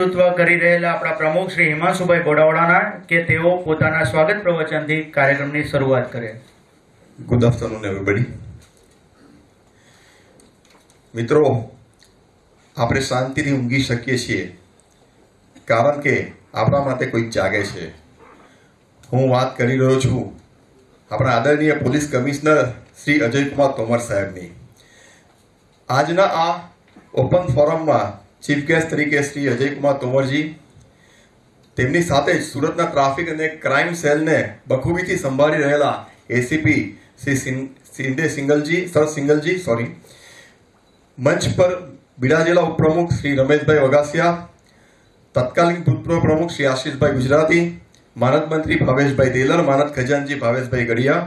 નેતૃત્વ કરી રહેલા આપણા પ્રમુખ શ્રી હિમાંશુભાઈ બોડાવડાના કે તેઓ પોતાના સ્વાગત પ્રવચનથી કાર્યક્રમની શરૂઆત કરે. Good afternoon everybody. મિત્રો, આપણે શાંતિથી ઊંઘી શકીએ છીએ કારણ કે આપણા માટે કોઈક જાગે છે. હું વાત કરી રહ્યો છું આપણા આદરણીય પોલીસ કમિશનર શ્રી અજયકુમાર તોમર સાહેબની. આજના આ ઓપન ફોરમમાં ચીફ ગેસ્ટ તરીકે શ્રી અજયકુમાર તોમરજી, તેમની સાથે જ સુરતના ટ્રાફિક અને ક્રાઇમ સેલને બખૂબીથી સંભાળી રહેલા એસીપી શ્રી સિંગલજી, મંચ પર બિરાજેલા ઉપપ્રમુખ શ્રી રમેશભાઈ વગાસિયા, તત્કાલીન ભૂતપૂર્વ પ્રમુખ શ્રી આશીષભાઈ ગુજરાતી, માનદ મંત્રી ભાવેશભાઈ દેલર, માનદ ખજાનચી ભાવેશભાઈ ગડિયા,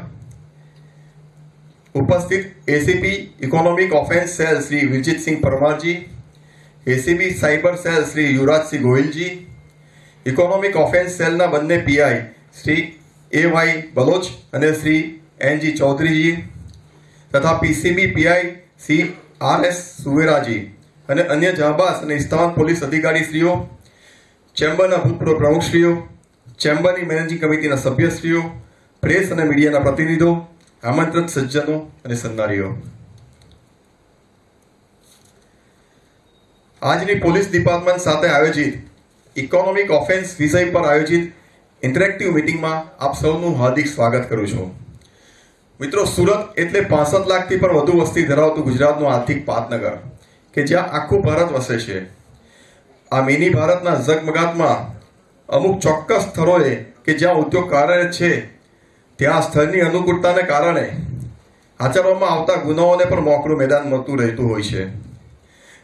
ઉપસ્થિત ACP economic offence cell Shri Virjitsinh પરમારજી, ACB cyber cell Shri Yuvrajsinh ગોહિલજી, ઇકોનોમિક ઓફેન્સ સેલના બંને પીઆઈ શ્રી એ.વાય બલોચ અને શ્રી એન.જી ચૌધરીજી તથા પીસીબી પીઆઈ શ્રી આર.એસ સુવેરાજી અને અન્ય જાંબાઝ અને ઇસ્તાન પોલીસ અધિકારીશ્રીઓ, ચેમ્બરના ભૂતપૂર્વ પ્રમુખશ્રીઓ, ચેમ્બરની મેનેજિંગ કમિટીના સભ્યશ્રીઓ, પ્રેસ અને મીડિયાના પ્રતિનિધિઓ, આમંત્રિત સજ્જનો અને સન્માનીઓ, આજની પોલીસ ડિપાર્ટમેન્ટ સાથે આયોજિત ઇકોનોમિક ઓફેન્સ વિષય પર આયોજિત ઇન્ટરેક્ટિવ મીટિંગમાં આપ સૌનું હાર્દિક સ્વાગત કરું છું. મિત્રો, સુરત એટલે 65 લાખથી પણ વધુ વસ્તી ધરાવતું ગુજરાતનું આર્થિક પાટનગર કે જ્યાં આખું ભારત વસે છે. આ મિની ભારતના ઝગમગાટમાં અમુક ચોક્કસ સ્થળોએ કે જ્યાં ઉદ્યોગ કાર્યરત છે ત્યાં સ્થળની અનુકૂળતાને કારણે આચરવામાં આવતા ગુનાઓને પણ મોકળું મેદાન મળતું રહેતું હોય છે.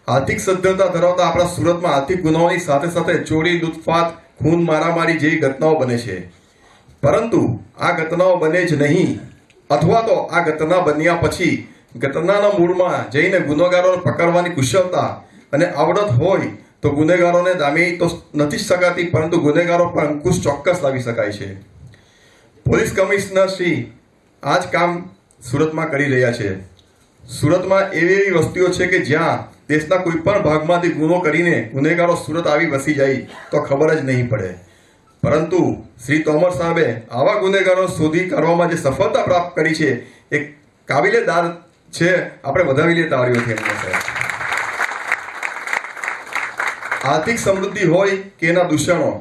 આર્થિક સદ્ધરતા ધરાવતા આપણા સુરતમાં આર્થિક ગુનાઓની સાથે સાથે ચોરી, લૂંટફાટ, ખૂન, મારામારી જેવી ઘટનાઓ બને છે. પરંતુ આ ઘટનાઓ બને જ નહીં, અથવા તો આ ઘટના બન્યા પછી ઘટનાના મૂળમાં જઈને ગુનેગારોને પકડવાની કુશળતા અને આવડત હોય તો ગુનેગારોને દામી તો નથી શકાતી, પરંતુ ગુનેગારો પર અંકુશ ચોક્કસ લાવી શકાય છે. પોલીસ કમિશનર શ્રી આ જ કામ સુરતમાં કરી રહ્યા છે. સુરતમાં એવી વસ્તીઓ છે કે જ્યાં દેશના કોઈ પણ ભાગમાંથી ગુનો કરીને ગુનેગારો સુરત આવી વસી જાય તો ખબર જ નહીં પડે. પરંતુ શ્રી તોમર સાહેબે આવા ગુનેગારો શોધી કાઢવામાં જે સફળતા પ્રાપ્ત કરી છે એ કાબિલેદાર છે. આપણે વધાવી લઈએ તાળીઓથી એમને. આર્થિક સમૃદ્ધિ હોય કે એના દૂષણો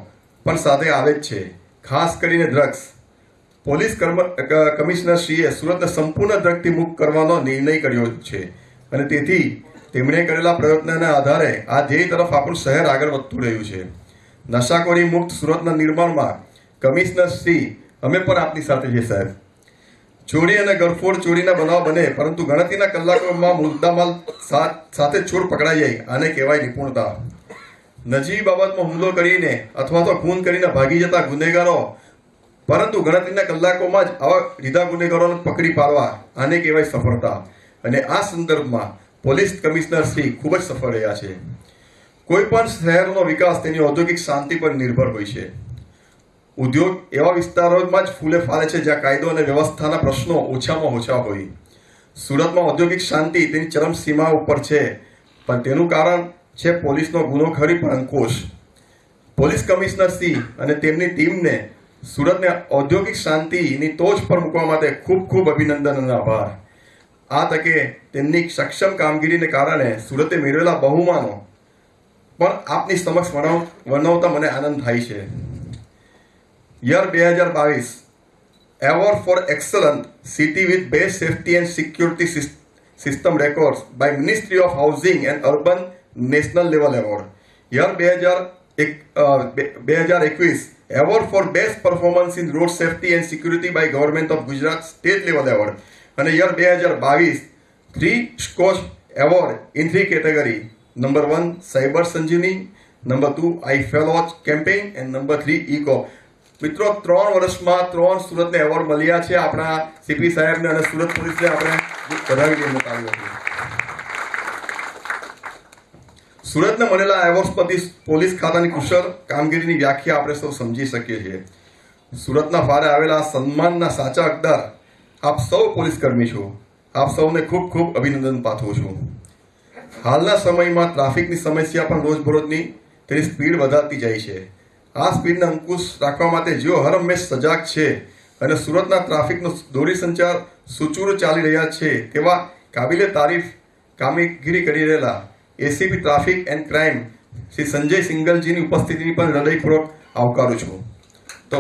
પણ સાથે આવે જ છે, ખાસ કરીને ડ્રગ્સ. પોલીસ કમિશનરશ્રીએ સુરતને સંપૂર્ણ ડ્રગથી મુક્ત કરવાનો નિર્ણય કર્યો છે અને તેથી તેમણે કરેલા પ્રયત્નના આધારે આ ધ્યેય તરફ આપણું શહેર આગળ વધતું રહ્યું છે. નશાખોરી મુક્ત સુરતના નિર્માણમાં કમિશનર શ્રી અમે પણ આપની સાથે છે સાહેબ. ચોરી અને ગરફોડ ચોરીના બનાવ બને પરંતુ ગણતરીના કલાકોમાં મુદ્દામાલ સાથે ચોર પકડાઈ જાય, આને કહેવાય નિપુણતા. નજીવી બાબતમાં હુમલો કરીને અથવા તો ખૂન કરીને ભાગી જતા ગુનેગારો, પરંતુ ગણતરીના કલાકોમાં જ આવા લીધા ગુનેગારોને પકડી પાડવા, આને કહેવાય સફળતા. અને આ સંદર્ભમાં પોલીસ કમિશનર શ્રી ખૂબ જ સફળ રહ્યા છે. કોઈ પણ શહેરનો વિકાસ તેની ઔદ્યોગિક શાંતિ પર નિર્ભર હોય છે. ઉદ્યોગ એવા વિસ્તારોમાં જ ફૂલે ફાલે છે જ્યાં કાયદો અને વ્યવસ્થાના પ્રશ્નો ઓછામાં ઓછા હોય. સુરતમાં ઔદ્યોગિક શાંતિ તેની ચરમસીમા ઉપર છે, પણ તેનું કારણ છે પોલીસનો ગુનોખોરી પર અંકુશ. પોલીસ કમિશનર શ્રી અને તેમની ટીમને સુરતને ઔદ્યોગિક શાંતિની ટોચ પર મૂકવા માટે ખૂબ ખૂબ અભિનંદન અને આભાર. આ તકે તેમની સક્ષમ કામગીરીને કારણે સુરતે મેળવેલા બહુમાનો પણ આપની સમક્ષ વર્ણવતા મને આનંદ થાય છે. Year 2022 award for excellent city with best safety and security system records by ministry of housing and urban national level award. Year 2021 award for best performance in road safety and security by government of Gujarat state level award. અને year 2022 3 SKOCH award in 3 category. Number 1 cyber Sanjeevani, number 2 I fail watch campaign and number 3 eco. મિત્રો, 3 વર્ષમાં 3 સુરતને award મળ્યા છે. આપણા CP સાહેબને અને સુરત પોલીસને આપણે વધાવી લઈને આવ્યો છે. સુરતને મળેલા એવોર્ડ્સ પરથી પોલીસ ખાતાની કુશળ કામગીરીની વ્યાખ્યા આપણે સૌ સમજી શકીએ છીએ. સુરતના ફાળે આવેલા સન્માનના સાચા હકદાર આપ સૌ પોલીસ કર્મી છો. આપ સૌને ખૂબ ખૂબ અભિનંદન પાઠવું છું. હાલના સમયમાં ટ્રાફિકની સમસ્યા પણ રોજબરોજની તેની સ્પીડ વધારતી જાય છે. આ સ્પીડને અંકુશ રાખવા માટે જેઓ હર હંમેશ સજાગ છે અને સુરતના ટ્રાફિકનો દોરી સંચાર સુચારુ ચાલી રહ્યા છે તેવા કાબિલે તારીફ કામગીરી કરી રહેલા ACP traffic and crime Shri Sanjay સિંગલજીની ઉપસ્થિતિની પણ હૃદયપૂર્વક આવકારું છું. તો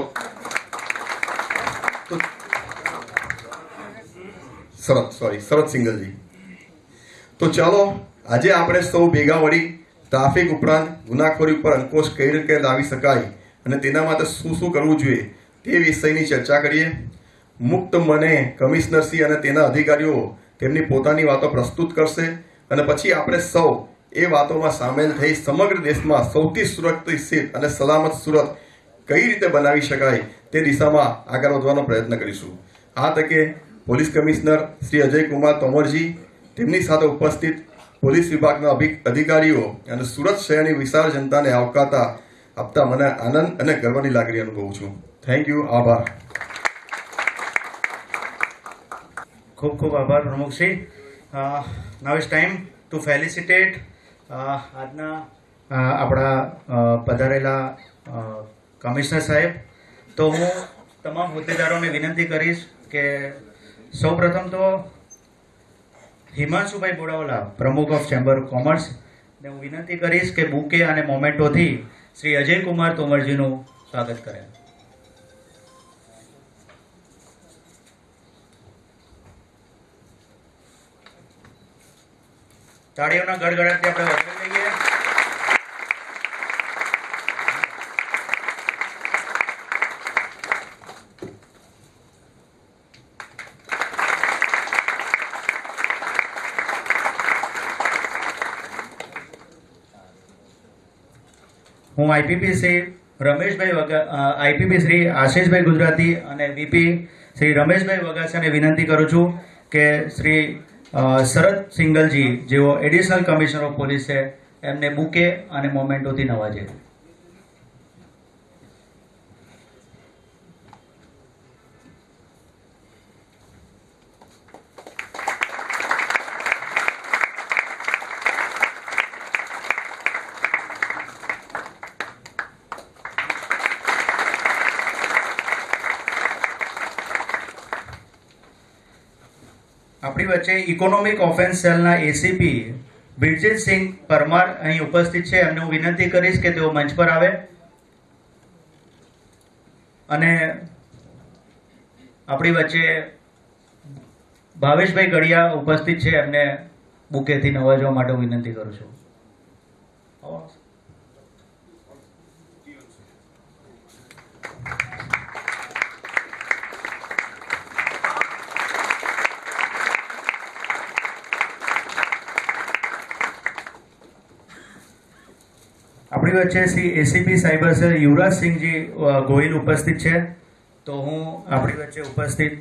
શરદ સિંગલજી. તો ચાલો આજે આપણે સૌ ભેગા મળી ટ્રાફિક ઉપરાંત ગુનાખોરી ઉપર અંકુશ કઈ રીતે લાવી શકાય અને તેના માટે શું શું કરવું જોઈએ તે વિષયની ચર્ચા કરીએ. મુક્ત મને કમિશનરશ્રી અને તેના અધિકારીઓ તેમની પોતાની વાતો પ્રસ્તુત કરશે અને પછી આપણે સૌ એ વાતોમાં સામેલ થઈ સમગ્ર દેશમાં સૌથી સુરક્ષિત અને સલામત સુરત કઈ રીતે બનાવી શકાય તે દિશામાં આગળ વધવાનો પ્રયત્ન કરીશું. આ તકે પોલીસ કમિશનર શ્રી અજયકુમાર તોમરજી, તેમની સાથે ઉપસ્થિત પોલીસ વિભાગના અધિકારીઓ અને સુરત શહેરની વિશાળ જનતાને આવકારતા આપતા મને આનંદ અને ગર્વની લાગણી અનુભવું છું. Thank you. આભાર. ખૂબ ખૂબ આભાર પ્રમુખશ્રી. નાવ ઇઝ ટાઈમ ટુ ફેલિસિટેટ આજના આપણા પધારેલા કમિશનર સાહેબ. તો હું તમામ હોદ્દેદારોને વિનંતી કરીશ કે સૌપ્રથમ તો હિમાંશુભાઈ બોડાવાલા, પ્રમુખ ઓફ ચેમ્બર ઓફ કોમર્સ, ને હું વિનંતી કરીશ કે બુકે અને મોમેન્ટોથી શ્રી અજયકુમાર તોમરજીનું સ્વાગત કરે. તાળીઓના ગડગડાટથી આપણે વધાવી લઈએ. હું આઈપીપી શ્રી શ્રી આશિષભાઈ ગુજરાતી અને વીપી શ્રી રમેશભાઈ વગાસાને વિનંતી કરું છું કે શ્રી શરદ સિંગલજી જેઓ એડિશનલ કમિશનર ઓફ પોલીસ છે એમને બુકે અને મોમેન્ટોથી નવાજે. આપણી વચ્ચે ઇકોનોમિક ઓફેન્સ સેલના એસીપી બિરજીતસિંહ પરમાર અહીં ઉપસ્થિત છે. એમને હું વિનંતી કરીશ કે તેઓ મંચ પર આવે અને આપણી વચ્ચે ભાવેશભાઈ ગડિયા ઉપસ્થિત છે. એમને બુકેથી નવાજવા માટે હું વિનંતી કરું છું. આપણી વચ્ચે શ્રી એસીપી સાયબર સેલ યુવરાજસિંહજી ગોહિલ ઉપસ્થિત છે. તો હું આપણી વચ્ચે ઉપસ્થિત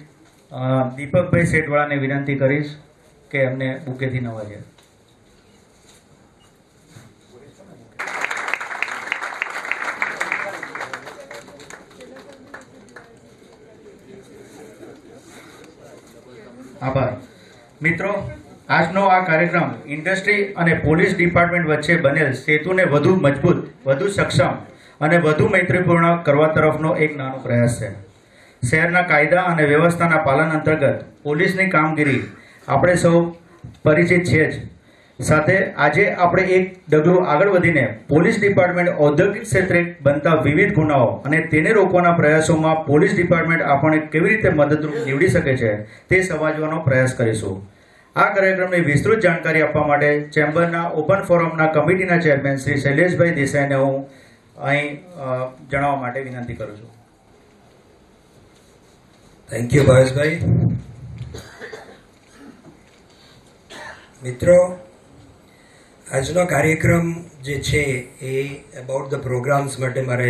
દીપકભાઈ શેઠવાળાને વિનંતી કરીશ કે એમને બુકેથી નવાજે. આભાર. મિત્રો, આજનો આ કાર્યક્રમ ઇન્ડસ્ટ્રી અને પોલીસ ડિપાર્ટમેન્ટ વચ્ચે બનેલ સેતુને વધુ મજબૂત, વધુ સક્ષમ અને વધુ મૈત્રીપૂર્ણ કરવા તરફનો એક નાનો પ્રયાસ છે. શહેરના કાયદા અને વ્યવસ્થાના પાલન અંતર્ગત પોલીસની કામગીરી આપણે સૌ પરિચિત છે જ. સાથે આજે આપણે એક ડગલું આગળ વધીને પોલીસ ડિપાર્ટમેન્ટ ઔદ્યોગિક ક્ષેત્રે બનતા વિવિધ ગુનાઓ અને તેને રોકવાના પ્રયાસોમાં પોલીસ ડિપાર્ટમેન્ટ આપણને કેવી રીતે મદદરૂપ નીવડી શકે છે તે સમજવાનો પ્રયાસ કરીશું. આ કાર્યક્રમની વિસ્તૃત જાણકારી આપવા માટે ચેમ્બરના ઓપન ફોરમના કમિટીના ચેરમેન શ્રી શૈલેષભાઈ દેસાઈને હું અહીં જણાવવા માટે વિનંતી કરું છું. થેન્ક યુ ભાવેશભાઈ. મિત્રો, આજનો કાર્યક્રમ જે છે એ અબાઉટ ધ પ્રોગ્રામ્સ માટે મારે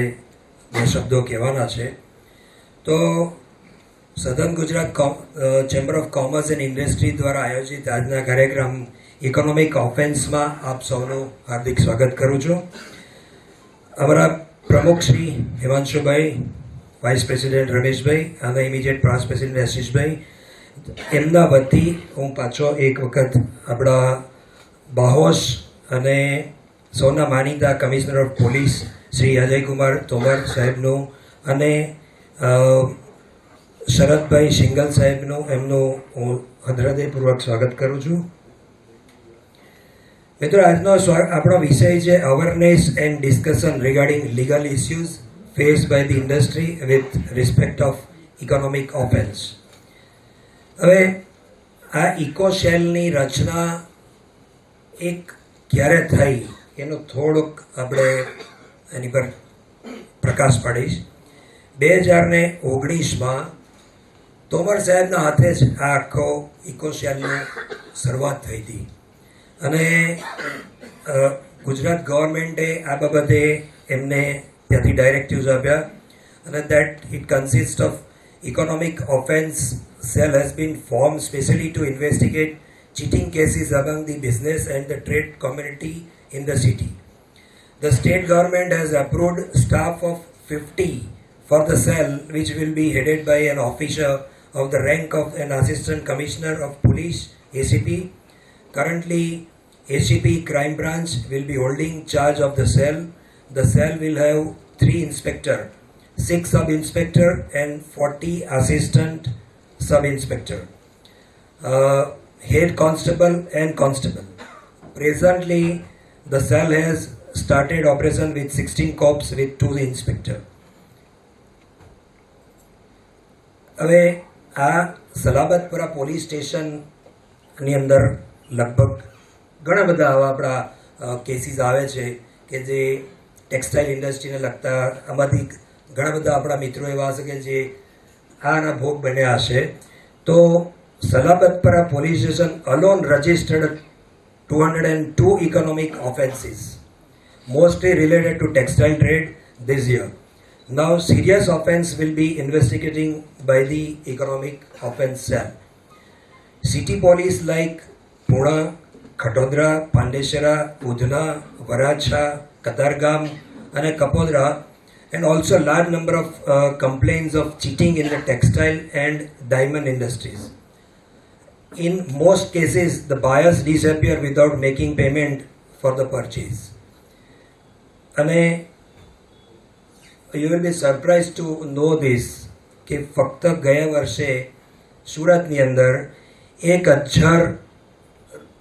બે શબ્દો કહેવાના છે. તો સધન Gujarat chamber of commerce and industry દ્વારા આયોજિત આજના કાર્યક્રમ ઇકોનોમિક ઓફેન્સમાં આપ સૌનું હાર્દિક સ્વાગત કરું છું. અમારા પ્રમુખ શ્રી હિમાંશુભાઈ, વાઇસ પ્રેસિડેન્ટ રમેશભાઈ અને ઇમિડિયેટ પાસ્ટ પ્રેસિડેન્ટ આશિષભાઈ, એમના વતી હું પાછો એક વખત આપણા બાહોશ અને સૌના માનીતા commissioner of police Shri Ajaykumar Tomar સાહેબનું અને શરદભાઈ શિંગલ સાહેબનું એમનું હું હૃદયપૂર્વક સ્વાગત કરું છું. મિત્રો, આજનો આપણો વિષય છે awareness and discussion regarding legal issues faced by the industry with respect of economic offence. હવે આ ઇકોશેલની રચના એક ક્યારે થઈ એનો થોડોક આપણે એની પર પ્રકાશ પાડીશ. 2019માં તોમર સાહેબના હાથે જ આ આખો ઇકોશેલની શરૂઆત થઈ હતી અને ગુજરાત ગવર્મેન્ટે આ બાબતે એમને ત્યાંથી ડાયરેક્ટિવ્સ આપ્યા અને that it consist of economic offence cell has been formed specially to investigate cheating cases among the business and the trade community in the city. The state government has approved staff of 50 for the cell, which will be headed by an officer of the rank of an assistant commissioner of police, ACP. Currently, ACP crime branch will be holding charge of the cell. The cell will have 3 inspectors, 6 sub-inspector and 40 assistant sub-inspector, head constable and constable. Presently, the cell has started operation with 16 cops with 2 inspector. હવે આ Salabatpura police સ્ટેશનની અંદર લગભગ ઘણા બધા આવા આપણા cases આવે છે કે જે ટેક્સટાઇલ ઇન્ડસ્ટ્રીને લગતા. આમાંથી ઘણા બધા આપણા મિત્રો એવા હશે કે જે આના ભોગ બન્યા હશે. તો Salabatpura police station alone registered 202 economic offences, mostly related to textile trade this year. Now, serious offence will be investigating by the economic offence cell. City police like Pune, Khatodra, Pandeshara, Udna, Varacha, Katargam and Kapodra, and also large number of complaints of cheating in the textile and diamond industries. In most cases, the buyers disappear without making payment for the purchase. And you will be surprised to know this કે ફક્ત ગયા વર્ષે સુરતની અંદર 1000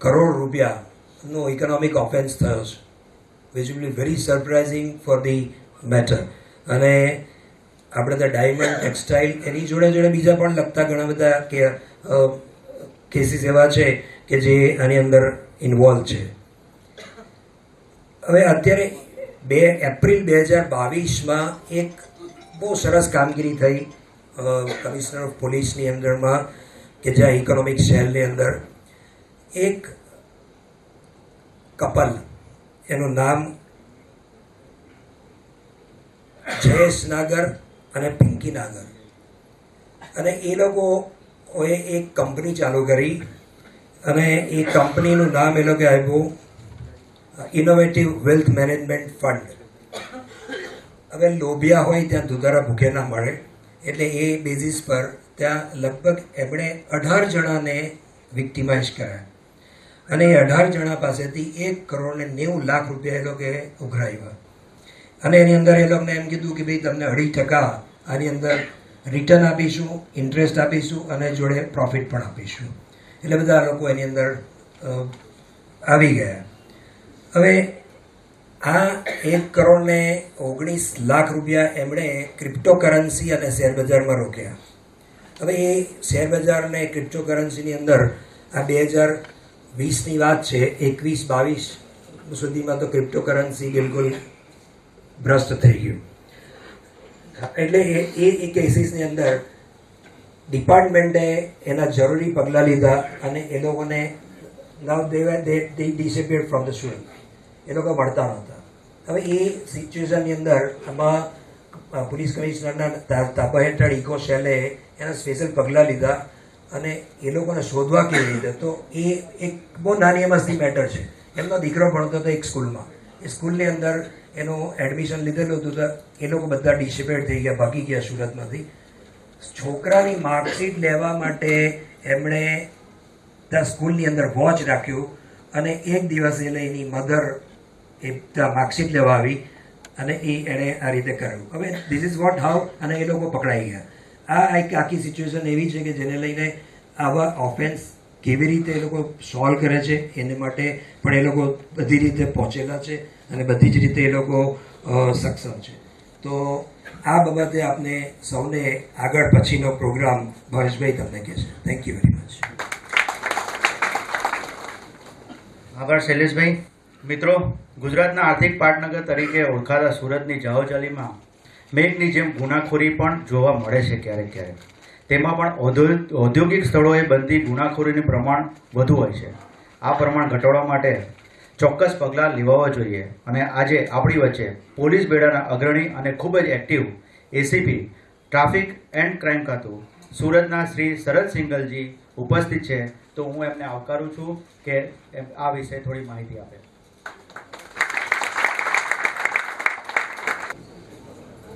કરોડ રૂપિયાનો economic offence થયો છે, which will be very surprising for the matter. અને આપણે તો ડાયમંડ ટેક્સટાઇલ એની જોડે જોડે બીજા પણ લગતા ઘણા બધા કેસીસ એવા છે કે જે આની અંદર ઇન્વોલ્વ છે. હવે અત્યારે એપ્રિલ 2022માં એક બહુ સરસ કામગીરી થઈ કમિશનર ઓફ પોલીસની અંદરમાં કે જ્યાં ઇકોનોમિક સેલની અંદર એક કપલ, એનું નામ જયેશ નાગર અને પિંકી નાગર, અને એ લોકોએ એક કંપની ચાલુ કરી અને એ કંપનીનું નામ એ લોકોએ આપ્યું ઇનોવેટિવ વેલ્થ મેનેજમેન્ટ ફંડ. હવે લોભિયા હોય ત્યાં દુધારા ભૂખે ના મળે, એટલે એ બેઝિસ પર ત્યાં લગભગ એમણે 18 જણાને વિક્ટિમાઇઝ કર્યા અને એ 18 જણા પાસેથી 1,90,00,000 રૂપિયા એ લોકોએ ઉઘરાવ્યા. અને એની અંદર એ લોકોને એમ કીધું કે ભાઈ તમને 2.5% આની અંદર રિટર્ન આપીશું, ઇન્ટરેસ્ટ આપીશું અને જોડે પ્રોફિટ પણ આપીશું. એટલે બધા લોકો એની અંદર આવી ગયા. હવે આ 1,19,00,000 રૂપિયા એમણે ક્રિપ્ટોકરન્સી અને શેરબજારમાં રોક્યા. હવે એ શેરબજાર અને ક્રિપ્ટોકરન્સીની અંદર આ 2020ની વાત છે, 21-22 સુધીમાં તો ક્રિપ્ટોકરન્સી બિલકુલ ભ્રષ્ટ થઈ ગયું. એટલે એ કેસીસની અંદર ડિપાર્ટમેન્ટે એના જરૂરી પગલાં લીધા અને એ લોકોને નાવ દે ડિસેપિયર્ડ ફ્રોમ ધ સ્ટુડન્ટ, એ લોકો મળતા નહોતા. હવે એ સિચ્યુએશનની અંદર આમાં પોલીસ કમિશનરના તાપા હેઠળ ઇકો સેલે એના સ્પેશિયલ પગલાં લીધા અને એ લોકોને શોધવા કેવી રીતે. તો એ એક બહુ નાની એમસની મેટર છે. એમનો દીકરો ભણતો હતો એક સ્કૂલમાં, એ સ્કૂલની અંદર એનું એડમિશન લીધેલું હતું તો એ લોકો બધા ડિસેપિયર્ડ થઈ ગયા, ભાગી ગયા સુરતમાંથી. છોકરાની માર્કશીટ લેવા માટે એમણે ત્યાં સ્કૂલની અંદર વોચ રાખ્યું અને એક દિવસ એટલે એની મધર એ માર્કશીટ લેવા આવી અને એણે આ રીતે કર્યું. હવે ધીસ ઇઝ વોટ હાઉ, અને એ લોકો પકડાઈ ગયા. આ એક આખી સિચ્યુએશન એવી છે કે જેને લઈને આવા ઓફેન્સ કેવી રીતે એ લોકો સોલ્વ કરે છે એને માટે પણ એ લોકો બધી રીતે પહોંચેલા છે અને બધી જ રીતે એ લોકો સક્ષમ છે. તો આ બાબતે આપને સૌને આગળ પછીનો પ્રોગ્રામ ભાવેશભાઈ તમને કહેશે. Thank you very much. આગળ શૈલેષભાઈ. મિત્રો, ગુજરાતના આર્થિક પાટનગર તરીકે ઓળખાતા સુરતની જાહોજલાલીમાં મેઘની જેમ ગુનાખોરી પણ જોવા મળે છે ક્યારેક ક્યારેક. તેમાં પણ ઔદ્યોગિક સ્થળોએ બનતી ગુનાખોરીનું પ્રમાણ વધુ હોય છે. આ પ્રમાણ ઘટાડવા માટે ચોક્કસ પગલાં લેવા જોઈએ અને આજે આપણી વચ્ચે પોલીસ બેડાના અગ્રણી અને ખૂબ જ active ACP traffic and crime ખાતું સુરતના શ્રી શરદ સિંઘલજી ઉપસ્થિત છે. તો હું એમને આવકારું છું કે આ વિશે થોડી માહિતી આપે.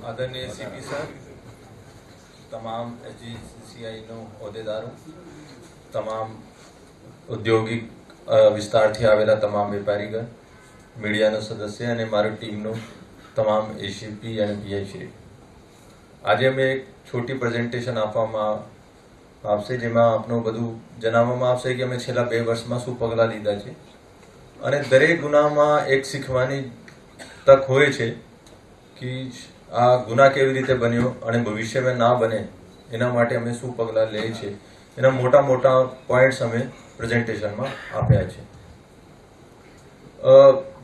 આદરણીય સીપી સર, તમામ એચજીસીઆઈનો હોદ્દેદારો, તમામ ઔદ્યોગિક વિસ્તારથી આવેલા તમામ વેપારીગણ, મીડિયાનો સદસ્ય અને મારી ટીમનો તમામ એસીપી અને પીઆઈ શ્રી, આજે અમે એક છોટી પ્રેઝન્ટેશન આપવામાં આવશે જેમાં આપનું બધું જણાવવામાં આવશે કે અમે છેલ્લા 2 વર્ષમાં શું પગલાં લીધા છે અને દરેક ગુનામાં એક શીખવાની તક હોય છે કે આ ગુના કેવી રીતે બન્યો અને ભવિષ્યમાં ના બને એના માટે અમે શું પગલાં લઈએ છીએ એના મોટા મોટા પોઈન્ટ્સ અમે પ્રેઝન્ટેશનમાં આપ્યા છે.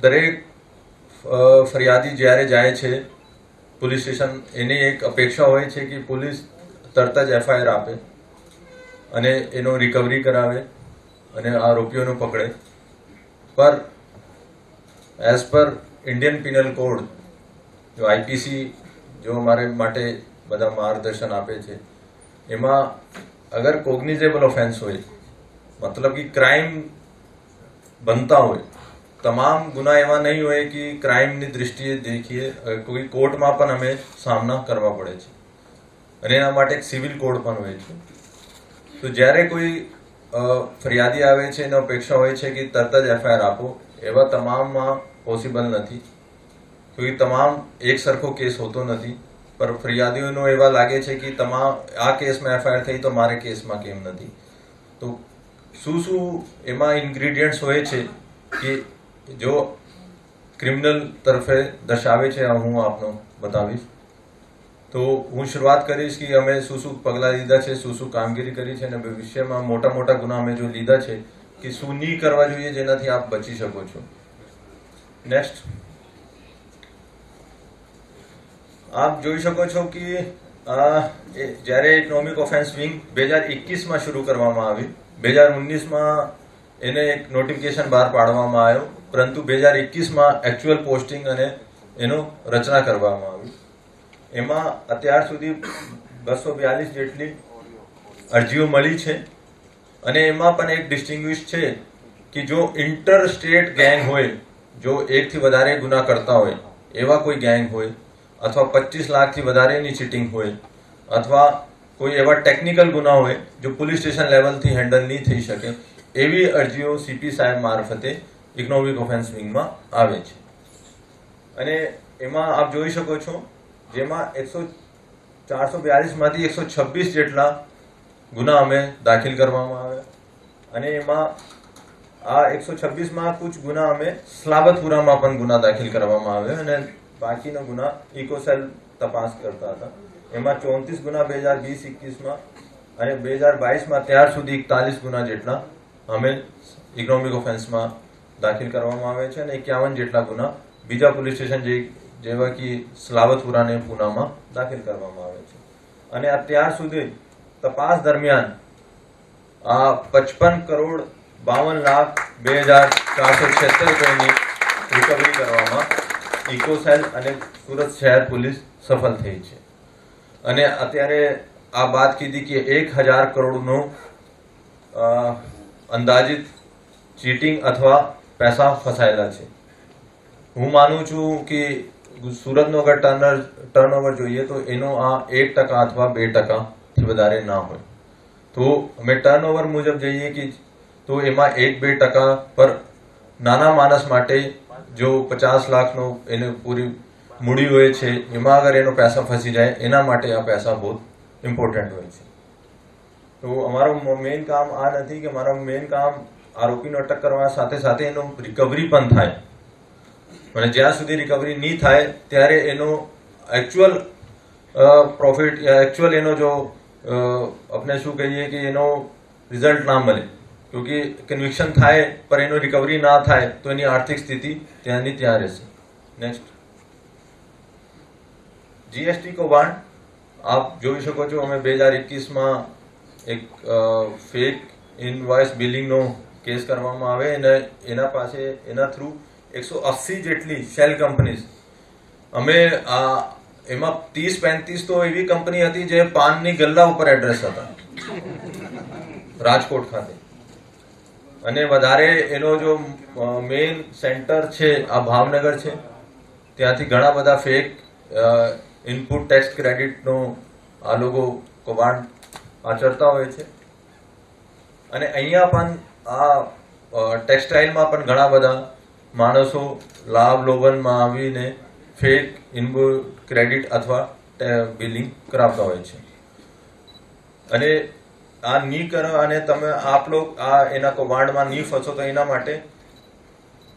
દરેક ફરિયાદી જ્યારે જાય છે પોલીસ સ્ટેશન, એની એક અપેક્ષા હોય છે કે પોલીસ તરત જ એફઆઈઆર આપે અને એનો રિકવરી કરાવે અને આરોપીઓને પકડે. પર as per Indian penal code, જો આઈપીસી જો અમારે માટે બધા માર્ગદર્શન આપે છે, એમાં અગર કોગ્નિઝેબલ ઓફેન્સ હોય, મતલબ કે ક્રાઇમ બનતા હોય, તમામ ગુના એવા નહીં હોય કે ક્રાઇમની દૃષ્ટિએ દેખીએ, કોઈ કોર્ટમાં પણ અમે સામના કરવા પડે છે અને એના માટે એક સિવિલ કોડ પણ હોય છે. તો જ્યારે કોઈ ફરિયાદી આવે છે એની અપેક્ષા હોય છે કે તરત જ એફઆઈઆર આપો, એવા તમામમાં પોસિબલ નથી ક્યોંકि તમામ એક સરખો કેસ હોતો નથી. પર ફરિયાદીઓનો એવા લાગે છે કે આ કેસમાં એફઆઈઆર થઈ તો મારે કેસમાં કેમ નથી. તો શું એમાં ઇન્ગ્રીડિયન્ટ્સ હોય છે કે જો ક્રિમિનલ તરફે દર્શાવે છે, હું આપનો બતાવીશ. તો હું શરૂઆત કરીશ કે અમે શું પગલાં લીધા છે, શું કામગીરી કરી છે અને ભવિષ્યમાં મોટા મોટા ગુના અમે જો લીધા છે કે શું નહીં કરવા જોઈએ જેનાથી આપ બચી શકો છો. નેક્સ્ટ, આપ જોઈ શકો છો કે જ્યારે ઇકોનોમિક ઓફેન્સ વિંગ 2021માં શરૂ કરવામાં આવી, 2019માં એને એક નોટિફિકેશન બહાર પાડવામાં આવ્યો, પરંતુ 2021માં એકચ્યુઅલ પોસ્ટિંગ અને એનો રચના કરવામાં આવી. એમાં અત્યાર સુધી 242 જેટલી અરજીઓ મળી છે અને એમાં પણ એક ડિસ્ટિંગ્વિશ છે કે જો ઇન્ટર સ્ટેટ ગેંગ હોય, જો એકથી વધારે ગુના કરતા હોય એવા કોઈ ગેંગ હોય, અથવા 25 લાખથી વધારેની ચીટિંગ હોય, અથવા કોઈ એવા ટેકનિકલ ગુના હોય જો પોલીસ સ્ટેશન લેવલથી હેન્ડલ નહીં થઈ શકે, એવી અરજીઓ સીપી સાહેબ મારફતે ઇકોનોમિક ઓફેન્સ વિંગમાં આવે છે. અને એમાં આપ જોઈ શકો છો જેમાં 442માંથી 126 જેટલા ગુના અમે દાખલ કરવામાં આવ્યા અને એમાં આ 126માં કુછ ગુના અમે સ્લાબતપુરામાં પણ ગુના દાખલ કરવામાં આવ્યા અને બાકીનો ગુના ઇકોસેલ તપાસ કરતા હતા. એમાં 34 ગુના 2020-21માં અને 2022માં ત્યાર સુધી 41 ગુના જેટલા અમે ઇકોનોમિક ઓફેન્સમાં દાખલ કરવામાં આવે છે અને 51 જેટલા ગુના બીજા પોલીસ સ્ટેશન જેવા કે સ્લાવતપુરા અને પૂનામાં દાખલ કરવામાં આવે છે. અને અત્યાર સુધી તપાસ દરમિયાન આ 55,52,02,476 રૂપિયાની રિકવરી કરવામાં ઇકોસેલ અને સુરત શહેર પોલીસ સફળ થઈ છે. અને અત્યારે આ વાત કીધી કે 1,000 કરોડનો અંદાજિત ચીટિંગ અથવા પૈસા ફસાયેલા છે. હું માનું છું કે સુરતનો અગર ટર્નઓવર જોઈએ તો એનો આ 1% અથવા 2%થી વધારે ના હોય. તો અમે ટર્નઓવર મુજબ જઈએ કે તો એમાં 1-2% પર નાના માણસ માટે જો 50 લાખનો એને પૂરી મૂડી હોય છે એમાં અગર એનો પૈસા ફસી જાય એના માટે આ પૈસા બહુ ઇમ્પોર્ટન્ટ હોય છે. તો અમારું મેઇન કામ આ નથી કે મારું મેઇન કામ આરોપીનો અટક કરવા સાથે સાથે એનો રિકવરી પણ થાય, અને જ્યાં સુધી રિકવરી નહીં થાય ત્યારે એનો એકચ્યુઅલ પ્રોફિટ યા એકચ્યુઅલ એનો જો આપણે શું કહીએ કે એનો રિઝલ્ટ ના મળે, क्योंकि कन्विक्शन થાય પર એનો રિકવરી ના થાય તો એની આર્થિક સ્થિતિ ત્યાંની ત્યાં રહેશે. નેક્સ્ટ, જીએસટી કૌભાંડ આપ જોઈ શકો છો. અમે 2021માં એક ફેક ઇનવોઇસ બિલિંગનો કેસ કરવામાં આવે અને એના પાસે એના થ્રુ 180 જેટલી શેલ કંપનીઝ અમે એમાં 30-35 તો એવી કંપની હતી જે પાનની ગલ્લા ઉપર એડ્રેસ હતા રાજકોટ ખાતે, અને વધારે એનો જો મેઇન સેન્ટર છે આ ભાવનગર છે. ત્યાંથી ઘણા બધા ફેક ઇનપુટ ટેક્સ ક્રેડિટનો આ લોકો કૌભાંડ આચરતા હોય છે. અને અહીંયા પણ આ ટેક્સટાઇલમાં પણ ઘણા બધા માણસો લાભ લોભનમાં આવીને ફેક ઇનપુટ ક્રેડિટ અથવા બિલિંગ કરાવતા હોય છે. અને આ નહીં કરો અને તમે આપ લોગ આ એના કૌભાંડમાં નહીં ફસો તો એના માટે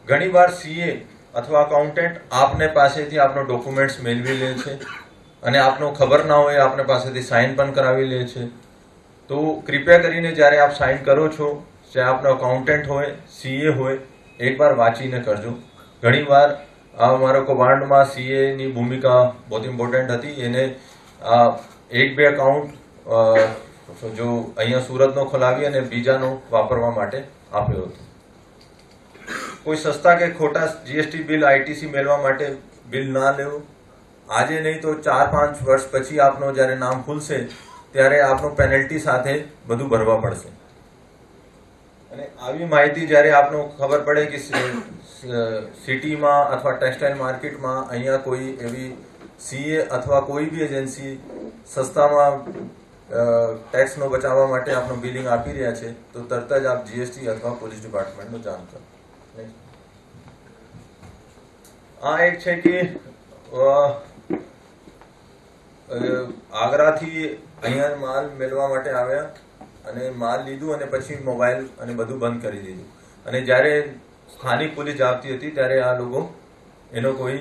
ઘણીવાર સીએ અથવા અકાઉન્ટન્ટ આપને પાસેથી આપનો ડોક્યુમેન્ટ્સ મેળવી લે છે અને આપનો ખબર ના હોય આપને પાસેથી સાઇન પણ કરાવી લે છે. તો કૃપયા કરીને જ્યારે આપ સાઇન કરો છો, ચાહે આપનો અકાઉન્ટન્ટ હોય, સીએ હોય, એકવાર વાંચીને કરજો. ઘણીવાર આ મારો કૌભાંડમાં સીએની ભૂમિકા બહુ ઇમ્પોર્ટન્ટ હતી. એને 1-2 અકાઉન્ટ જો અહીંયા સુરતનો ખોલાવી અને બીજાનો વાપરવા માટે આપ્યો હતો. કોઈ સસ્તા કે ખોટા જીએસટી બિલ આઈટીસી મેળવવા માટે બિલ ના લેવું. આજે નહીં તો 4-5 વર્ષ પછી આપનો જ્યારે નામ ખુલશે ત્યારે આપનો પેનલ્ટી સાથે બધું ભરવા પડશે. અને આવી માહિતી જ્યારે આપનો ખબર પડે કે સિટીમાં અથવા ટેક્સટાઇલ માર્કેટમાં અહીંયા કોઈ એવી સીએ અથવા કોઈ બી એજન્સી સસ્તામાં ટેક્સનો બચાવવા માટે આપનું બિલિંગ આપી રહ્યા છે તો તરત જ આપ જીએસટી અથવા પોલીસ ડિપાર્ટમેન્ટનો જાણ કરો. આ એક છે કે આગ્રાથી અહીંયા માલ મેળવવા માટે આવ્યા અને માલ લીધું અને પછી મોબાઈલ અને બધું બંધ કરી દીધું. અને જ્યારે સ્થાનિક પોલીસ આવતી હતી ત્યારે આ લોકો એનો કોઈ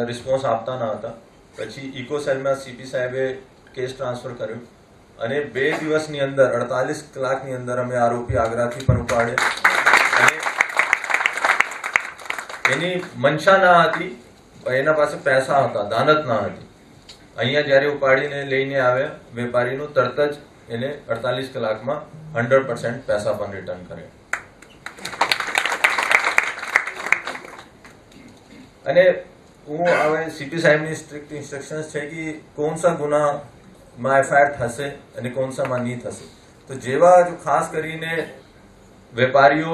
રિસ્પોન્સ આપતા ન હતા. પછી ઇકો સેલમાં સીપી સાહેબે કેસ ટ્રાન્સફર કર્યો અને 2 દિવસની અંદર 48 કલાકની અંદર અમે આરોપી આગ્રાથી પણ ઉપાડે. અને એની મનસા ના હતી, એના પાસે પૈસા હતા, દાનત ના હતી. અહીંયા જ્યારે ઉપાડીને લઈને આવ્યા વેપારીનું, તરત જ એને 48 કલાકમાં 100% પૈસા પણ રિટર્ન કર્યા. અને હું હવે સીપી સાહેબની સ્ટ્રિક્ટ ઇન્સ્ટ્રક્શન્સ છે કે કોણ સા ગુનામાં એફઆઈઆર થશે અને કોણ સામાં નહીં થશે. તો જેવા જો ખાસ કરીને વેપારીઓ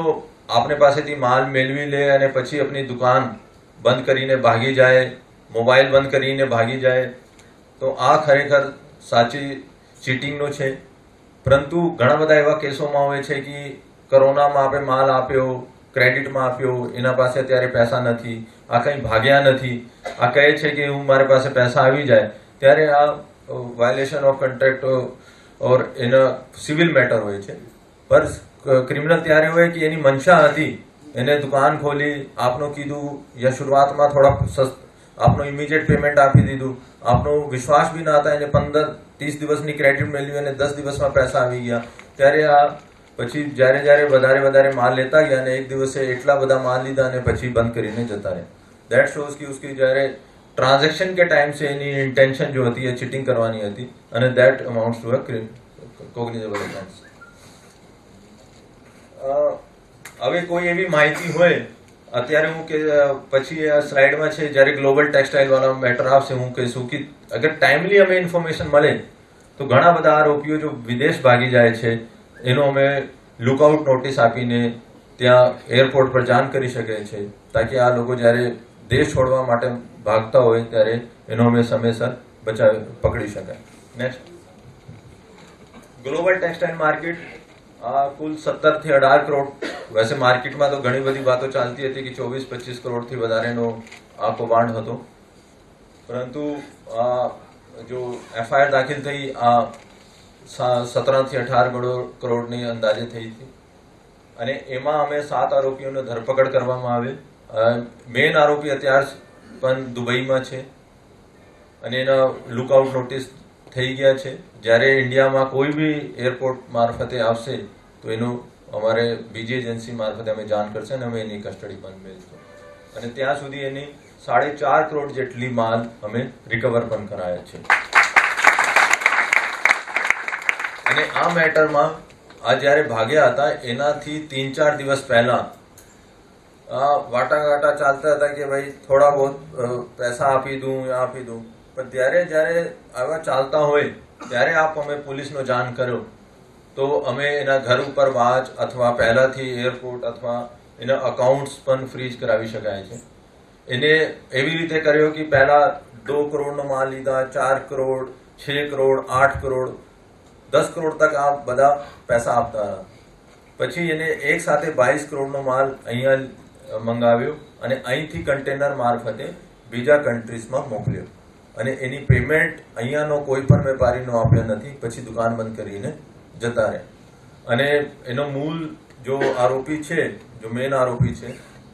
આપને પાસેથી માલ મેળવી લે અને પછી આપણી દુકાન બંધ કરીને ભાગી જાય, મોબાઈલ બંધ કરીને ભાગી જાય, તો આ ખરેખર સાચી ચીટિંગનો છે. પરંતુ ઘણા બધા એવા કેસોમાં હોય છે કે કોરોનામાં આપણે માલ આપ્યો, ક્રેડિટમાં આપ્યો, એના પાસે અત્યારે પૈસા નથી, આ કંઈ ભાગ્યા નથી, આ કહે છે કે હું મારી પાસે પૈસા આવી જાય, ત્યારે આ વાયોલેશન ઓફ કોન્ટ્રાક્ટ ઓર એના સિવિલ મેટર હોય છે. પર ક્રિમિનલ ત્યારે હોય કે એની મનસા હતી, એને દુકાન ખોલી, આપનું કીધું યા શરૂઆતમાં થોડા આપનો ઇમિડિયેટ પેમેન્ટ આપી દીધું, આપનો વિશ્વાસ બી ના હતા, એને 15-30 દિવસની ક્રેડિટ મેળવી અને 10 દિવસમાં પૈસા આવી ગયા. ત્યારે આ પછી જ્યારે વધારે માલ લેતા ગયા અને એક દિવસે એટલા બધા માલ લીધા અને પછી બંધ કરીને જતા રહ્યા. દેટ શોઝ કે ઉસકી જ્યારે ટ્રાન્ઝેક્શન કે ટાઈમ से એની ઇન્ટેન્શન जो હતી એ ચીટિંગ કરવાની હતી અને that amounts to a cognizable offence. હવે કોઈ એવી માહિતી હોય, અત્યારે હું કે પછી આ સ્લાઇડમાં છે જ્યારે ગ્લોબલ ટેક્સટાઇલ વાળા મેટર આવશે હું કહીશું કે અગર ટાઈમલી અમે ઇન્ફોર્મેશન મળે તો ઘણા બધા આરોપીઓ જો વિદેશ ભાગી જાય છે એનો અમે લુકઆઉટ નોટિસ આપીને ત્યાં એરપોર્ટ પર જાણ કરી શકે છે, તાકી આ લોકો જ્યારે દેશ છોડવા માટે ભાગતા હોય ત્યારે એનો અમે સમયસર પકડી શકાય. નેક્સ્ટ, ગ્લોબલ ટેક્સટાઇલ માર્કેટ કુલ 17 થી 18 કરોડ વૈસે માર્કેટમાં તો ઘણી બધી વાતો ચાલતી હતી કે 24-25 કરોડથી વધારેનો આ કૌભાંડ હતો, પરંતુ આ જો એફઆઈઆર દાખલ થઈ આ 17 થી 18 કરોડની અંદાજે થઈ હતી અને એમાં અમે 7 આરોપીઓને ધરપકડ કરવામાં આવે. મેઇન આરોપી અત્યાર પણ દુબઈમાં છે અને એના લુકઆઉટ નોટિસ થઈ ગયા છે. જ્યારે ઇન્ડિયામાં કોઈ બી એરપોર્ટ મારફતે આવશે તો એનું અમારે બીજી એજન્સી મારફતે અમે જાણ કરશે અને અમે એની કસ્ટડી પણ મેળવીશું અને ત્યાં સુધી એની 4.5 કરોડ જેટલી માલ અમે રિકવર પણ કરાયા છે. અને આ મેટરમાં આ જ્યારે ભાગ્યા હતા એનાથી 3-4 દિવસ પહેલા આ વાટાઘાટા ચાલતા હતા કે ભાઈ થોડા બહુ પૈસા આપી દઉં આપી દઉં, પણ જ્યારે આવા ચાલતા હોય ત્યારે આપ અમે પોલીસનો જાણ કર્યો તો અમે એના ઘર ઉપર વાચ અથવા પહેલાથી એરપોર્ટ અથવા એના અકાઉન્ટ્સ પણ ફ્રીઝ કરાવી શકાય છે. એને એવી રીતે કર્યો કે પહેલા 2 કરોડનો માલ લીધા, 4 કરોડ, 6 કરોડ, 8 કરોડ, 10 કરોડ તક આ બધા પૈસા આપતા હતા. પછી એને એક સાથે 22 કરોડનો માલ અહીંયા મંગાવ્યો અને અહીંથી કન્ટેનર મારફતે બીજા કન્ટ્રીઝમાં મોકલ્યો અને એની પેમેન્ટ અહીંયાનો કોઈ પણ વેપારીનો આપ્યો નથી. પછી દુકાન બંધ કરીને જતા રહ્યા અને એનો મૂળ જો આરોપી છે, જો મેન આરોપી છે,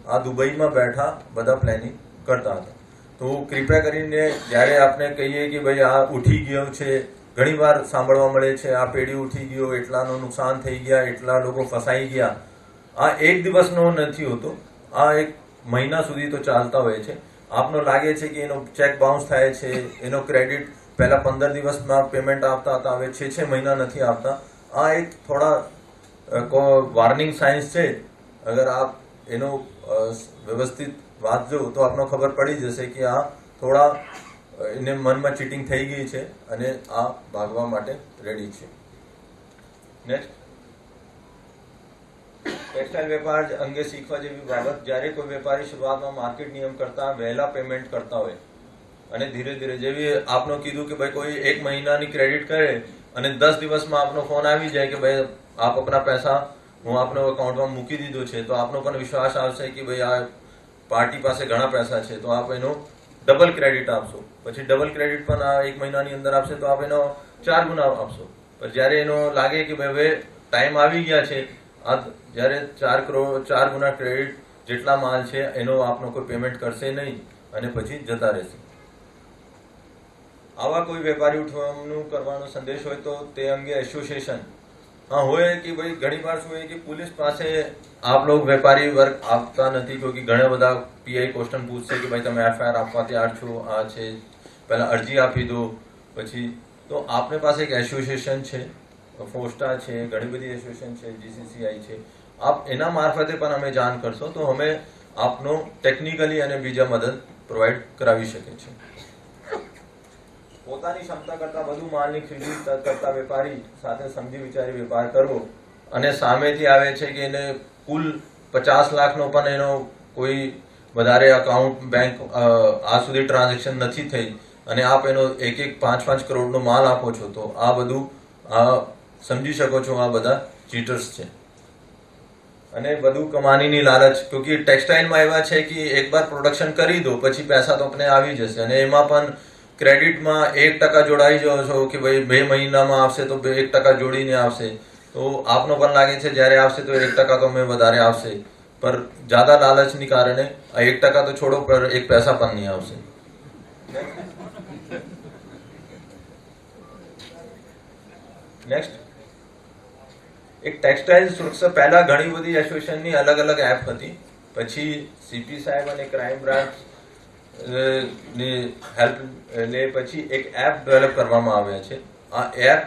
આ દુબઈમાં બેઠા બધા પ્લાનિંગ કરતા હતા. તો કૃપયા કરીને જ્યારે આપણે કહીએ કે ભાઈ આ ઉઠી ગયો છે, ઘણી વાર સાંભળવા મળે છે આ પેઢી ઉઠી ગયો, એટલાનું નુકસાન થઈ ગયા, એટલા લોકો ફસાઈ ગયા. આ એક દિવસનો નથી હોતો, આ એક મહિના સુધી તો ચાલતા હોય છે. આપનો લાગે છે કે એનો ચેક બાઉન્સ થાય છે, એનો ક્રેડિટ પહેલા 15 દિવસમાં પેમેન્ટ આપતા હતા, હવે 6 મહિના નથી આપતા. આ એક થોડા વોર્નિંગ સાઇન્સ છે. અગર આપ એનો વ્યવસ્થિત વાંચજો તો આપને ખબર પડી જશે કે આ થોડા એને મનમાં ચીટિંગ થઈ ગઈ છે અને આ ભાગવા માટે રેડી છે. નેક્સ્ટ, ટેક્સટાઇલ વેપાર અંગે શીખવા જેવી બાબત. જ્યારે કોઈ વેપારી શરૂઆતમાં માર્કેટ નિયમ કરતા વહેલા પેમેન્ટ કરતા હોય અને ધીરે ધીરે, જેવી આપનો કીધું કે ભાઈ કોઈ 1 મહિનાની ક્રેડિટ કરે અને 10 દિવસમાં આપનો ફોન આવી જાય કે ભાઈ આપ આપના પૈસા હું આપનો અકાઉન્ટમાં મૂકી દીધો છે, તો આપનો પણ વિશ્વાસ આવશે કે ભાઈ આ પાર્ટી પાસે ઘણા પૈસા છે તો આપ એનો ડબલ ક્રેડિટ આપશો. પછી ડબલ ક્રેડિટ પણ આ 1 મહિનાની અંદર આપશે તો આપ એનો 4 ગુના આપશો. પણ જ્યારે એનો લાગે કે ભાઈ હવે ટાઈમ આવી ગયા છે, આ જ્યારે 4 ગુના ક્રેડિટ જેટલા માલ છે એનો આપનો કોઈ પેમેન્ટ કરશે નહીં અને પછી જતા રહેશે. આવા કોઈ વેપારી ઉઠવાનું કરવાનો સંદેશ હોય તો તે અંગે એસોસિએશન હા હોય કે ભાઈ ઘણી વાર શું હોય કે પોલીસ પાસે આપ લોગ વેપારી વર્ગ આપતા નથી, ક્યોંકि ઘણા બધા પીઆઈ ક્વેશ્ચન પૂછશે કે ભાઈ તમે એફઆઈઆર આપવા તૈયાર છો, આ છે, પહેલા અરજી આપી દો. પછી તો આપને પાસે એક એસોસિએશન છે, ફોસ્ટા છે, ઘણી બધી એસોસિએશન છે, જીસીસીઆઈ છે. આપ એના મારફતે પણ અમે જાણ કરશો તો અમે આપનો ટેકનિકલી અને બીજા મદદ પ્રોવાઈડ કરાવી શકે છે. પોતાની ક્ષમતા કરતા વધુ માલની ખરીદી કરતા વેપારી સાથે સમજી વિચારી વેપાર કરવો અને સામેથી આવે છે કે એને કુલ 50 લાખનો પણ એનો કોઈ વધારે અકાઉન્ટ બેંક આ સુધી ટ્રાન્ઝેક્શન નથી થઈ અને આપ એનો 1-5 કરોડનો માલ આપો છો તો આ બધું સમજી શકો છો આ બધા ચીટર્સ છે અને બધું કમાનીની લાલચ. ક્યોંકि ટેક્સટાઇલમાં એવા છે કે એકવાર પ્રોડક્શન કરી દો પછી પૈસા તો આપણે આવી જશે અને એમાં પણ ક્રેડિટમાં 1% જોડાઈ જાઓ છો કે ભાઈ 2 મહિનામાં આવશે તો 1% જોડીને આવશે. તો આપનો પણ લાગે છે જ્યારે આવશે તો 1% તો અમે વધારે આવશે, પર જ્યાદા લાલચની કારણે આ 1% તો છોડો પર 1 પૈસા પણ નહીં આવશે. નેક્સ્ટ, એક ટેક્સટાઇલ સુરક્ષા પહેલા ઘણી બધી એસોસિએશનની અલગ અલગ એપ હતી. પછી સીપી સાહેબ અને ક્રાઇમ બ્રાન્ચ ની હેલ્પ લે પછી એક એપ ડેવલપ કરવામાં આવ્યા છે. આ એપ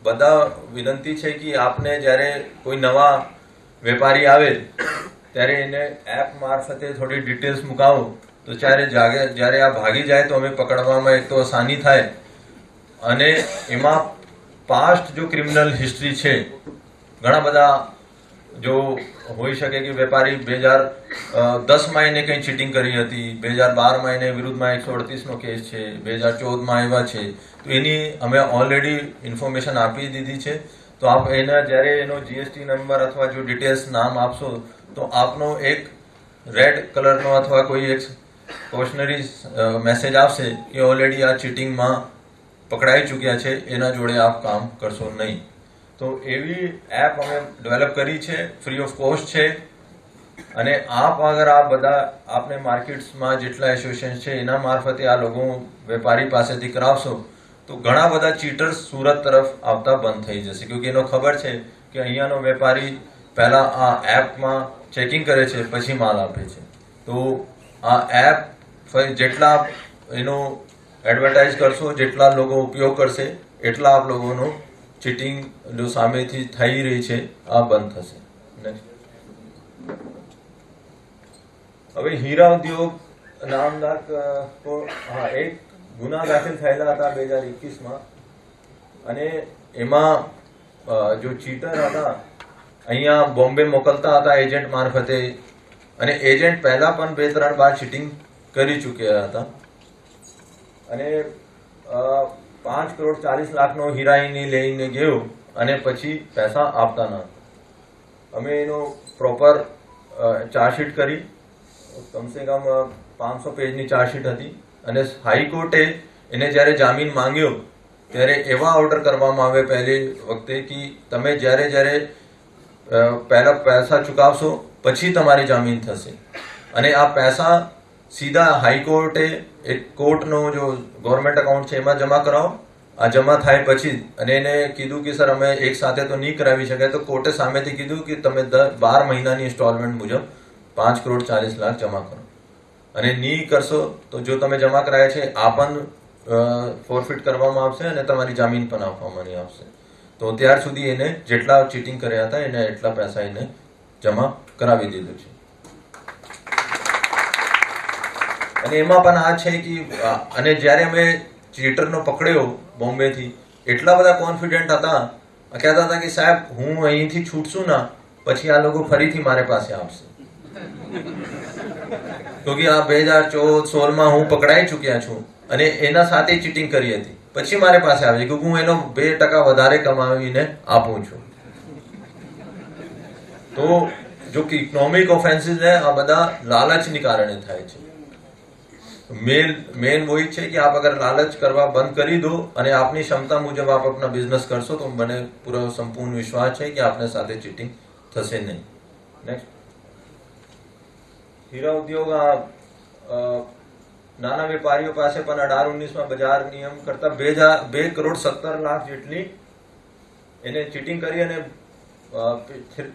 બધા વિનંતી છે કે આપને જ્યારે કોઈ નવા વેપારી આવે ત્યારે એને એપ મારફતે થોડી ડિટેલ્સ મુકાવો તો જ્યારે આ ભાગી જાય તો અમે પકડવામાં એક તો આસાની થાય અને એમાં પાસ્ટ જો ક્રિમિનલ હિસ્ટ્રી છે, ઘણા બધા જો હોઈ શકે કે વેપારી 2010માં એને કંઈ ચીટિંગ કરી હતી, 2012માં એને વિરુદ્ધમાં 138નો કેસ છે, 2014માં આવ્યા છે, તો એની અમે ઓલરેડી ઇન્ફોર્મેશન આપી દીધી છે. તો આપ એના જ્યારે એનો જીએસટી નંબર અથવા જો ડિટેલ્સ નામ આપશો તો આપનો એક રેડ કલરનો અથવા કોઈ એક કોશનરી મેસેજ આવશે કે ઓલરેડી આ ચીટિંગમાં પકડાઈ ચૂક્યા છે, એના જોડે આપ કામ કરશો નહીં. તો એવી એપ અમે ડેવલપ કરી છે, ફ્રી ઓફ કોસ્ટ છે. અને આપ અગર આ બધા આપને માર્કેટ્સમાં જેટલા એસોસિએશન છે એના મારફતે આ લોકો વેપારી પાસેથી કરાવશો તો ઘણા બધા ચીટર્સ સુરત તરફ આવતા બંધ થઈ જશે. ક્યોંકि એનો ખબર છે કે અહીંયાનો વેપારી પહેલા આ એપમાં ચેકિંગ કરે છે, પછી માલ આપે છે. તો આ એપ જેટલા એનો એડવર્ટાઇઝ કરશો, જેટલા લોકો ઉપયોગ કરશે, એટલા આપ લોકોનો ચીટિંગ જો સામેથી થઈ રહી છે આ બંધ થશે. નેક્સ્ટ. હવે હીરા ઉદ્યોગ નામના એક ગુના દાખલ થયેલા હતા 2021માં, અને એમાં જો ચીટર હતા અહીંયા બોમ્બે મોકલતા હતા એજન્ટ મારફતે, અને એજન્ટ પહેલા પણ 2-3 વાર ચીટિંગ કરી ચૂક્યા હતા, અને 5 કરોડ 40 લાખનો હીરાઈની લઈને ગયો અને પછી પૈસા આપતા ન. અમે એનો પ્રોપર ચાર્જશીટ કરી, કમસે કમ 500 પેજની ચાર્જશીટ હતી, અને હાઈકોર્ટે એને જ્યારે જામીન માંગ્યો ત્યારે એવા ઓર્ડર કરવામાં આવે પહેલી વખતે કે તમે જ્યારે પહેલા પૈસા ચૂકવશો પછી તમારી જામીન થશે. અને આ પૈસા સીધા હાઈકોર્ટે એક કોર્ટનો જો ગવર્મેન્ટ એકાઉન્ટ છે એમાં જમા કરાવો. આ જમા થાય પછી અને એને કીધું કે સર અમે એક સાથે તો નહીં કરાવી શકાય, તો કોર્ટે સામેથી કીધું કે તમે 12 મહિનાની ઇન્સ્ટોલમેન્ટ મુજબ 5 કરોડ 40 લાખ જમા કરો, અને નહીં કરશો તો જો તમે જમા કરાયા છે આ પણ ફોરફિટ કરવામાં આવશે અને તમારી જામીન પણ આપવામાં નહીં આવશે. તો ત્યાર સુધી એને જેટલા ચીટિંગ કર્યા હતા એને એટલા પૈસા એને જમા કરાવી દીધું છે. અને એમાં પણ આ છે કે અને જ્યારે અમે ચીટરનો પકડ્યો બોમ્બેથી, એટલા બધા કોન્ફિડન્ટ હતા, કહેતા હતા કે સાહેબ હું અહીંથી છૂટશું ના પછી આ લોકો ફરીથી મારે પાસે આવશે. ક્યોંકि આ 2014-16માં હું પકડાઈ ચૂક્યા છું અને એના સાથે ચીટિંગ કરી હતી, પછી મારે પાસે આવે છે કે હું એનો 2% વધારે કમાવીને આપું છું. તો જો કે ઇકોનોમિક ઓફેન્સીસ છે આ બધા લાલચની કારણે થાય છે. મેન વही છે કે આપ અગર લાલચ કરવા બંધ કરી દો અને આપની ક્ષમતા મુજબ આપ अपना બિઝનેસ કરશો તો મને પૂરો સંપૂર્ણ વિશ્વાસ છે કે આપને સાથે ચીટિંગ થશે નહીં. નેક્સ્ટ. હીરા ઉદ્યોગ નાના વેપારીઓ પાસે પણ 18-19માં બજાર નિયમ કરતા 2 કરોડ 17 લાખ જેટલી એને ચીટિંગ કરી અને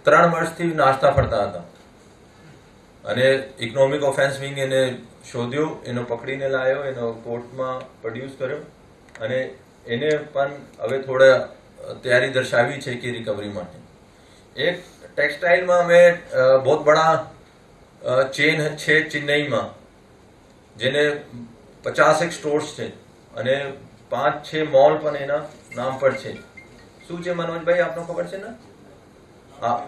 3 વર્ષથી નાસ્તા ફરતા હતા. અને ઇકોનોમિક ઓફેન્સ વિંગ એને શોધ્યો, એનો પકડીને લાવ્યો, એનો કોર્ટમાં પ્રોડ્યુસ કર્યો, અને એને પણ હવે થોડા તૈયારી દર્શાવી છે કે રિકવરી માટે. એક ટેક્સટાઇલમાં અમે બહુ બડા ચેન છે ચેન્નઈમાં, જેને 50 સ્ટોર્સ છે અને 5-6 મોલ પણ એના નામ પર છે. શું છે મનોજભાઈ, આપને ખબર છે ને? હા,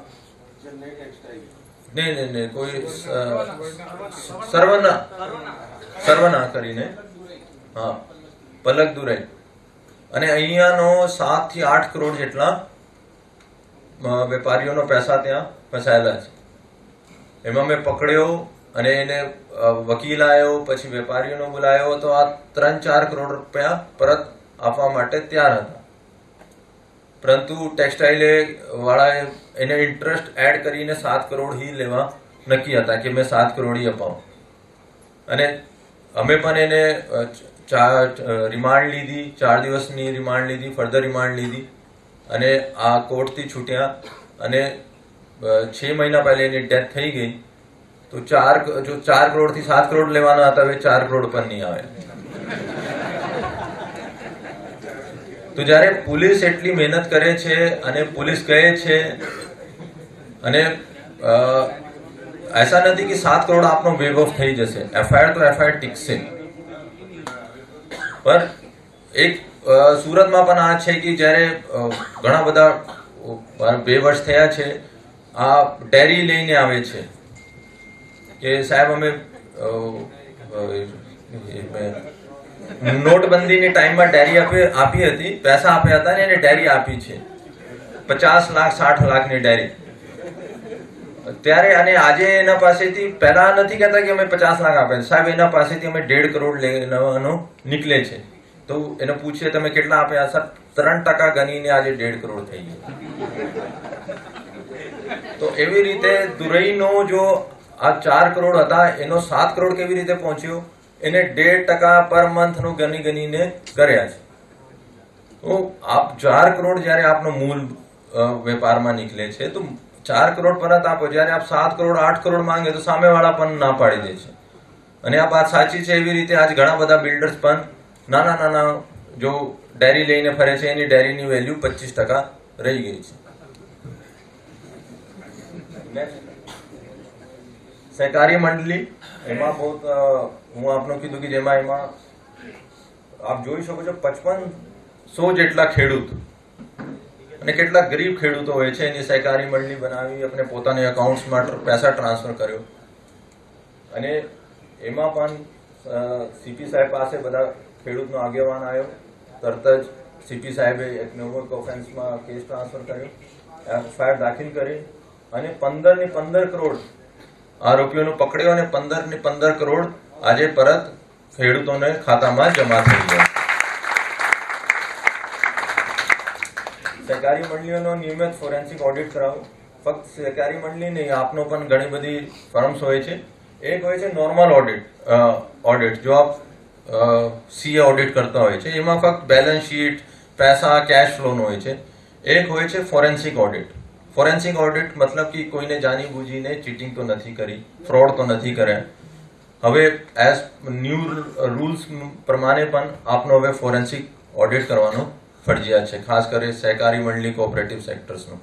નહીં કોઈ સર્વના કરીને, હા, પલક દુરાઈ. અને અહીંયાનો 7 થી 8 કરોડ જેટલા વેપારીઓનો પૈસા ત્યાં ફસાયેલા છે. એમાં મેં પકડ્યો અને એને વકીલ આવ્યો, પછી વેપારીઓનો બોલાયો, તો આ 3-4 કરોડ રૂપિયા પરત આપવા માટે તૈયાર હતા. પરંતુ ટેક્સટાઇલે વાળાએ એને ઇન્ટરેસ્ટ એડ કરીને 7 કરોડ ही લેવા નક્કી હતા કે મેં 7 કરોડ ही અપાવું. અને અમે પણ એને રિમાન્ડ લીધી, 4 દિવસની રિમાન્ડ લીધી, ફર્ધર રિમાન્ડ લીધી, અને આ કોર્ટથી છૂટ્યા. અને 6 મહિના પહેલા એની ડેથ થઈ ગઈ. તો 4 કરોડથી 7 કરોડ લેવાના હતા, હવે 4 કરોડ પર નહીં આવે. તો જ્યારે પોલીસ એટલી મહેનત કરે છે અને પોલીસ કહે છે, અને ऐसा નથી કે 7 કરોડ આપનો વેવ ઓફ થઈ જશે, એફઆઈઆર તો એફઆઈઆર ટીકશે. પર એક સુરતમાં પણ આ છે કે જ્યારે ઘણા બધા 2 વર્ષ થયા છે, આ ડેરી લઈને આવે છે કે સાહેબ અમે નોટબંધીની ટાઈમમાં ડેરી આપી હતી, પૈસા આપ્યા હતા ને એને ડેરી આપી છે. 50 લાખ 60 લાખની ડાયરી. ત્યારે અને આજે એના પાસેથી પહેલા નથી કહેતા કે અમે 50 લાખ આપે સાહેબ, એના પાસેથી અમે 1.5 કરોડ લેવાનો નીકળે છે. તો એને પૂછીએ તમે કેટલા આપ્યા? સર 3% ગણીને આજે 1.5 કરોડ થઈ ગયા. તો એવી રીતે દુરઈનો જો આ 4 કરોડ હતા એનો 7 કરોડ કેવી રીતે પહોંચ્યો? એને 1.5% પર મંથ નું ગણીને કર્યા છે. તો આપ 4 કરોડ જ્યારે આપનો મૂળ વેપારમાં નીકળે છે તો 4 કરોડ પરત આપો. જ્યારે આપ 7 કરોડ 8 કરોડ માંગે તો સામેવાળા પણ ના પાડી દે છે. અને આ વાત સાચી છે. એવી રીતે આજ ઘણા બધા બિલ્ડર્સ પણ નાના જો ડેરી લઈને ફરે છે એની ડેરીની વેલ્યુ 25% રહી ગઈ છે. સહકારી મંડળી એમાં બહુ હું આપનું કીધું કે જેમાં એમાં આપ જોઈ શકો છો 5500 જેટલા ખેડૂત અને કેટલાક ગરીબ ખેડૂતો હોય છે. એની સહકારી મંડળી બનાવી આપણે પોતાના એકાઉન્ટ્સમાં પૈસા ટ્રાન્સફર કર્યો. અને એમાં પણ સીપી સાહેબ પાસે બધા ખેડૂતનો આગેવાન આવ્યો. તરત જ સીપી સાહેબે એક નોવોક ઓફેન્સમાં કેસ ટ્રાન્સફર કર્યો, એફઆઈઆર દાખલ કરી અને 15 કરોડ આરોપીઓને પકડ્યો અને 15 કરોડ આજે પરત ખેડૂતોને ખાતામાં જમા થઈ ગયા. સહકારી મંડળીઓનો નિયમિત ફોરેન્સિક ઓડિટ કરાવો. ફક્ત સહકારી મંડળી નહીં, આપનો પણ ઘણી બધી ફર્મ્સ હોય છે. એક હોય છે નોર્મલ ઓડિટ જો આપ સીએ ઓડિટ કરતા હોય છે, એમાં ફક્ત બેલેન્સ શીટ, પૈસા, કેશ ફ્લોનો હોય છે. એક હોય છે ફોરેન્સિક ઓડિટ. ફોરેન્સિક ઓડિટ મતલબ કે કોઈને જાણી બૂજીને ચીટિંગ તો નથી કરી, ફ્રોડ તો નથી કર્યા. હવે એઝ ન્યૂ રૂલ્સ પ્રમાણે પણ આપનો હવે ફોરેન્સિક ઓડિટ કરવાનો ફરજિયાત છે, ખાસ કરી સહકારી મંડળી કોઓપરેટિવ સેક્ટર્સનો.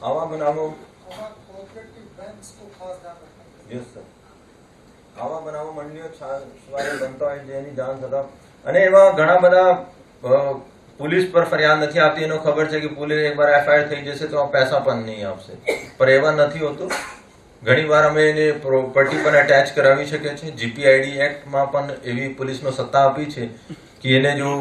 આવા બનાવો આવા બનાવો મંડળીઓ સવારે બનતા હોય જેની જાણ થતા. અને એવા ઘણા બધા પોલીસ પર ફરિયાદ નથી આપતી. એનો ખબર છે કે પોલીસ એકવાર એફઆઈઆર થઈ જશે તો આ પૈસા પણ નહીં આપશે, પણ એવા નથી હોતું. ઘણી વાર અમે એને પ્રોપર્ટી પણ અટેચ કરાવી શકીએ છીએ. જીપીઆઈડી એક્ટમાં પણ એવી પોલીસનો સત્તા આપી છે કે એને જો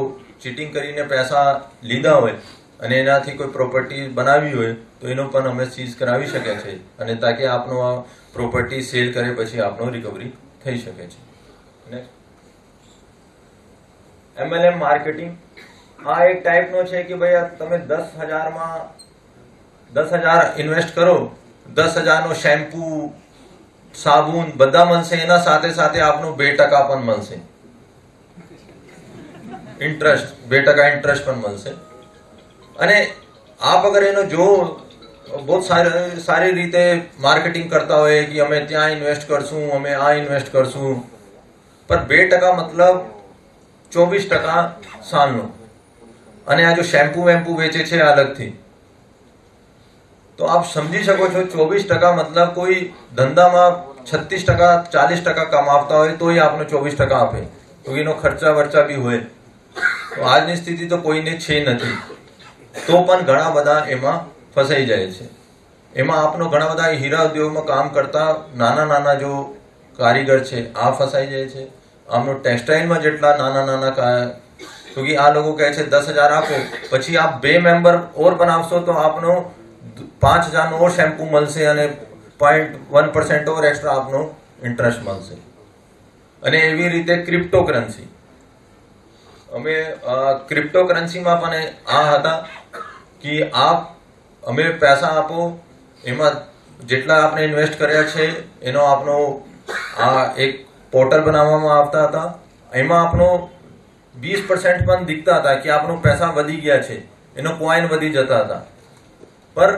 ચીટિંગ કરીને પૈસા લીધા હોય અને એનાથી કોઈ પ્રોપર્ટી બનાવી હોય તો એનો પણ અમે સીઝ કરાવી શકીએ છીએ, અને તાકે આપનો આ પ્રોપર્ટી સેલ કરે પછી આપનો રિકવરી થઈ શકે છે. એમએલએમ માર્કેટિંગ આ એક ટાઈપનો છે કે ભાઈ તમે 10,000 ઇન્વેસ્ટ કરો, 10,000 નો શેમ્પુ, સાબુન બધા મળશે, એના સાથે સાથે આપનું 2% પણ મળશે ઇન્ટરેસ્ટ, 2% ઇન્ટરેસ્ટ પણ મળશે. અને આપ અગર એનો જો બહુ સારી રીતે માર્કેટિંગ કરતા હોય કે અમે ત્યાં ઇન્વેસ્ટ કરશું, અમે આ ઇન્વેસ્ટ કરશું, પર 2% મતલબ 24% સાલનું. અને આ જો શેમ્પુ વેમ્પુ વેચે છે અલગથી, તો આપ સમજી શકો છો 24% મતલબ કોઈ ધંધામાં 36% 40% કમાવતા હોય તોય આપને 24% આપે, તો એનો ખર્ચા વર્ચા બી હોય. તો આજની સ્થિતિ તો કોઈને છે નથી, તો પણ ઘણા બધા એમાં ફસાઈ જાય છે. એમાં આપનો ઘણા બધા હીરા ઉદ્યોગમાં કામ કરતા નાના જો કારીગર છે આ ફસાઈ જાય છે. આમનો ટેક્સટાઇલમાં જેટલા નાના તો કે આ લોકો કહે છે 10,000 આપો, પછી આપ 2 મેમ્બર ઓર બનાવશો તો આપનો 5,000 નો ઓર શેમ્પુ મળશે અને 0.1% ઓર એક્સ્ટ્રા આપનો ઇન્ટરેસ્ટ મળશે. અને એવી રીતે ક્રિપ્ટોકરન્સી, અમે ક્રિપ્ટોકરન્સીમાં પણ આ હતા કે અમે પૈસા આપો, એમાં જેટલા આપણે ઇન્વેસ્ટ કર્યા છે એનો આપનો આ એક પોર્ટલ બનાવવામાં આવતા હતા. એમાં આપનો 20% પણ દીખતા હતા કે આપણો પૈસા વધી ગયા છે, એનો કોઈન વધી જતા હતા. પર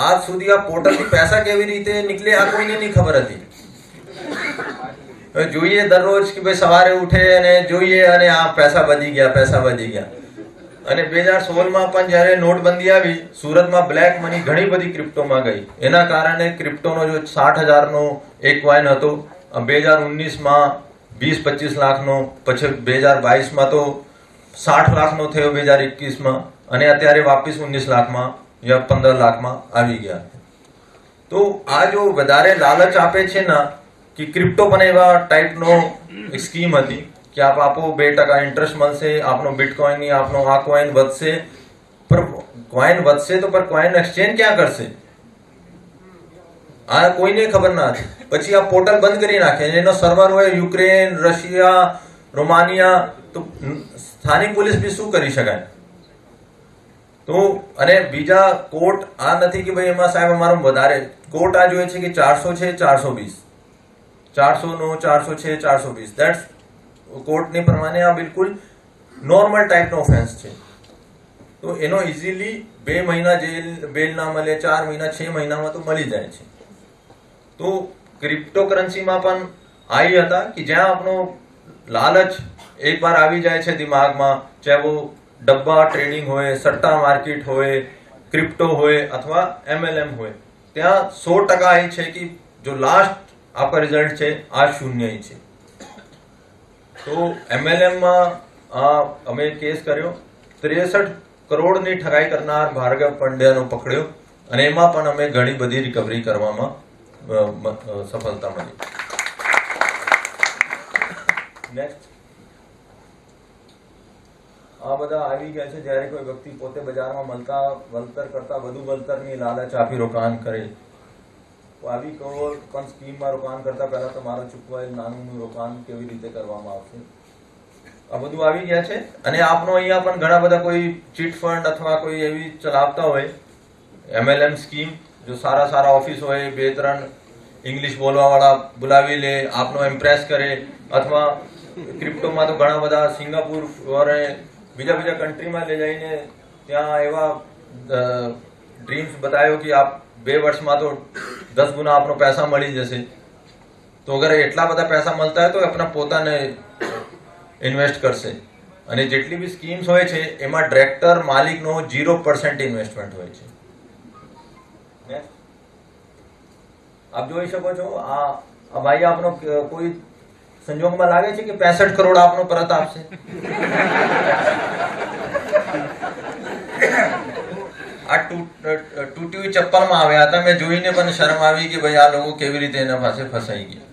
આજ સુધી આ પોર્ટલથી પૈસા કેવી રીતે નીકળે આ કોઈને નહીં ખબર હતી. જોઈએ દરરોજ કે ભાઈ સવારે ઉઠે અને જોઈએ અને આ પૈસા વધી ગયા. અને 2016માં પણ જ્યારે નોટબંધી આવી, સુરતમાં બ્લેક મની ઘણી બધી ક્રિપ્ટોમાં ગઈ. એના કારણે ક્રિપ્ટોનો જો 60,000 નો એક કોઈન હતો, 2019માં 20-25 લાખનો, પછી 2022માં તો 60 લાખનો થયો 2021માં, અને અત્યારે વાપસ 19 લાખમાં યા 15 લાખમાં આવી ગયા. તો આ જો વધારે લાલચ આપે છે ને કે ક્રિપ્ટો પણ એવા ટાઈપનો એક સ્કીમ હતી કે આપ આપો 2% ઇન્ટરેસ્ટ મળશે, આપનો બિટકોઈન ની આપનો આ કોઈન વધશે. પણ કોઈન વધશે તો પર કોઈન એક્સચેન્જ ક્યાં કરશે? આ કોઈને ખબર ના હતી. પછી આ પોર્ટલ બંધ કરી નાખે. એનો સર્વર હોય યુક્રેન, રશિયા, રોમાનિયા, તો સ્થાનિક પોલીસ બી શું કરી શકાય? તો અને બીજા કોર્ટ આ નથી કે ભાઈ એમાં સાહેબ અમારો વધારે કોર્ટ આ જોઈએ છે કે 400 છે 420, 400 નો 400 છે 420. દેટ્સ કોર્ટની પ્રમાણે આ બિલકુલ નોર્મલ ટાઈપનો ઓફેન્સ છે. તો એનો ઇઝીલી 2 મહિના જેલ બેલ ના મળે, 4 મહિના 6 મહિનામાં તો મળી જાય છે. તો ક્રિપ્ટોકરન્સીમાં પણ આવી હતા કે જ્યાં આપણો લાલચ એક વાર આવી જાય છે દિમાગમાં, ચાહે वो ડબ્બા ટ્રેડિંગ હોય, સટ્ટા માર્કેટ હોય, ક્રિપ્ટો હોય અથવા MLM હોય, ત્યાં 100% એ છે કે જો લાસ્ટ आपका रिजल्ट છે આ શૂન્ય છે. તો MLM માં અમે કેસ કર્યો, 63 કરોડની ઠગાઈ કરનાર ભાર્ગવ પંડ્યાનો પકડ્યો અને એમાં પણ અમે ઘણી બધી રિકવરી કરવામાં સફળતા મળી. નેક્સ્ટ, આ બધા આવી ગયા છે જ્યારે કોઈ વ્યક્તિ પોતે બજારમાં મળતા વળતર કરતા વધુ વળતરની લાલચ આપી રોકાણ કરે. આવી કરોડ પણ સ્કીમમાં રોકાણ કરતા પહેલા તમારું ચૂકવાયેલ નાનું રોકાણ કેવી રીતે કરવામાં આવશે, આ બધું આવી ગયા છે. અને આપનો અહીંયા પણ ઘણા બધા કોઈ ચીટ ફંડ અથવા કોઈ એવી ચલાવતા હોય MLM સ્કીમ, જો સારા સારા ઓફિસ હોય, 2-3 ઇંગ્લિશ બોલવાવાળા બોલાવી લે, આપનો ઇમ્પ્રેસ કરે. અથવા ક્રિપ્ટોમાં તો ઘણા બધા સિંગાપુર અને બીજા કન્ટ્રીમાં લઈ જઈને ત્યાં એવા ડ્રીમ્સ બતાવ્યો કે આપ 2 વર્ષમાં તો 10 ગુના આપનો પૈસા મળી જશે. તો અગર એટલા બધા પૈસા મળતા હોય તો આપણા પોતાને ઇન્વેસ્ટ કરશે. અને જેટલી બી સ્કીમ્સ હોય છે એમાં ડિરેક્ટર માલિકનો 0% ઇન્વેસ્ટમેન્ટ હોય છે. આપ જોઈ શકો છો આ ભાઈ આપનો કોઈ સંજોગમાં લાગે છે કે 65 કરોડ આપનો પરત આપશે? આ તૂટી ચપ્પલમાં આવ્યા હતા. મેં જોઈને પણ શરમ આવી કે ભાઈ આ લોકો કેવી રીતે એના પાસે ફસાઈ ગયા.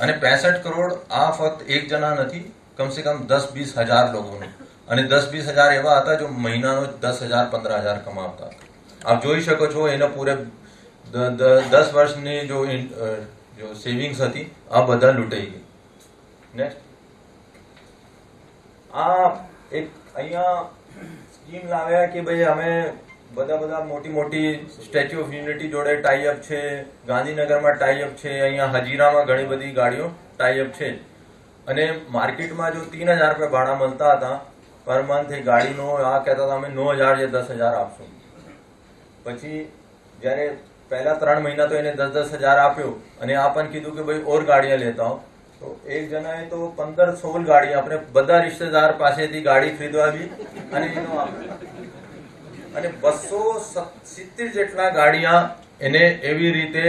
અને 65 કરોડ આ ફક્ત એક જણા નથી, કમસે કમ 10-20 હજાર લોકોનું. અને 10-20 હજાર એવા હતા જો મહિનાનો 10,000-15,000 કમાવતા હતા. આપ જોઈ શકો છો એનો પૂરે 10 વર્ષની જો સેવિંગ્સ હતી આ બધા લૂંટાઈ ગઈ. નેક્સ્ટ, આ એક અહીંયા સ્કીમ લાવ્યા કે ભાઈ અમે બધા મોટી સ્ટેચ્યુ ઓફ યુનિટી જોડે ટાઈઅપ છે, ગાંધીનગરમાં ટાઈઅપ છે, અહીંયા હજીરામાં ઘણી બધી ગાડીઓ ટાઈઅપ છે. અને માર્કેટમાં જો 3,000 રૂપિયા ભાડા મળતા હતા પર મંથ એ ગાડીનો, આ કહેતા હતા અમે 9,000 या 10,000 આપશું. પછી જ્યારે પહેલા 3 મહિના તો એને 10,000 આપ્યો અને આ પણ કીધું કે ભાઈ ઓર ગાડીਆਂ લેતા હો. તો એક જણાએ તો 15-16 ગાડી આપણે બધા રિશ્તેદાર પાસેથી ગાડી ખરીદવાવી અને એનો આપ્યો. અને 270 જેટલા ગાડીਆਂ એને એવી રીતે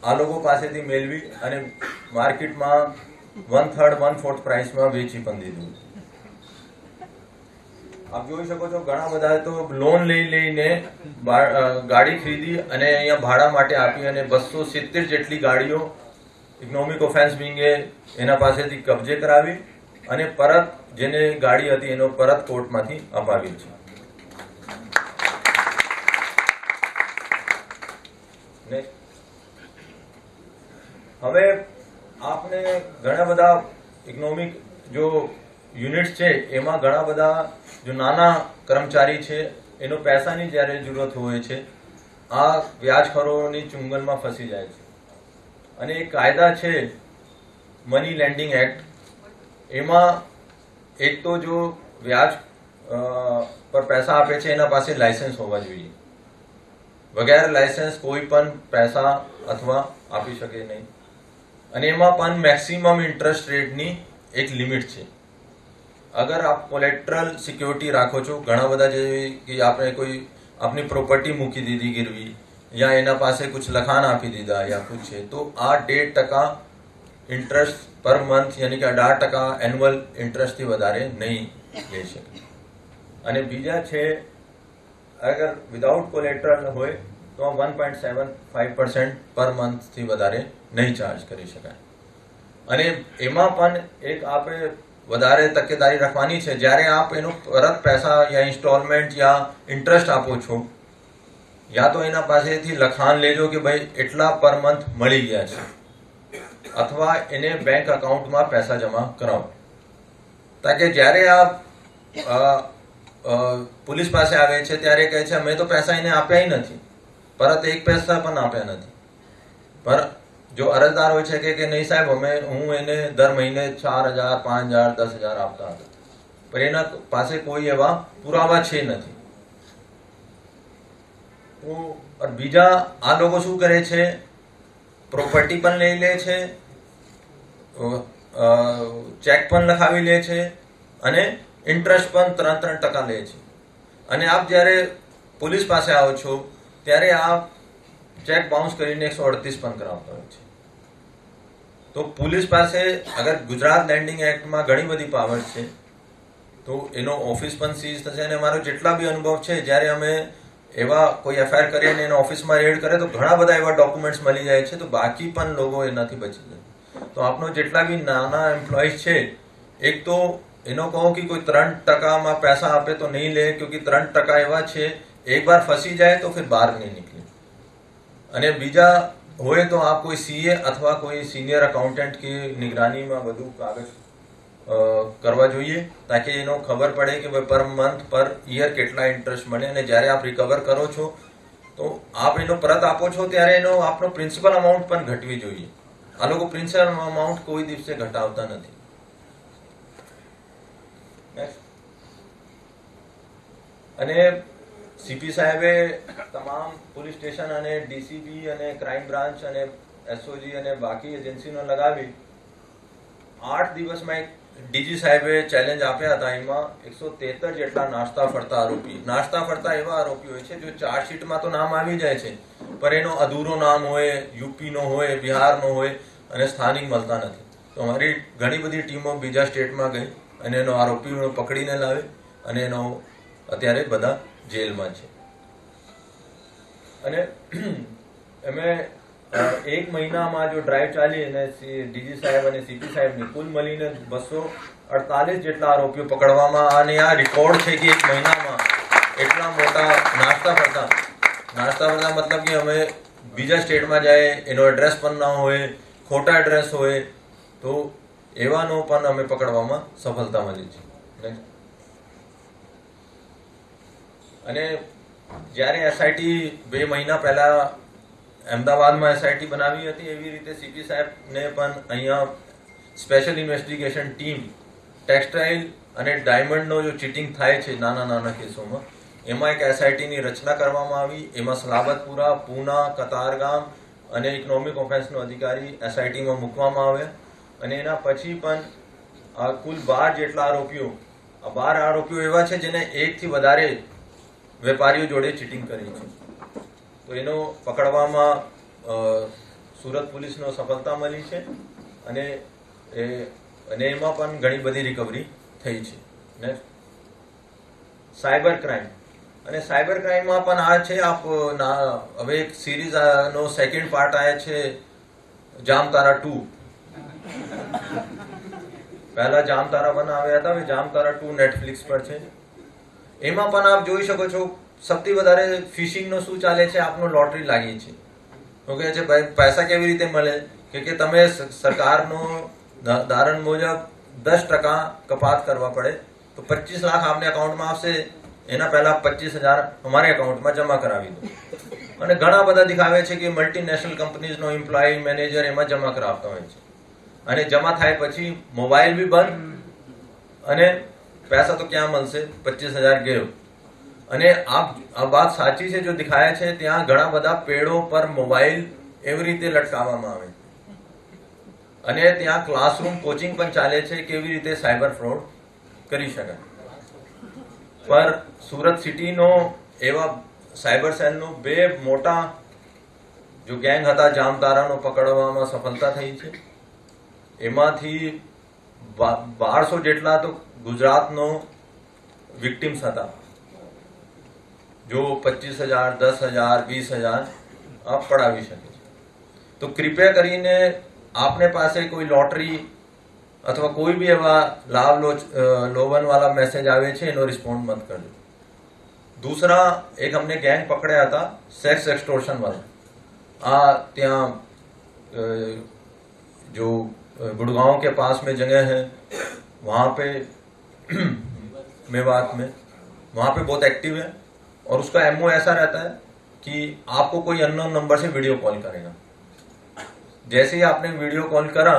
આ લોકો પાસેથી મેળવી અને માર્કેટમાં 1/3-1/4 પ્રાઇસમાં વેચી પણ દીધું. આપ જોઈ શકો છો ઘણા બધા તો લોન લઈને ગાડી ખરીદી અને અહીંયા ભાડા માટે આપી અને 270 જેટલી ગાડીઓ ઇકોનોમિક ઓફેન્સ વિંગે એના પાસેથી કબજે કરાવી અને પરત જેને ગાડી હતી એનો પરત કોર્ટમાંથી અપાવી છે. હવે આપને ઘણા બધા ઇકોનોમિક જો યુનિટ્સ છે એમાં ઘણા બધા જો નાના કર્મચારી છે એનો પૈસાની જ્યારે જરૂરત હોય છે આ વ્યાજખોરોની ચુંગલમાં ફસી જાય છે. અને એક કાયદા છે મની લેન્ડિંગ એક્ટ, એમાં એક તો જો વ્યાજ પર પૈસા આપે છે એના પાસે લાયસન્સ હોવા જોઈએ. વગેરે લાયસન્સ કોઈ પણ પૈસા અથવા આપી શકે નહીં. અને એમાં પણ મેક્સિમમ ઇન્ટરેસ્ટ રેટની એક લિમિટ છે. અગર આપ કોલેટ્રલ સિક્યોરિટી રાખો છો, ઘણા બધા જેવી કે આપણે કોઈ આપની પ્રોપર્ટી મૂકી દીધી ગીરવી યા એના પાસે કુછ લખાણ આપી દીધા યા કુછ છે, તો આ 1.5% ઇન્ટરેસ્ટ પર મંથ યાની કે 18% એન્યુઅલ ઇન્ટરેસ્ટથી વધારે નહીં લઈ શકે. અને બીજા છે અગર વિધાઉટ કોલેટ્રલ હોય તો 1.75% પર મંથથી વધારે નહીં ચાર્જ કરી શકાય. અને એમાં પણ એક આપણે વધારે તકેદારી રાખવાની છે. જ્યારે આપ એનો પરત પૈસા યા ઇન્સ્ટોલમેન્ટ યા ઇન્ટરેસ્ટ આપો છો, યા તો એના પાસેથી લખાણ લેજો કે ભાઈ એટલા પર મંથ મળી ગયા છે, અથવા એને બેંક અકાઉન્ટમાં પૈસા જમા કરાવો, તાકે જ્યારે આપ પોલીસ પાસે આવે છે ત્યારે કહે છે અમે તો પૈસા એને આપ્યા નથી, પરત એક પૈસા પણ આપ્યા નથી. પર જો અરજદાર હોય છે કે નહીં સાહેબ હું એને દર મહિને 4,000, 5,000, 10,000 આપતા હતા, પણ એના પાસે કોઈ એવા પુરાવા છે નથી. તો બીજા આ લોકો શું કરે છે, પ્રોપર્ટી પણ લઈ લે છે, ચેક પણ લખાવી લે છે અને ઇન્ટરેસ્ટ પણ 3% લે છે. અને આપ જ્યારે પોલીસ પાસે આવો છો ત્યારે આપ ચેક બાઉન્સ કરીને 138 પણ કરાવતા હોય છે. તો પોલીસ પાસે અગર ગુજરાત લેન્ડિંગ એક્ટમાં ઘણી બધી પાવર છે, તો એનો ઓફિસ પણ સીઝ થશે. અને મારો જેટલા બી અનુભવ છે, જ્યારે અમે એવા કોઈ એફઆઈઆર કરીએ અને એના ઓફિસમાં રેડ કરે તો ઘણા બધા એવા ડોક્યુમેન્ટ્સ મળી જાય છે, તો બાકી પણ લોકો એનાથી બચી જાય. તો આપનો જેટલા બી નાના એમ્પ્લોઈઝ છે, એક તો એનો કહો કે કોઈ 3% પૈસા આપે તો નહીં લે, ક્યોંકि 3% એવા છે એક બાર ફસી જાય તો फिर બહાર નહીં નીકળે. અને બીજા હોય તો આપ કોઈ સીએ અથવા કોઈ સિનિયર અકાઉન્ટન્ટ की નિગરાનીમાં બધું કાગળ કરવા જોઈએ, તાકે એનો ખબર પડે કે ભાઈ પર મંથ પર યર કેટલા ઇન્ટરેસ્ટ મળે. અને જ્યારે આપ રિકવર કરો છો તો આપ એનો પરત આપો છો ત્યારે એનો આપનો પ્રિન્સિપલ અમાઉન્ટ પણ ઘટવી જોઈએ. આ લોકો પ્રિન્સિપલ અમાઉન્ટ કોઈ દિવસે ઘટાડતા નથી. અને સીપી સાહેબે તમામ પોલીસ સ્ટેશન અને ડીસીબી અને ક્રાઇમ બ્રાન્ચ અને એસઓજી અને બાકી એજન્સીનો લગાવી 8 દિવસમાં એક ડીજી સાહેબે ચેલેન્જ આપ્યા હતા. એમાં 173 જેટલા નાસ્તા ફરતા એવા આરોપી હોય છે જો ચાર્જશીટમાં તો નામ આવી જાય છે, પણ એનો અધૂરો નામ હોય, યુપીનો હોય, બિહારનો હોય અને સ્થાનિક મળતા નથી. તો અમારી ઘણી બધી ટીમો બીજા સ્ટેટમાં ગઈ અને એનો આરોપીઓ પકડીને લાવે અને એનો અત્યારે બધા જેલમાં છે. અને અમે એક મહિનામાં જો ડ્રાઈવ ચાલી અને ડીજી સાહેબ અને સીપી સાહેબની કુલ મળીને 248 જેટલા આરોપીઓ પકડવામાં. અને આ રેકોર્ડ છે કે એક મહિનામાં એટલા મોટા નાસ્તા ફરતા મતલબ કે અમે બીજા સ્ટેટમાં જાય, એનો એડ્રેસ પણ ના હોય, ખોટા એડ્રેસ હોય, તો એવાનો પણ અમે પકડવામાં સફળતા મળી છે. અને જ્યારે એસઆઈટી 2 મહિના પહેલા અમદાવાદમાં એસઆઈટી બનાવી હતી, એવી રીતે સીપી સાહેબને પણ અહીંયા સ્પેશિયલ ઇન્વેસ્ટિગેશન ટીમ ટેક્સટાઇલ અને ડાયમંડનો જો ચીટિંગ થાય છે નાના કેસોમાં, એમાં એક એસઆઈટીની રચના કરવામાં આવી. એમાં સલાબતપુરા, પૂના, કતારગામ અને ઇકોનોમિક ઓફેન્સનો અધિકારી એસઆઈટીમાં મૂકવામાં આવ્યા. અને એના પછી પણ આ કુલ 12 જેટલા આરોપીઓ, આ 12 આરોપીઓ એવા છે જેને એકથી વધારે વેપારીઓ જોડે ચીટિંગ કરી છે. તો એનો પકડવામાં સુરત પોલીસનો સફળતા મળી છે અને એમાં પણ ઘણી બધી રિકવરી થઈ છે. Next cyber crime. અને સાયબર ક્રાઇમમાં પણ આ છે, આપ હવે એક સિરીઝનો સેકન્ડ પાર્ટ આવ્યા છે, જામતારા 2. પહેલા જામતારા 1 આવ્યા હતા, હવે જામતારા 2 નેટફ્લિક્સ પર છે. એમાં પણ આપ જોઈ શકો છો સૌથી વધારે ફિશિંગનો શું ચાલે છે, આપનો લોટરી લાગી છે. તો કહે છે ભાઈ પૈસા કેવી રીતે મળે કે તમે સરકારનો ધારણ મુજબ 10% કપાત કરવા પડે, તો 25 લાખ આપને એકાઉન્ટમાં આવશે, એના પહેલા 25,000 અમારે એકાઉન્ટમાં જમા કરાવી દો. અને ઘણા બધા દિખાવે છે કે મલ્ટીનેશનલ કંપનીઝનો એમ્પ્લોય, મેનેજર એમાં જમા કરાવતા હોય છે. અને જમા થાય પછી મોબાઈલ બી બંધ અને પૈસા તો ક્યાં મળશે, 25,000 ગયો. અને આ વાત સાચી છે, જો દિખાયા છે ત્યાં ઘણા બધા પેડો પર મોબાઈલ એવી રીતે લટકાવવામાં આવે અને ત્યાં ક્લાસરૂમ કોચિંગ પણ ચાલે છે કેવી રીતે સાયબર ફ્રોડ કરી શકાય. પર સુરત સિટીનો એવા સાયબર સેલનો 2 મોટા જો ગેંગ હતા જામતારાનો પકડવામાં સફળતા થઈ છે. એમાંથી 1200 જેટલા તો ગુજરાતનો વિક્ટિમ્સ હતા. જો 25,000, 10,000, 20,000 આપ પડાવી શકે છે. તો કૃપયા કરીને આપને પાસે કોઈ લોટરી અથવા કોઈ બી એવા લાભ લોભન वाला मैसेज આવે છે એનો રિસ્પોન્ડ મત કરજો. दूसरा एक हमने गैंग पकड़ा था सेक्स एक्सटोर्शन वाला. ત્યાં जो गुड़गांव के पास में जगह है वहाँ पे मेवात में, वहाँ पे बहुत एक्टिव है और उसका एमओ ऐसा रहता है कि आपको कोई अननोन नंबर से वीडियो कॉल करेगा. जैसे ही आपने वीडियो कॉल करा,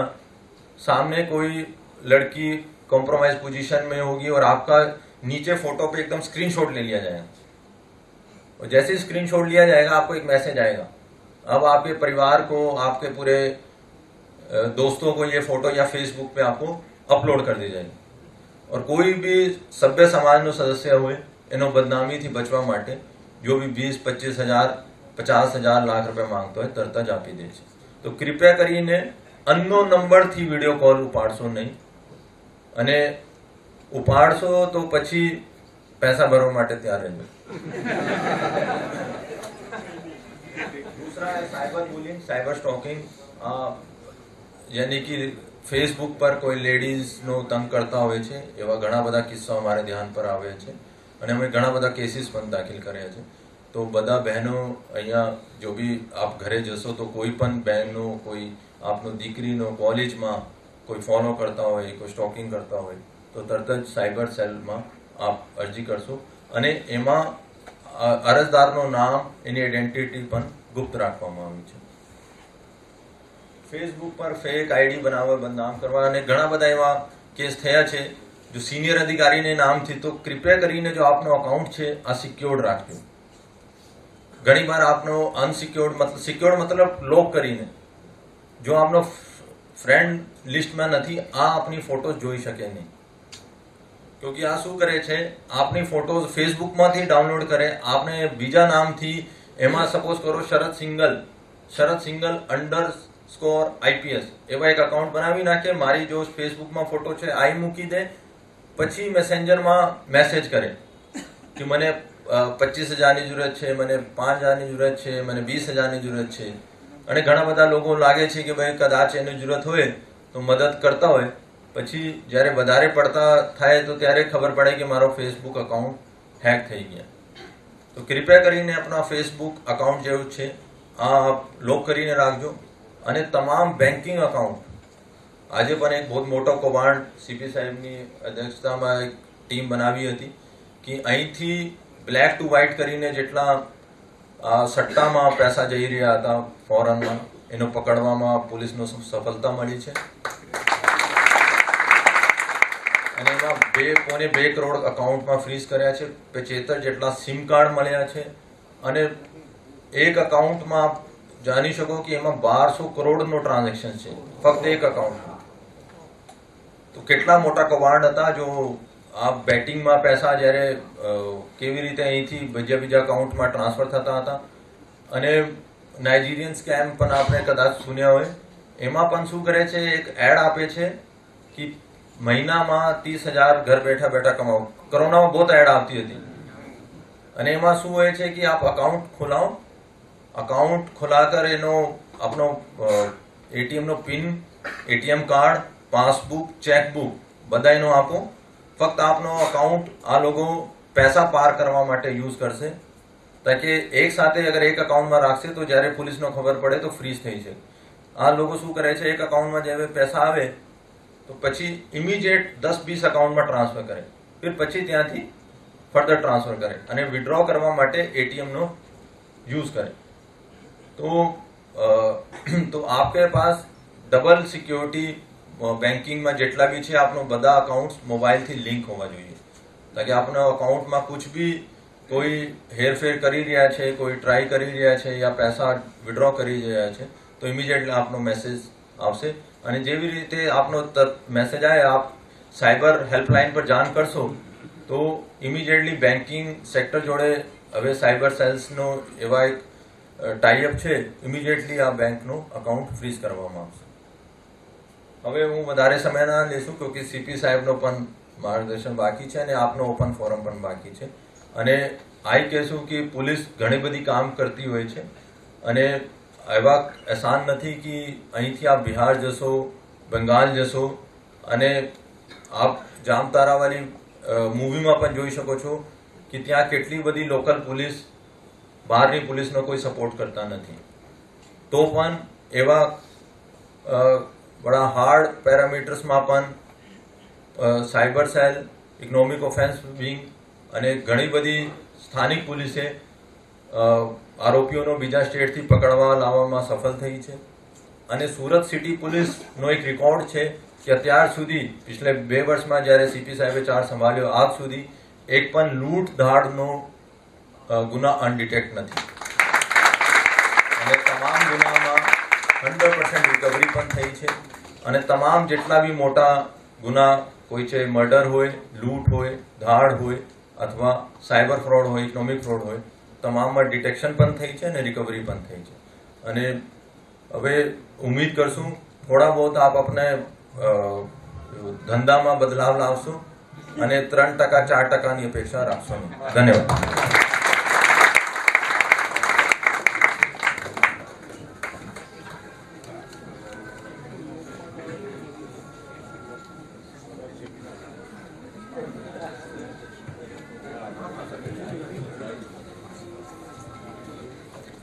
सामने कोई लड़की कॉम्प्रोमाइज पोजीशन में होगी और आपका नीचे फोटो पे एकदम स्क्रीनशॉट ले लिया जाएगा और जैसे ही स्क्रीनशॉट लिया जाएगा आपको एक मैसेज आएगा. अब आपके परिवार को, आपके पूरे दोस्तों को ये फोटो या फेसबुक पे आपको अपलोड कर दी जाएगी. और कोई भी सभ्य समाजનો સદસ્ય હોય એનો બદનામીથી બચવા માટે जो भी 20-25 હજાર 50 હજાર લાખ રૂપિયા માંગતો હોય તરત જ આપી દે છે. તો કૃપયા કરીને અનનોન નંબરથી વિડીયો કોલ ઉપાડશો નહીં અને ઉપાડશો તો પછી પૈસા ભરવા માટે તૈયાર રહેજો. दूसरा है साइबर बुलिंग, साइबर स्टॉकिंग. यानी कि फेसबुक पर कोई લેડીઝનો તંગ કરતા હોય છે એવા ઘણા બધા કિસ્સાઓ અમારે ધ્યાન પર આવે છે અને અમે ઘણા બધા કેસીસ પણ દાખલ કર્યા છે. તો બધા બહેનો અહીંયા જો બી આપ ઘરે જશો તો કોઈ પણ બહેનનો, કોઈ આપનો દીકરીનો કોલેજમાં કોઈ ફોલો કરતા હોય, કોઈ સ્ટોકિંગ કરતા હોય તો તરત જ સાયબર સેલમાં આપ અરજી કરશો અને એમાં અરજદારનું નામ, એની આઈડેન્ટિટી પણ ગુપ્ત રાખવામાં આવી છે. ફેસબુક પર ફેક આઈડી બનાવવા, બદનામ કરવા અને ઘણા બધા એવા કેસ થયા છે જો સિનિયર અધિકારીને નામથી. તો કૃપયા કરીને જો આપનો અકાઉન્ટ છે આ સિક્યોર્ડ રાખજો. ઘણી વાર આપનો અનસિક્યોર્ડ મતલબ લોક કરીને જો આપનો ફ્રેન્ડ લિસ્ટમાં નથી, આ આપની ફોટોઝ જોઈ શકે નહીં. क्योंकि આ શું કરે છે, આપની ફોટોઝ ફેસબુકમાંથી ડાઉનલોડ કરે, આપને બીજા નામથી એમાં સપોઝ કરો શરદ સિંગલ _ IPS એવા એક અકાઉન્ટ બનાવી નાખે, મારી જો ફેસબુકમાં ફોટો છે આઈ મૂકી દે, પછી મેસેન્જરમાં મેસેજ કરે કે મને 25,000ની જરૂરત છે, મને 5,000ની જરૂરત છે, મને 20,000ની જરૂરત છે. અને ઘણા બધા લોકો લાગે છે કે ભાઈ કદાચ એની જરૂરત હોય તો મદદ કરતા હોય, પછી જ્યારે વધારે પડતા થાય તો ત્યારે ખબર પડે કે મારો ફેસબુક અકાઉન્ટ હેક થઈ ગયા. તો કૃપયા કરીને આપણા ફેસબુક અકાઉન્ટ જેવું છે આ લોક કરીને રાખજો. અને તમામ બેન્કિંગ અકાઉન્ટ, આજે પણ એક બહુ મોટો કૌભાંડ સીપી સાહેબની અધ્યક્ષતામાં એક ટીમ બનાવી હતી કે અહીંથી બ્લેક ટુ વ્હાઇટ કરીને જેટલા સટ્ટામાં પૈસા જઈ રહ્યા હતા ફોરેનમાં, એનો પકડવામાં પોલીસનો સફળતા મળી છે. અને એમાં 2.2 કરોડ અકાઉન્ટમાં ફ્રીઝ કર્યા છે. 75 જેટલા સિમ કાર્ડ મળ્યા છે અને એક અકાઉન્ટમાં જાણી શકો કે એમાં 1200 કરોડનો ટ્રાન્ઝેક્શન છે ફક્ત એક અકાઉન્ટમાં. તો કેટલા મોટા કૌભાંડ હતા. જો આ બેટિંગમાં પૈસા જ્યારે કેવી રીતે અહીંથી બીજા અકાઉન્ટમાં ટ્રાન્સફર થતા હતા. અને નાઇજીરિયન સ્કેમ પણ આપણે કદાચ સુન્યા હોય. એમાં પણ શું કરે છે, એક એડ આપે છે કે મહિનામાં 30,000 ઘર બેઠા બેઠા કમાઓ. કોરોનામાં બહુ એડ આવતી હતી અને એમાં શું હોય છે કે આપ અકાઉન્ટ ખોલાઓ, अकाउंट खुलाकर एनो अपनो एटीएम नो पिन, एटीएम कार्ड, पासबुक, चेकबुक बधाईनो आपो. फक्त आपनो अकाउंट आ लोगो पैसा पार करवा माटे यूज करशे, ताकि एक साथे अगर एक अकाउंट में राखशे तो જ્યારે પોલીસનો ખબર પડે તો ફ્રીઝ થઈ જાય. આ લોકો શું કરે છે, એક અકાઉન્ટમાં જ્યારે પૈસા આવે તો પછી ઇમિડિયેટ 10-20 અકાઉન્ટમાં ટ્રાન્સફર કરે, फिर પછી ત્યાંથી ફર્ધર ટ્રાન્સફર કરે અને વિથડ્રો કરવા માટે એટીએમનો યુઝ કરે. तो आपके पास डबल सिक्योरिटी બેન્કિંગ માં જેટલા બી છે આપનો બધા અકાઉન્ટ્સ મોબાઈલથી લિંક હોવા જોઈએ, તાકે આપનો અકાઉન્ટમાં कुछ भी કોઈ હેરફેર કરી રહ્યા છે, કોઈ ટ્રાય કરી રહ્યા છે યા પૈસા વિથડ્રો કરી રહ્યા છે તો ઇમિડિયેટલી આપનો મેસેજ આવશે. અને જેવી રીતે આપનો મેસેજ આવે, આપ સાયબર હેલ્પલાઇન પર જાણ કરશો તો ઇમિડિયેટલી બેન્કિંગ સેક્ટર જોડે હવે સાયબર સેલ્સનો એવા એક ટાઈઅપ છે, ઇમિડિયેટલી આ બેંકનું અકાઉન્ટ ફ્રીઝ કરવામાં આવશે. હવે હું વધારે સમય ના લેશું ક્યોંકि સીપી સાહેબનો પણ માર્ગદર્શન બાકી છે અને આપનો ઓપન ફોરમ પણ બાકી છે. અને આઈ કહેશું કે પોલીસ ઘણી બધી કામ કરતી હોય છે અને એવા આસાન નથી કે અહીંથી આપ બિહાર જશો, બંગાળ જશો અને આપ જામ તારાવાલી મૂવીમાં પણ જોઈ શકો છો કે ત્યાં કેટલી બધી લોકલ પોલીસ બહારની પોલીસનો કોઈ સપોર્ટ કરતા નથી, તો પણ એવા બડા હાર્ડ પેરામીટર્સમાં પણ cyber cell, economic offence wing અને ઘણી બધી સ્થાનિક પોલીસે આરોપીઓનો બીજા સ્ટેટથી પકડવા લાવવામાં સફળ થઈ છે. અને સુરત સિટી પોલીસનો એક રેકોર્ડ છે કે અત્યાર સુધી પિછલે 2 વર્ષમાં જ્યારે સીપી સાહેબે ચાર્જ સંભાળ્યો આજ સુધી એક પણ લૂંટ ધાડનો ગુના અનડિટેક્ટ નથી. અને તમામ ગુનામાં 100% રિકવરી પણ થઈ છે. અને તમામ જેટલા બી મોટા ગુના કોઈ છે, મર્ડર હોય, લૂંટ હોય, ધાડ હોય અથવા સાયબર ફ્રોડ હોય, ઇકોનોમિક ફ્રોડ હોય, તમામમાં ડિટેક્શન પણ થઈ છે અને રિકવરી પણ થઈ છે. અને હવે ઉમ્મીદ કરશું થોડા બહુત આપ આપણે ધંધામાં બદલાવ લાવશો અને 3% 4%ની અપેક્ષા રાખશો નહીં. ધન્યવાદ.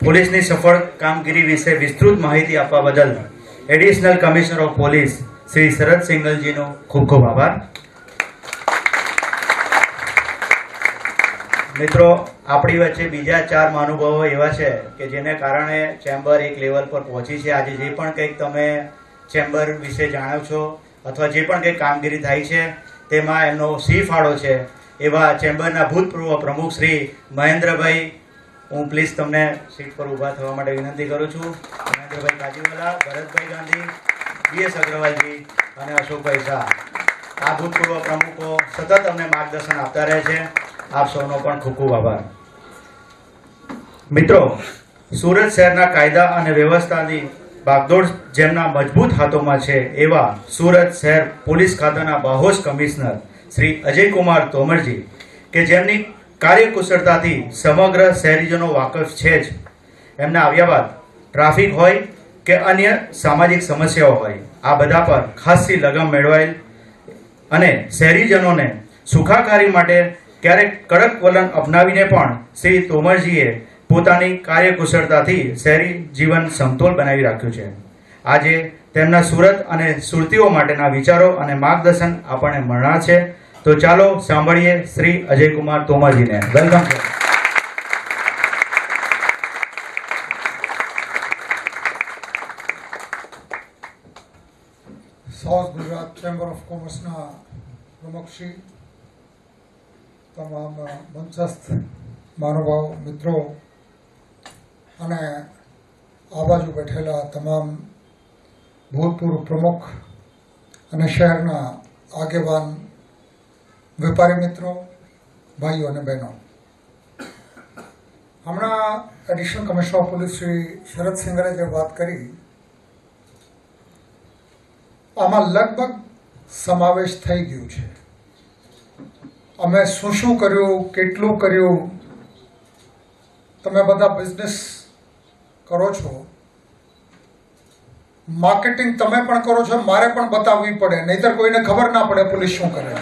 પોલીસની સફળ કામગીરી વિશે વિસ્તૃત માહિતી આપવા બદલ additional commissioner of police Shri Sharad સિંઘલજીનો ખૂબ ખૂબ આભાર. મિત્રો, આપણી વચ્ચે બીજા 4 મહાનુભાવો એવા છે કે જેને કારણે ચેમ્બર એક લેવલ પર પહોંચી છે. આજે જે પણ કંઈક તમે ચેમ્બર વિશે જાણો છો અથવા જે પણ કંઈક કામગીરી થાય છે તેમાં એમનો સિંહ ફાળો છે એવા ચેમ્બરના ભૂતપૂર્વ પ્રમુખ શ્રી મહેન્દ્રભાઈ, હું પ્લીઝ તમને સીટ પર ઊભા થવા માટે વિનંતી કરું છું. મહેન્દ્રભાઈ કાજીવાલા, ભરતભાઈ ગાંધી, BS અગ્રવાલજી અને અશોકભાઈ શાહ, આ ભૂતપૂર્વ પ્રમુખો સતત અમને માર્ગદર્શન આપતા રહે છે. આપ સૌનો પણ ખૂબ ખૂબ આભાર. મિત્રો, સુરત શહેરના કાયદા અને વ્યવસ્થાની બાગદોડ જેમના મજબૂત હાથોમાં છે એવા સુરત શહેર પોલીસ ખાતાના બાહોશ કમિશનર શ્રી અજયકુમાર તોમરજી, કે જેમની કાર્યકુશળતાથી સમગ્ર શહેરીજનો વાકેફ છે જ, એમના આવ્યા બાદ ટ્રાફિક હોય કે અન્ય સામાજિક સમસ્યાઓ હોય, આ બધા પર ખાસી લગામ મેળવાયેલ અને શહેરીજનોને સુખાકારી માટે ક્યારેક કડક વલણ અપનાવીને પણ શ્રી તોમરજીએ પોતાની કાર્યકુશળતાથી શહેરી જીવન સમતોલ બનાવી રાખ્યું છે. આજે તેમના સુરત અને સુરતીઓ માટેના વિચારો અને માર્ગદર્શન આપણને મળનાર છે. તો ચાલો સાંભળીએ શ્રી અજયકુમાર તોમરજીને. Welcome sir. South Gujarat chamber of કોમર્સના પ્રમુખશ્રી, તમામ મંચસ્થ મહાનુભાવ મિત્રો અને આ બાજુ બેઠેલા તમામ ભૂતપૂર્વ પ્રમુખ અને શહેરના આગેવાન વેપારી મિત્રો, ભાઈઓ અને બહેનો, હમણાં additional commissioner of police Shri Sharad સિંઘલે જે વાત કરી આમાં લગભગ સમાવેશ થઈ ગયું છે. અમે શું કર્યું, કેટલું કર્યું, તમે બધા બિઝનેસ કરો છો, માર્કેટિંગ તમે પણ કરો છો, મારે પણ બતાવવી પડે, નહીતર કોઈને ખબર ના પડે પોલીસ શું કરે છે.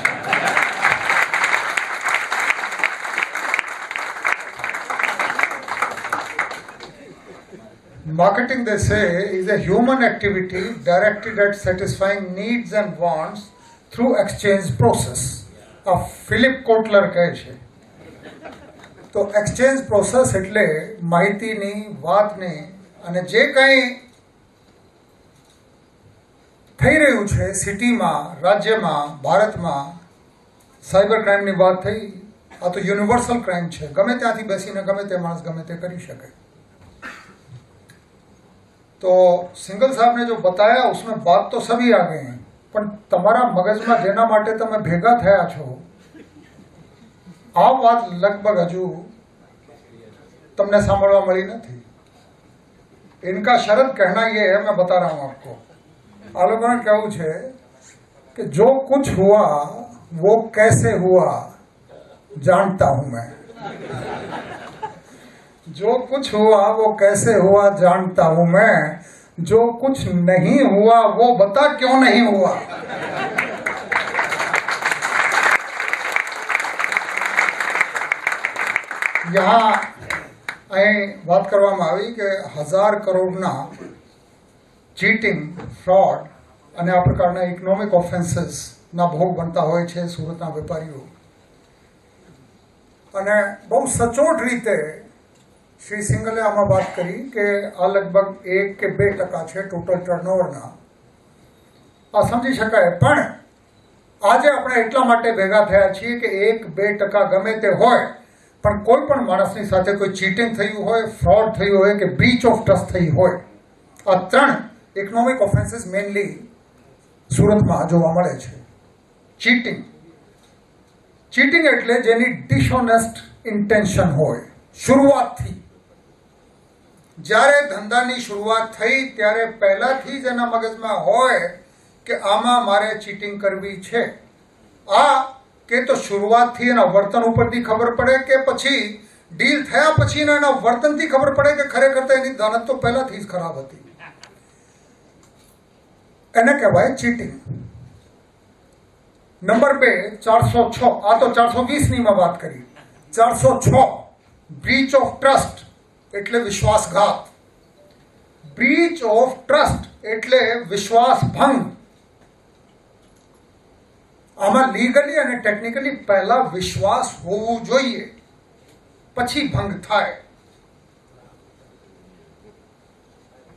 Marketing, they say, is a human activity directed at satisfying needs and wants through exchange process. આ ફિલિપ કોટલર કહે છે. તો એક્સચેન્જ પ્રોસેસ એટલે માહિતીની, વાતની અને જે કંઈ થઈ રહ્યું છે સિટીમાં, રાજ્યમાં, ભારતમાં, સાયબર ક્રાઇમની વાત થઈ, આ તો યુનિવર્સલ ક્રાઇમ છે. ગમે ત્યાંથી બેસીને ગમે તે માણસ ગમે તે કરી શકે. तो सिंगल साहब ने जो बताया उसमें बात तो सभी आ गई हैं, पर तमारा मगज में जेना माटे तमे भेगा थया छो आ बात लगभग हजू तमने सांभळवा मळी नथी. इनका शरद कहना ये है, मैं बता रहा हूँ आपको, आ लोगों ने कहूं छे कि जो कुछ हुआ वो कैसे हुआ जानता हूं मैं. जो कुछ हुआ वो कैसे हुआ जानता हूं मैं. जो कुछ नहीं हुआ वो बता क्यों नहीं हुआ। यहाँ અહીં વાત કરવામાં આવી કે 1000 કરોડના ચીટિંગ, ફ્રોડ અને આ પ્રકારના ઇકોનોમિક ઓફેન્સીસના ભોગ બનતા હોય છે સુરતના વેપારીઓ, અને બહુ સચોટ રીતે શ્રી સિંગલે આમાં વાત કરી કે આ લગભગ 1 કે 2% છે ટોટલ ટર્નઓવરના. આ સમજી શકાય, પણ આજે આપણે એટલા માટે ભેગા થયા છીએ કે 1-2% ગમે તે હોય, પણ કોઈ પણ માણસની સાથે કોઈ ચીટિંગ થયું હોય, ફ્રોડ થયું હોય કે બ્રીચ ઓફ ટ્રસ્ટ થઈ હોય, આ 3 ઇકોનોમિક ઓફેન્સીસ મેઇનલી સુરતમાં જોવા મળે છે. ચીટિંગ એટલે જેની ડિસઓનેસ્ટ ઇન્ટેન્શન હોય શરૂઆતથી. જ્યારે ધંધાની શરૂઆત થઈ ત્યારે પહેલાથી જ એના મગજમાં હોય કે આમાં મારે ચીટિંગ કરવી છે. આ કે તો શરૂઆતથી એના વર્તન ઉપરથી ખબર પડે કે પછી ડીલ થયા પછી એના વર્તનથી ખબર પડે કે ખરેખર તો એની દાનત તો પહેલાથી જ ખરાબ હતી. એને કહેવાય ચીટિંગ. નંબર 2, 406. આ તો 420ની માં વાત કરી. 406 બ્રીચ ઓફ ટ્રસ્ટ એટલે વિશ્વાસઘાત. બ્રીચ ઓફ ટ્રસ્ટ એટલે વિશ્વાસ ભંગ. આમાં લીગલી અને ટેકનિકલી પહેલા વિશ્વાસ હોવું જોઈએ, પછી ભંગ થાય.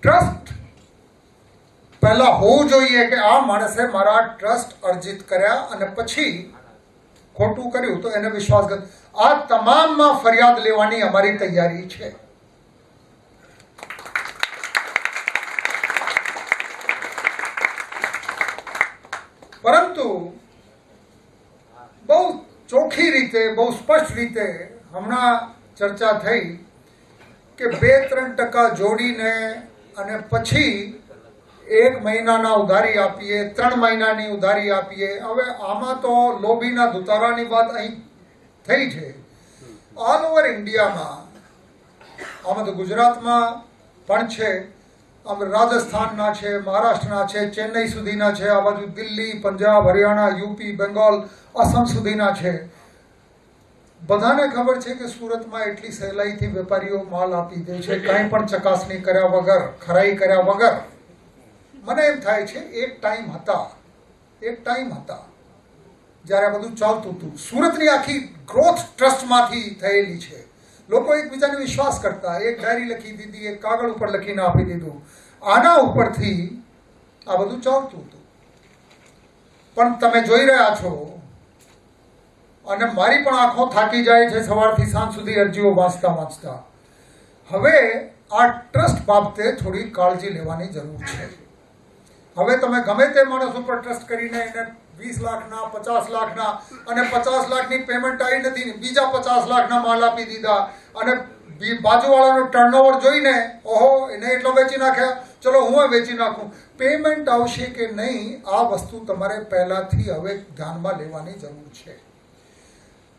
ટ્રસ્ટ પહેલા હોવું જોઈએ કે આ માણસે મારા ટ્રસ્ટ અર્જિત કર્યા અને પછી ખોટું કર્યું તો એને વિશ્વાસઘાત. આ તમામમાં ફરિયાદ લેવાની અમારી તૈયારી છે. પરંતુ બહુ ચોખ્ખી રીતે, બહુ સ્પષ્ટ રીતે હમણાં ચર્ચા થઈ કે 2-3% જોડીને અને પછી 1 મહિનાના ઉધારી આપીએ, 3 મહિનાની ઉધારી આપીએ. હવે આમાં તો લોભીના દુતારાની વાત અહીં થઈ છે. ઓલ ઓવર ઇન્ડિયામાં, આમાં તો ગુજરાતમાં પણ છે, આમ રાજસ્થાનના છે, મહારાષ્ટ્રના છે, ચેન્નઈ સુધીના છે, આ બાજુ દિલ્હી, પંજાબ, હરિયાણા, યુપી, બેંગોલ, આસામ સુધીના છે. બધાને ખબર છે કે સુરતમાં એટલી સહેલાઈથી વેપારીઓ માલ આપી દે છે, કંઈ પણ ચકાસણી કર્યા વગર, ખરાઈ કર્યા વગર. મને એમ થાય છે એક ટાઈમ હતા જ્યારે આ બધું ચાલતું હતું. સુરતની આખી ગ્રોથ ટ્રસ્ટમાંથી થયેલી છે. લોકો એકબીજાને વિશ્વાસ કરતા, એક ડાયરી લખી દીધી, એક કાગળ ઉપર લખીને આપી દીધું. આના ઉપરથી આ બધું ચાલતું હતું. પણ તમે જોઈ રહ્યા છો, અને મારી પણ આંખો થાકી જાય છે સવારથી સાંજ સુધી અરજીઓ વાંચતા. હવે આ ટ્રસ્ટ બાબતે થોડી કાળજી લેવાની જરૂર છે. હવે તમે ગમે તે માણસ ઉપર ટ્રસ્ટ કરીને એને 20 લાખના, 50 લાખના, અને 50 લાખની પેમેન્ટ આવી નથી, બીજા 50 લાખના માલ આપી દીધા, અને બાજુવાળાનો ટર્નઓવર જોઈને ઓહો એને એટલો વેચી નાખ્યા, ચલો હું વેચી નાખું. પેમેન્ટ આવશે કે નહીં, આ વસ્તુ તમારે પહેલાથી હવે ધ્યાનમાં લેવાની જરૂર છે.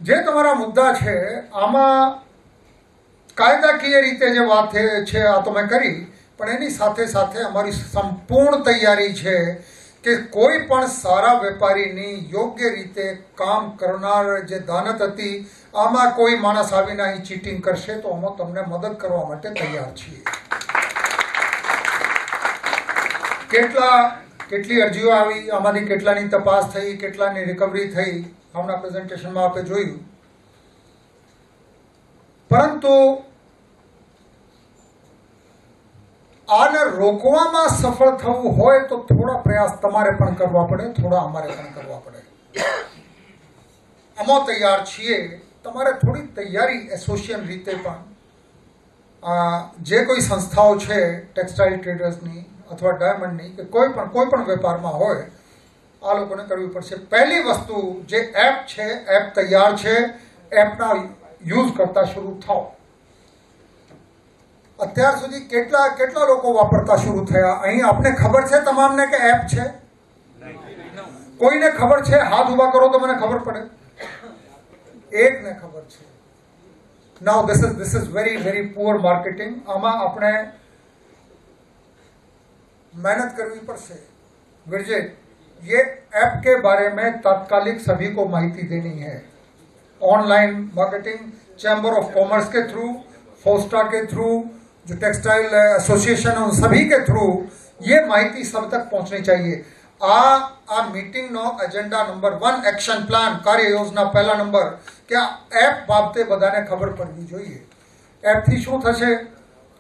જે તમારા મુદ્દા છે આમાં કાયદાકીય રીતે જે વાત છે આ તો મેં કરી, પણ એની સાથે સાથે અમારી સંપૂર્ણ તૈયારી છે કે કોઈ પણ સારા વેપારીની યોગ્ય રીતે કામ કરનાર જે દાનત હતી, આમાં કોઈ માણસ આવીને અહીં ચીટિંગ કરશે તો અમે તમને મદદ કરવા માટે તૈયાર છીએ. કેટલી અરજીઓ આવી, આમાંથી કેટલાની તપાસ થઈ, કેટલાની રિકવરી થઈ, હમણાં પ્રેઝન્ટેશનમાં આપણે જોયું. પરંતુ આને રોકવામાં સફળ થવું હોય તો થોડા પ્રયાસ તમારે પણ કરવા પડે, થોડા અમારે પણ કરવા પડે. અમે તૈયાર છીએ. તમારે થોડી તૈયારી એસોસિએશન રીતે પણ, જે કોઈ સંસ્થાઓ છે ટેક્સટાઇલ ટ્રેડર્સની અથવા ડાયમંડની કે કોઈ પણ વેપારમાં હોય, આ લોકોને કરવી પડશે. પહેલી વસ્તુ જે એપ છે, એપ તૈયાર છે, એપના યુઝ કરતા શરૂ થાઓ. અત્યાર સુધી કેટલા લોકો વાપરતા શરૂ થયા? અહીં આપને ખબર છે તમામને કે એપ છે? કોઈને ખબર છે? હાથ ઉભા કરો તો મને ખબર પડે. એકને ખબર છે. Now this is very very poor marketing. આમાં આપણે मेहनत करनी पड़શે। विरजित, ये ऐप के बारे में तात्कालिक सभी को माहिती देनी है। Online marketing, chamber of commerce के थ्रू, फोस्टा के थ्रू, जो टेक्सटाइल एसोसिएशन है उन सभी के थ्रू ये माहिती सब तक पहुंचनी चाहिए। आ मीटिंग नो एजेंडा नंबर 1 एक्शन प्लान कार्य योजना पहला नंबर કે આ એપ બાબતે બધાને ખબર પડવી જોઈએ। એપથી શું થશે?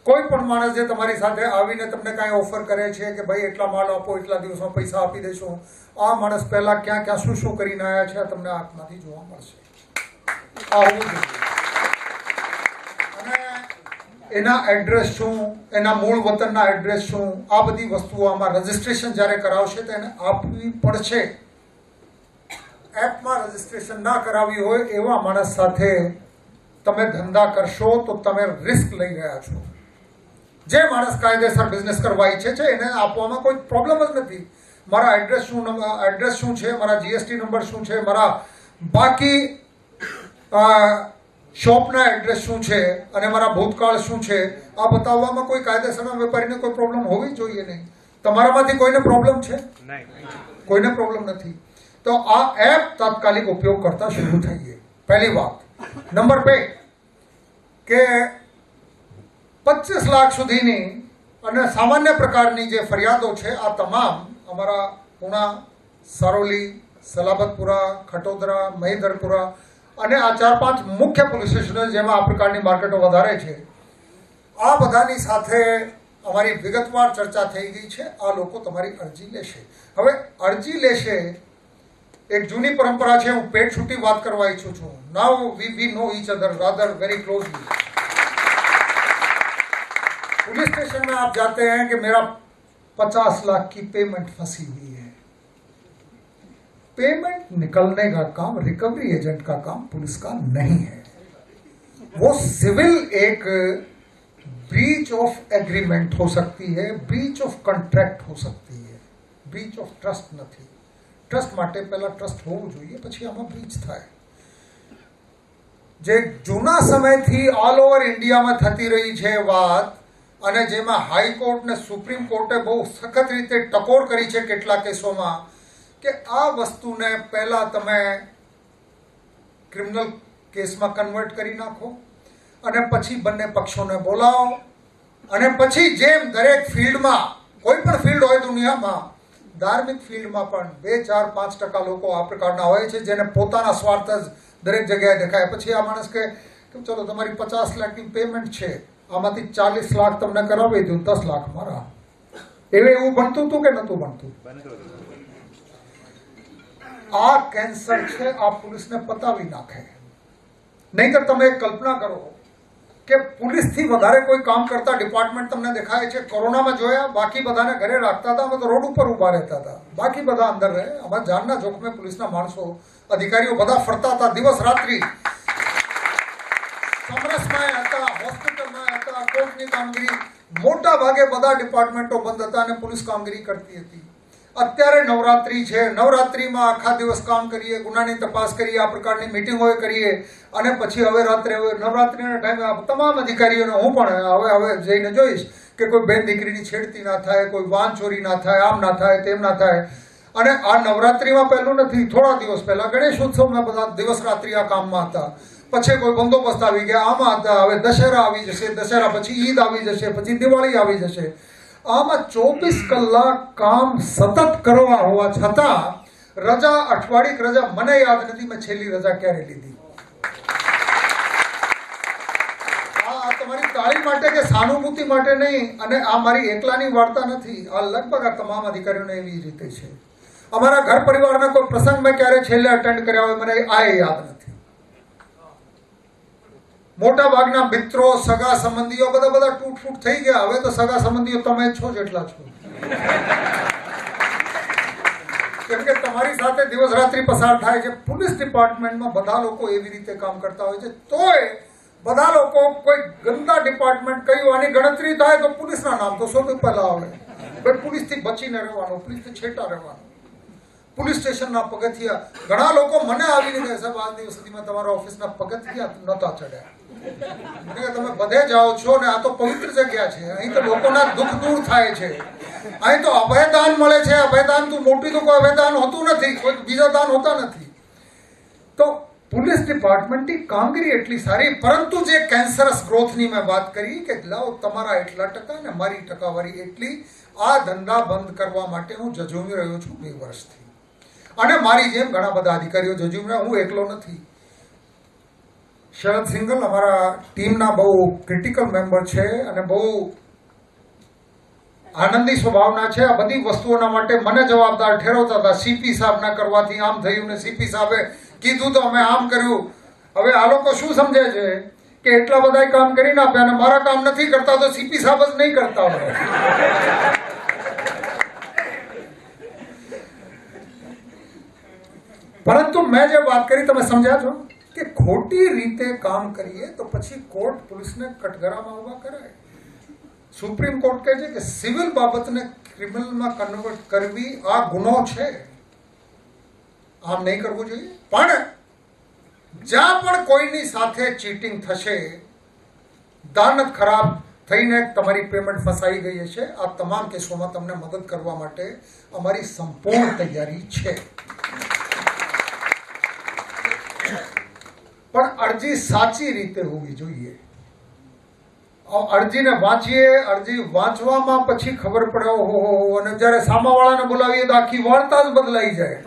કોઈ પણ માણસ જે તમારી સાથે આવીને તમને કાંઈ ઓફર કરે છે કે ભાઈ એટલા માલ આપો, એટલા દિવસમાં પૈસા આપી દેશું, આ માણસ પહેલા ક્યાં ક્યાં શું કરીને આવ્યા છે તમને આંખમાંથી જોવા મળશે। આ હોવું જોઈએ। અને એના એડ્રેસ શું, એના મૂળ વતનના એડ્રેસ શું, આ બધી વસ્તુઓ આમાં રજીસ્ટ્રેશન જ્યારે કરાવશે તો એને આપવી પડશે। એપમાં રજીસ્ટ્રેશન ના કરાવી હોય એવા માણસ સાથે તમે ધંધા કરશો તો તમે રિસ્ક લઈ રહ્યા છો। જે માણસ કાયદેસર બિઝનેસ કરવા ઈચ્છે છે એને આપવામાં કોઈ પ્રોબ્લેમ જ નથી। મારા એડ્રેસ શું છે, મારા જીએસટી નંબર શું છે, મારા બાકી શોપના એડ્રેસ શું છે અને મારા ભૂતકાળ શું છે આ બતાવવામાં કોઈ કાયદેસરના વેપારીને કોઈ પ્રોબ્લેમ હોવી જોઈએ નહીં। તમારામાંથી કોઈને પ્રોબ્લેમ છે? કોઈને પ્રોબ્લેમ નથી। તો આ એપ તાત્કાલિક ઉપયોગ કરતા શરૂ થઈએ, પહેલી વાત। નંબર 2 કે 25 લાખ સુધીની અને સામાન્ય પ્રકારની જે ફરિયાદો છે આ તમામ અમારા પુણા, સારોલી, સલાબતપુરા, ખટોદરા, મહીધરપુરા અને આ 4-5 મુખ્ય પોલીસ સ્ટેશનો જેમાં આ પ્રકારની માર્કેટો વધારે છે આ બધાની સાથે અમારી વિગતવાર ચર્ચા થઈ ગઈ છે। આ લોકો તમારી અરજી લેશે। હવે અરજી લેશે, એક જૂની પરંપરા છે, હું પેટ છૂટી વાત કરવા ઈચ્છું છું। Now we know each other rather very closely. Police station में आप जाते हैं कि मेरा 50 लाख की पेमेंट फंसी हुई है। पेमेंट निकलने का काम रिकवरी एजेंट का काम पुलिस का नहीं है। वो सिविल एक ब्रीच ऑफ एग्रीमेंट हो सकती है, ब्रीच ऑफ कॉन्ट्रैक्ट हो सकती है, ब्रीच ऑफ ट्रस्ट नहीं। ट्रस्ट માટે પહેલા ટ્રસ્ટ હોવું જોઈએ, પછી આમાં બ્રીચ થાય। જે જૂના સમયથી ઓલ ઓવર ઇન્ડિયામાં થતી રહી છે વાત, અને જેમાં હાઈકોર્ટ ને સુપ્રીમ કોર્ટે બહુ સખત રીતે ટકોર કરી છે કેટલા કેસોમાં કે આ વસ્તુને પહેલા તમે ક્રિમિનલ કેસમાં કન્વર્ટ કરી નાખો અને પછી બંને પક્ષોને બોલાવો અને પછી જેમ દરેક ફિલ્ડમાં કોઈ પણ ફિલ્ડ હોય દુનિયામાં, ધાર્મિક ફિલ્ડમાં પણ 2-4-5% લોકો આ પ્રકારના હોય છે જેને પોતાના સ્વાર્થ જ દરેક જગ્યાએ દેખાય। પછી આ માણસ કે ચલો તમારી 50 લાખની પેમેન્ટ છે, આમાંથી 40 લાખ તમને કરાવી દઉં, 10 લાખ મારા। એવું બનતું હતું કે નતું બનતું? આ કેન્સર છે, આ પોલીસને પતાવી નાખે। નહીંતર તમે એક કલ્પના કરો કે પોલીસથી વધારે કોઈ કામ કરતા ડિપાર્ટમેન્ટ તમને દેખાય છે? કોરોનામાં જોયા, બાકી બધાને ઘરે રાખતા હતા, અમે તો રોડ ઉપર ઊભા રહેતા હતા, બાકી બધા અંદર રહે। અમારા જાનના જોખમે પોલીસના માણસો, અધિકારીઓ બધા ફરતા હતા દિવસ રાત્રિ, સમરસમાં હતા, હોસ્પિટલમાં હતા, કોર્ટની કામગીરી, મોટા ભાગે બધા ડિપાર્ટમેન્ટો બંધ હતા અને પોલીસ કામગીરી કરતી હતી। અત્યારે નવરાત્રી છે, નવરાત્રીમાં આખા દિવસ કામ કરીએ, ગુનાની તપાસ કરીએ, આ પ્રકારની મિટિંગો કરીએ અને પછી હવે રાત્રે નવરાત્રીના ટાઈમે તમામ અધિકારીઓને હું પણ હવે જઈને જોઈશ કે કોઈ બેન દીકરીની છેડતી ના થાય, કોઈ વાહન ચોરી ના થાય, આમ ના થાય, તેમ ના થાય। અને આ નવરાત્રીમાં પહેલું નથી, થોડા દિવસ પહેલા ગણેશ ઉત્સવમાં બધા દિવસ રાત્રિ આ કામમાં હતા, પછી કોઈ બંદોબસ્ત આવી ગયા, આમાં હતા, હવે દશેરા આવી જશે, દશેરા પછી ઈદ આવી જશે, પછી દિવાળી આવી જશે। આમાં 24 કલાક કામ સતત કરવા હોવા છતાં રજા, અઠવાડિક રજા મને યાદ નથી મેં છેલ્લી રજા ક્યારે લીધી। આ તમારી તાળી માટે કે સહાનુભૂતિ માટે નહીં, અને આ મારી એકલાની વાર્તા નથી, આ લગભગ આ તમામ અધિકારીઓને એવી રીતે છે। અમારા ઘર પરિવારના કોઈ પ્રસંગ મેં ક્યારે છેલ્લે અટેન્ડ કર્યા હોય મને આ યાદ નથી। મોટા ભાગના મિત્રો, સગા સંબંધીઓ બધા તૂટ-ફૂટ થઈ ગયા। હવે તો સગા સંબંધીઓ તમે જ છો જેટલા છો, કેમ કે તમારી સાથે દિવસ રાત્રિ પસાર થાય છે। પોલીસ ડિપાર્ટમેન્ટમાં બધા લોકો એવી રીતે કામ કરતા હોય છે, તોય બધા લોકો કોઈ ગંદા ડિપાર્ટમેન્ટ કયું આની ગણતરી થાય તો પોલીસના નામ તો સૌથી પહેલા આવે। ભાઈ પોલીસથી બચીને રહેવાનું, પોલીસથી છેટા રહેવાનું। પોલીસ સ્ટેશનના પગથિયા, ઘણા લોકો મને આવીને કહે સાહેબ આ દિવસ સુધીમાં તમારા ઓફિસના પગથિયા નહોતા ચડ્યા. મેં કહ્યું, તમે બધે જાઓ છો ને આ તો પવિત્ર જગ્યા છે, અહીં તો લોકોના દુઃખ દૂર થાય છે, અહીં તો અભયદાન મળે છે. અભયદાન તો મોટી તો કોઈ અભયદાન હોતું નથી, કોઈ બીજા દાન હોતા નથી. તો પોલીસ ડિપાર્ટમેન્ટની કામગીરી એટલી સારી, પરંતુ જે કેન્સરસ ગ્રોથની મેં વાત કરી કે લાવો તમારા એટલા ટકા ને મારી ટકાવારી એટલી, આ ધંધા બંધ કરવા માટે હું જજુમી રહ્યો છું 2 વર્ષથી. અને મારી જેમ ઘણા બધા અધિકારીઓ જજુમ્યા, હું એકલો નથી. શરદ સિંઘલ અમારા ટીમના બહુ ક્રિટિકલ મેમ્બર છે અને બહુ આનંદી સ્વભાવના છે. આ બધી વસ્તુઓના માટે મને જવાબદાર ઠેરવતા હતા. સીપી સાહેબના કરવાથી આમ થયું ને સીપી સાહેબે કીધું તો અમે આમ કર્યું. હવે આ લોકો શું સમજે છે કે એટલા બધા કામ કરીને આપ્યા અને મારા કામ નથી કરતા તો સીપી સાહેબ જ નહીં કરતા હોય. પરંતુ મેં જે વાત કરી તમે સમજ્યા છો કે ખોટી રીતે કામ કરીએ તો પછી કોર્ટ પોલીસને કટઘરામાં ઉભા કરાય. સુપ્રીમ કોર્ટ કહે છે કે સિવિલ બાબતને ક્રિમિનલમાં કન્વર્ટ કરવી આ ગુનો છે, આમ નહીં કરવું જોઈએ. પણ જ્યાં પણ કોઈની સાથે ચીટિંગ થશે, દાનત ખરાબ થઈને તમારી પેમેન્ટ ફસાઈ ગઈ હશે, આ તમામ કેસોમાં તમને મદદ કરવા માટે અમારી સંપૂર્ણ તૈયારી છે. પણ અરજી સાચી રીતે હોવી જોઈએ. અરજીને વાંચીએ, અરજી વાંચવામાં પછી ખબર પડે ઓહો, અને જ્યારે સામાવાળાને બોલાવીએ તો આખી વાર્તા જ બદલાઈ જાય.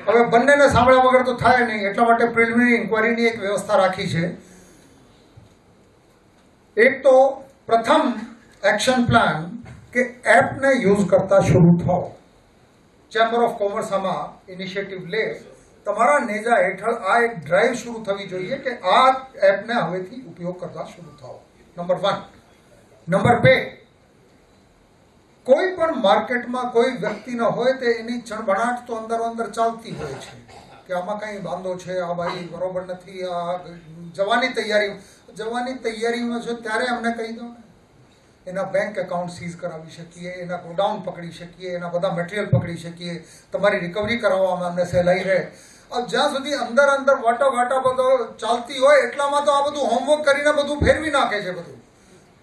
હવે બંનેને સાંભળ્યા વગર તો થાય નહીં, એટલા માટે પ્રિલિમિનરી ઇન્કવાયરીની એક વ્યવસ્થા રાખી છે. એક તો પ્રથમ એક્શન પ્લાન કે એપને યુઝ કરતા શરૂ થાઓ. ચેમ્બર ઓફ કોમર્સ આમાં ઇનિશિયેટિવ લે. તમારા નેજા હેઠળ આ એક ડ્રાઈવ શરૂ થવી જોઈએ કે આ એપને હવેથી ઉપયોગ કરતા શરૂ થાઓ. નંબર 1. નંબર 2, કોઈ પણ માર્કેટમાં કોઈ વ્યક્તિ ન હોય તે એની ચણભણાટ તો અંદર ચાલતી હોય છે કે આમાં કંઈ વાંધો છે, આ ભાઈ બરોબર નથી, આ જવાની તૈયારીમાં છો ત્યારે અમને કહી દો ને. એના બેંક એકાઉન્ટ સીઝ કરાવી શકીએ, એના ગોડાઉન પકડી શકીએ, એના બધા મટીરિયલ પકડી શકીએ, તમારી રિકવરી કરાવવામાં અમને સહેલાઈ રહે. જ્યાં સુધી અંદર વાટા બધો ચાલતી હોય એટલામાં તો આ બધું હોમવર્ક કરીને બધું ફેરવી નાખે છે બધું.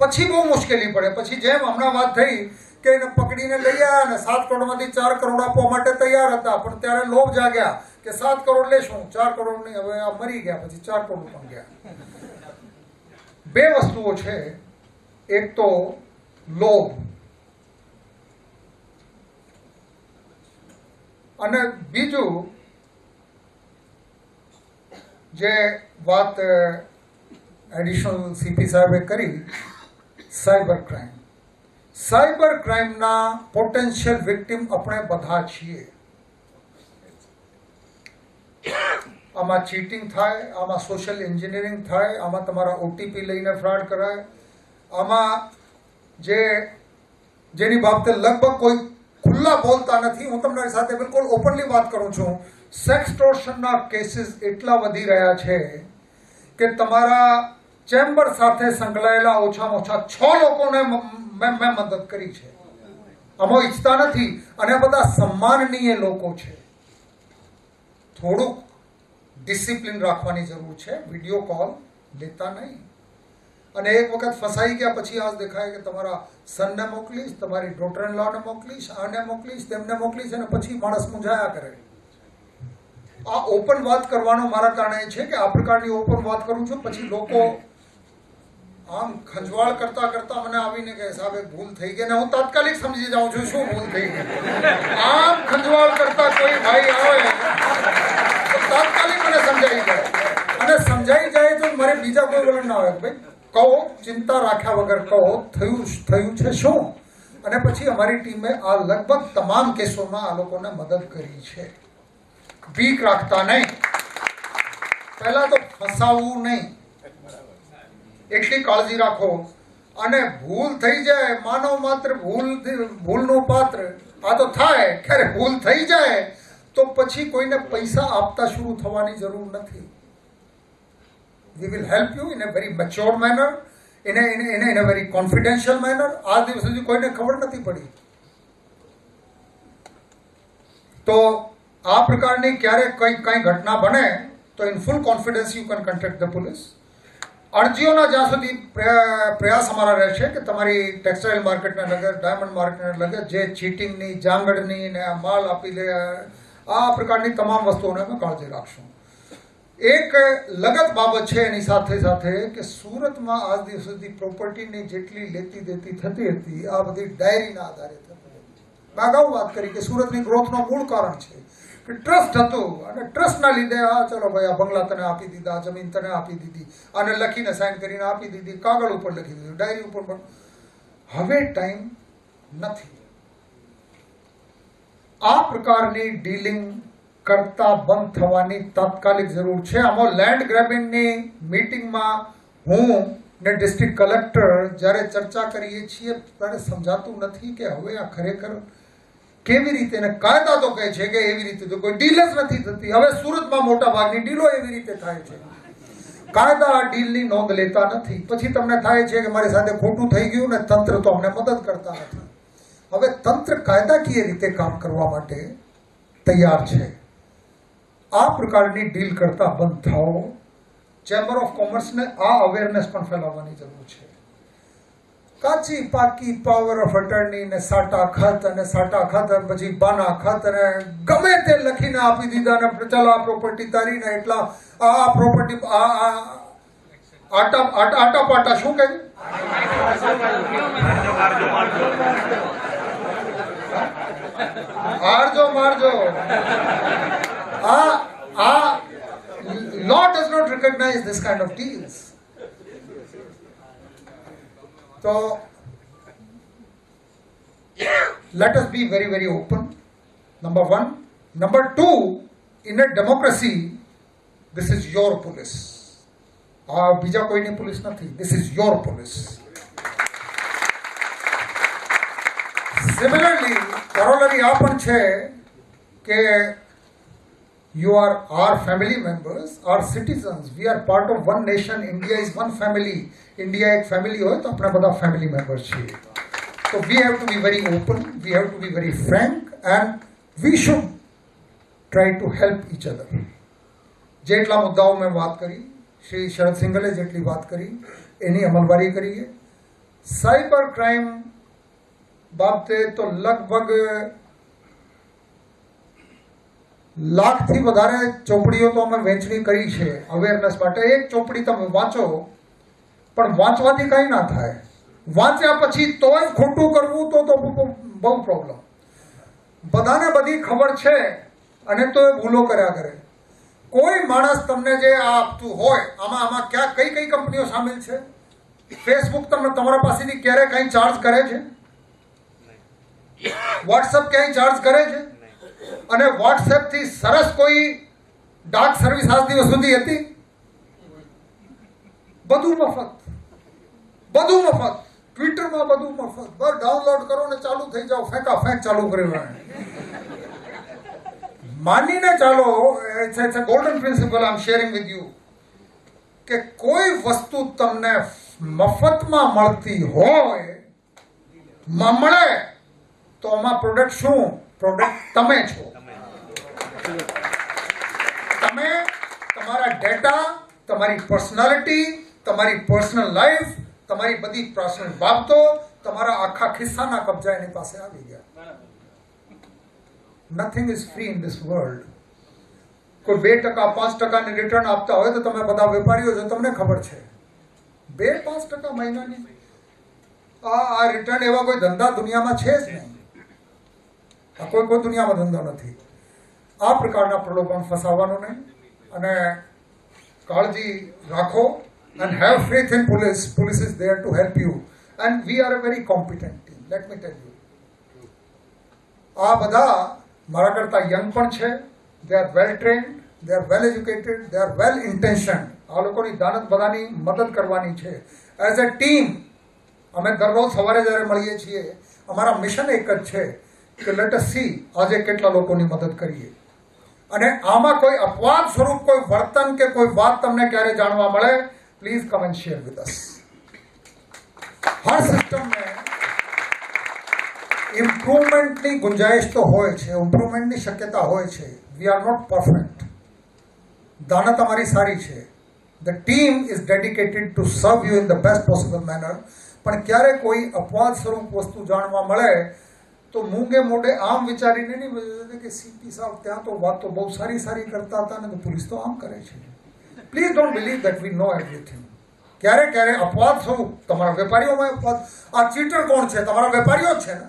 પછી બહુ મુશ્કેલી પડે. પછી જેમ હમણાં વાત થઈ કે એને પકડીને લઈ આવ્યા અને 7 કરોડમાંથી 4 કરોડ આપવા માટે તૈયાર હતા, પણ ત્યારે લોભ જાગ્યા કે 7 કરોડ લેશું, 4 કરોડ નહીં. હવે આ મરી ગયા, પછી 4 કરોડ પણ ગયા. 2 વસ્તુઓ છે. એક તો લોભ અને બીજું જે વાત એડિશનલ સીપી સાહેબે કરી, સાયબર ક્રાઇમ. સાયબર ક્રાઇમના પોટેન્શિયલ વિક્ટિમ આપણે બધા છીએ. આમાં ચીટિંગ થાય, આમાં સોશિયલ એન્જિનિયરિંગ થાય, આમાં તમારા ઓટીપી લઈને ફ્રોડ કરાય, આમાં જેની બાબતે લગભગ કોઈ ખુલ્લા બોલતા નથી. હું તમારી સાથે બિલકુલ ઓપનલી વાત કરું છું. સેક્સટોર્શનના કેસીસ એટલા વધી રહ્યા છે કે તમારા ચેમ્બર સાથે સંકળાયેલા ઓછામાં ઓછા 6 લોકોને મેં મદદ કરી છે. આમાં ઈચ્છતા નથી અને બધા સન્માનનીય લોકો છે. થોડુંક ડિસિપ્લિન રાખવાની જરૂર છે. વિડીયો કોલ લેતા નહીં. અને એક વખત ફસાઈ ગયા પછી આજ દેખાય કે તમારા સનને મોકલીશ, તમારી ડોટર ઇન લોને મોકલીશ, આને મોકલીશ, તેમને મોકલીશ, અને પછી માણસ મૂંઝાયા કરે. આ ઓપન વાત કરવાનો મારા કારણે છે કે આ પ્રકારની ઓપન વાત કરું છું. પછી લોકો આમ ખંજવાળ કરતા મને આવીને કહે સાહેબ એક ભૂલ થઈ ગઈ, ને હું તાત્કાલિક સમજી જાઉં છું શું ભૂલ થઈ ગઈ. આમ ખંજવાળ કરતા કોઈ ભાઈ આવે તો તાત્કાલિક મને સમજાઈ જાય, અને સમજાઈ જાય તો મારે બીજા કોઈ વલણ ના આવે. ભાઈ કહો, ચિંતા રાખ્યા વગર કહો થયું છે શું. અને પછી અમારી ટીમે આ લગભગ તમામ કેસોમાં આ લોકોને મદદ કરી છે. બીક રાખતા નહીં. પહેલા તો ફસાવવું નહીં, એટલી કાળજી રાખો. અને ભૂલ થઈ જાય, માનવ માત્ર ભૂલનું પાત્ર. આ તો થાય, ક્યારે ભૂલ થઈ જાય તો પછી કોઈને પૈસા આપતા શરૂ થવાની જરૂર નથી. We will help you in a very mature manner, in a very confidential manner. આ દિવસ સુધી કોઈને ખબર નથી પડી. તો આ પ્રકારની ક્યારેક કંઈ ઘટના બને તો in full confidence you can contact the police. અરજીઓના જ્યાં સુધી પ્રયાસ અમારા રહેશે કે તમારી ટેક્સટાઇલ માર્કેટને લગે, ડાયમંડ માર્કેટને લગે, જે ચીટિંગની, જાંગડની ને માલ આપી લે, આ પ્રકારની તમામ વસ્તુઓને અમે કાળજી રાખશું. એક લગત બાબત છે એની સાથે સાથે કે સુરતમાં આજ દિવસ સુધી પ્રોપર્ટીની જેટલી લેતી દેતી થતી હતી આ બધી ડાયરીના આધારે થતી હતી. મેં અગાઉ વાત કરી કે સુરતની ગ્રોથનું મૂળ કારણ છે કે ટ્રસ્ટ હતું અને ટ્રસ્ટના લીધે આ ચલો ભાઈ આ બંગલા તને આપી દીધા, આ જમીન તને આપી દીધી, આને લખીને સાઇન કરીને આપી દીધી, કાગળ ઉપર લખી દીધું, ડાયરી ઉપર પણ. હવે ટાઈમ નથી. આ પ્રકારની ડીલિંગ કરતા બંધ થવાની તાત્કાલિક જરૂર છે. આમાં લેન્ડ ગ્રેબિંગની મીટિંગમાં હું ને ડિસ્ટ્રિક્ટ કલેક્ટર જ્યારે ચર્ચા કરીએ છીએ ત્યારે સમજાતું નથી કે હવે આ ખરેખર કેવી રીતે, ને કાયદા તો કહે છે કે એવી રીતે તો કોઈ ડીલ જ નથી થતી. હવે સુરતમાં મોટા ભાગની ડીલો એવી રીતે થાય છે. કાયદા આ ડીલની નોંધ લેતા નથી. પછી તમને થાય છે કે મારી સાથે ખોટું થઈ ગયું ને તંત્ર તો અમને મદદ કરતા નથી. હવે તંત્ર કાયદાકીય રીતે કામ કરવા માટે તૈયાર છે. આ પ્રકારની ડીલ કરતા બંધ થાઓ. ચેમ્બર ઓફ કોમર્સને આ અવેરનેસ પણ ફેલાવવાની જરૂર છે. કાચી પાકી પાવર ઓફ અટર્ની ને સાટા ખત અને સાટા ખત પછી બાના ખત અને ગમે તે લખીને આપી દીધા ને ચાલો આ પ્રોપર્ટી તારી ને એટલા આ પ્રોપર્ટી આટા પાટા શું કહે હારજો મારજો. Law does not recognize this kind of deals. So let us be very, very open. Number one. Number two, in a democracy, this is your police. બીજા કોઈની પોલીસ નથી. This is your police. Similarly, corollary આ પણ છે કે you are our family members, our citizens. We are part of one nation. India is one family. India એક family હોય તો આપણે બધા family members છીએ. So we have to be very open. We have to be very frank, and we should try to help each other. જેટલા મુદ્દાઓ મેં વાત કરી, શ્રી શરદ સિંઘલે જેટલી વાત કરી એની અમલવારી કરીએ. સાયબર ક્રાઇમ બાબતે તો લગભગ લાખથી વધારે ચોપડીઓ તો અમે વહેંચણી કરી છે અવેરનેસ માટે. એક ચોપડી તમે વાંચો પણ વાંચવાથી કંઈ ના થાય. વાંચ્યા પછી તોય ખોટું કરવું તો બહુ પ્રોબ્લેમ. બધાને બધી ખબર છે અને તો એ ભૂલો કર્યા કરે. કોઈ માણસ તમને જે આ આપતું હોય આમાં કઈ કંપનીઓ સામેલ છે? ફેસબુક તમને તમારા પાસેથી ક્યારે કંઈ ચાર્જ કરે છે? વોટ્સઅપ ક્યાંય ચાર્જ કરે છે? અને વોટ્સએપ થી સરસ કોઈ ડાક સર્વિસ આજ દિવસ સુધી હતી? બધું મફત. ટ્વિટરમાં બધું મફત. બસ ડાઉનલોડ કરો ને ચાલુ થઈ જાઓ, ફેંક ચાલુ કર્યું. માનીને ચાલો, it's a golden principle I am sharing with you કે કોઈ વસ્તુ તમને મફતમાં મળતી હોય, મળે તો આમાં પ્રોડક્ટ શું? પ્રોડક્ટ તમે છો. તમે તમારા ડેટા, તમારી પર્સનાલિટી, તમારી પર્સનલ લાઈફ, તમારી બધી પર્સનલ બાબતો, તમારા આખા ખિસ્સાના કબજા એની પાસે આવી ગયા. Nothing is free in this world. કોઈ 2% 5% રિટર્ન આપતા હોય તો તમે બધા વેપારીઓ છો, તમને ખબર છે 2-5% મહિનાની આ રિટર્ન એવા કોઈ ધંધા દુનિયામાં છે જ નહીં. કોઈ દુનિયામાં ધંધો નથી. આ પ્રકારના પ્રલોભન ફસાવવાનું નહીં અને કાળજી રાખો. and have faith in police. Police is there to help you and we are a very competent team, let me tell you. આ બધા મારા કરતા યંગ પણ છે. they are well trained, they are well educated, they are well intentioned. આ લોકોની દાનત બધાની મદદ કરવાની છે. એઝ અ ટીમ અમે દરરોજ સવારે જ્યારે મળીએ છીએ અમારા મિશન એક જ છે કે લેટ અસ સી આજે કેટલા લોકોની મદદ કરીએ. અને આમાં કોઈ અપવાદ સ્વરૂપ કોઈ વર્તન કે કોઈ વાત તમને ક્યારે જાણવા મળે, please come and share with us. હર સિસ્ટમ में ઇમ્પ્રુવમેન્ટની ગુંજાઈશ તો હોય છે, ઇમ્પ્રુવમેન્ટની શક્યતા હોય છે. We are not perfect. દાનત અમારી સારી છે. The team is dedicated to serve you in the best possible manner. પણ ક્યારે કોઈ અપવાદ સ્વરૂપ વસ્તુ જાણવા મળે તો મૂંગે મોઢે આમ વિચારીને નહીં કે સીપી સાહેબ ત્યાં તો વાત તો બહુ સારી સારી કરતા હતા ને તો પોલીસ તો આમ કરે છે. Please don't believe that we know everything. ક્યારે ક્યારે અપવાદ સ્વરૂપ તમારા વેપારીઓમાં અપવાદ, આ ચીટર કોણ છે? તમારા વેપારીઓ જ છે ને.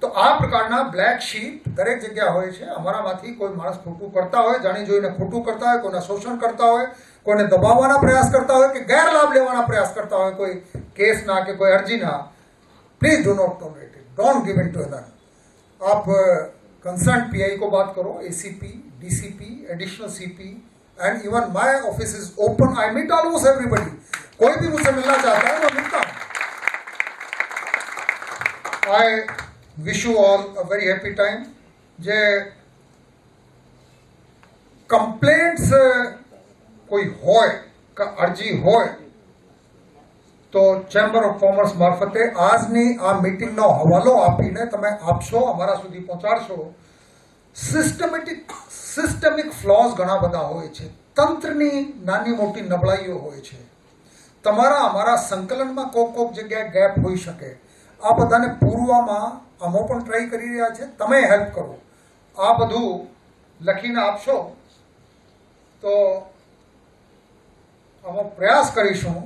તો આ પ્રકારના બ્લેક શીપ દરેક જગ્યા હોય છે. અમારામાંથી કોઈ માણસ ખોટું કરતા હોય, જાણી જોઈને ખોટું કરતા હોય, કોઈના શોષણ કરતા હોય, કોઈને દબાવવાના પ્રયાસ કરતા હોય કે ગેરલાભ લેવાના પ્રયાસ કરતા હોય કોઈ કેસના કે કોઈ અરજીના, please do not tolerate it, don't give in to other. आप कंसर्न पीआई को बात करो, ACP, DCP, additional CP and even my office is open. I meet almost everybody. कोई भी मुझसे मिलना चाहता है मैं मिलता हूँ. I wish you all a very happy time. जे कंप्लेंट्स कोई होय का अरजी होय તો ચેમ્બર ઓફ કોમર્સ મારફતે આજની આ મીટિંગનો હવાલો આપીને તમે આપશો, અમારા સુધી પહોંચાડશો. સિસ્ટમિક ફ્લોઝ ઘણા બધા હોય છે, તંત્રની નાની મોટી નબળાઈઓ હોય છે, તમારા અમારા સંકલનમાં કોક જગ્યાએ ગેપ હોઈ શકે. આ બધાને પૂરવામાં અમો પણ ટ્રાય કરી રહ્યા છે. તમે હેલ્પ કરો. આ બધું લખીને આપશો તો અમે પ્રયાસ કરીશું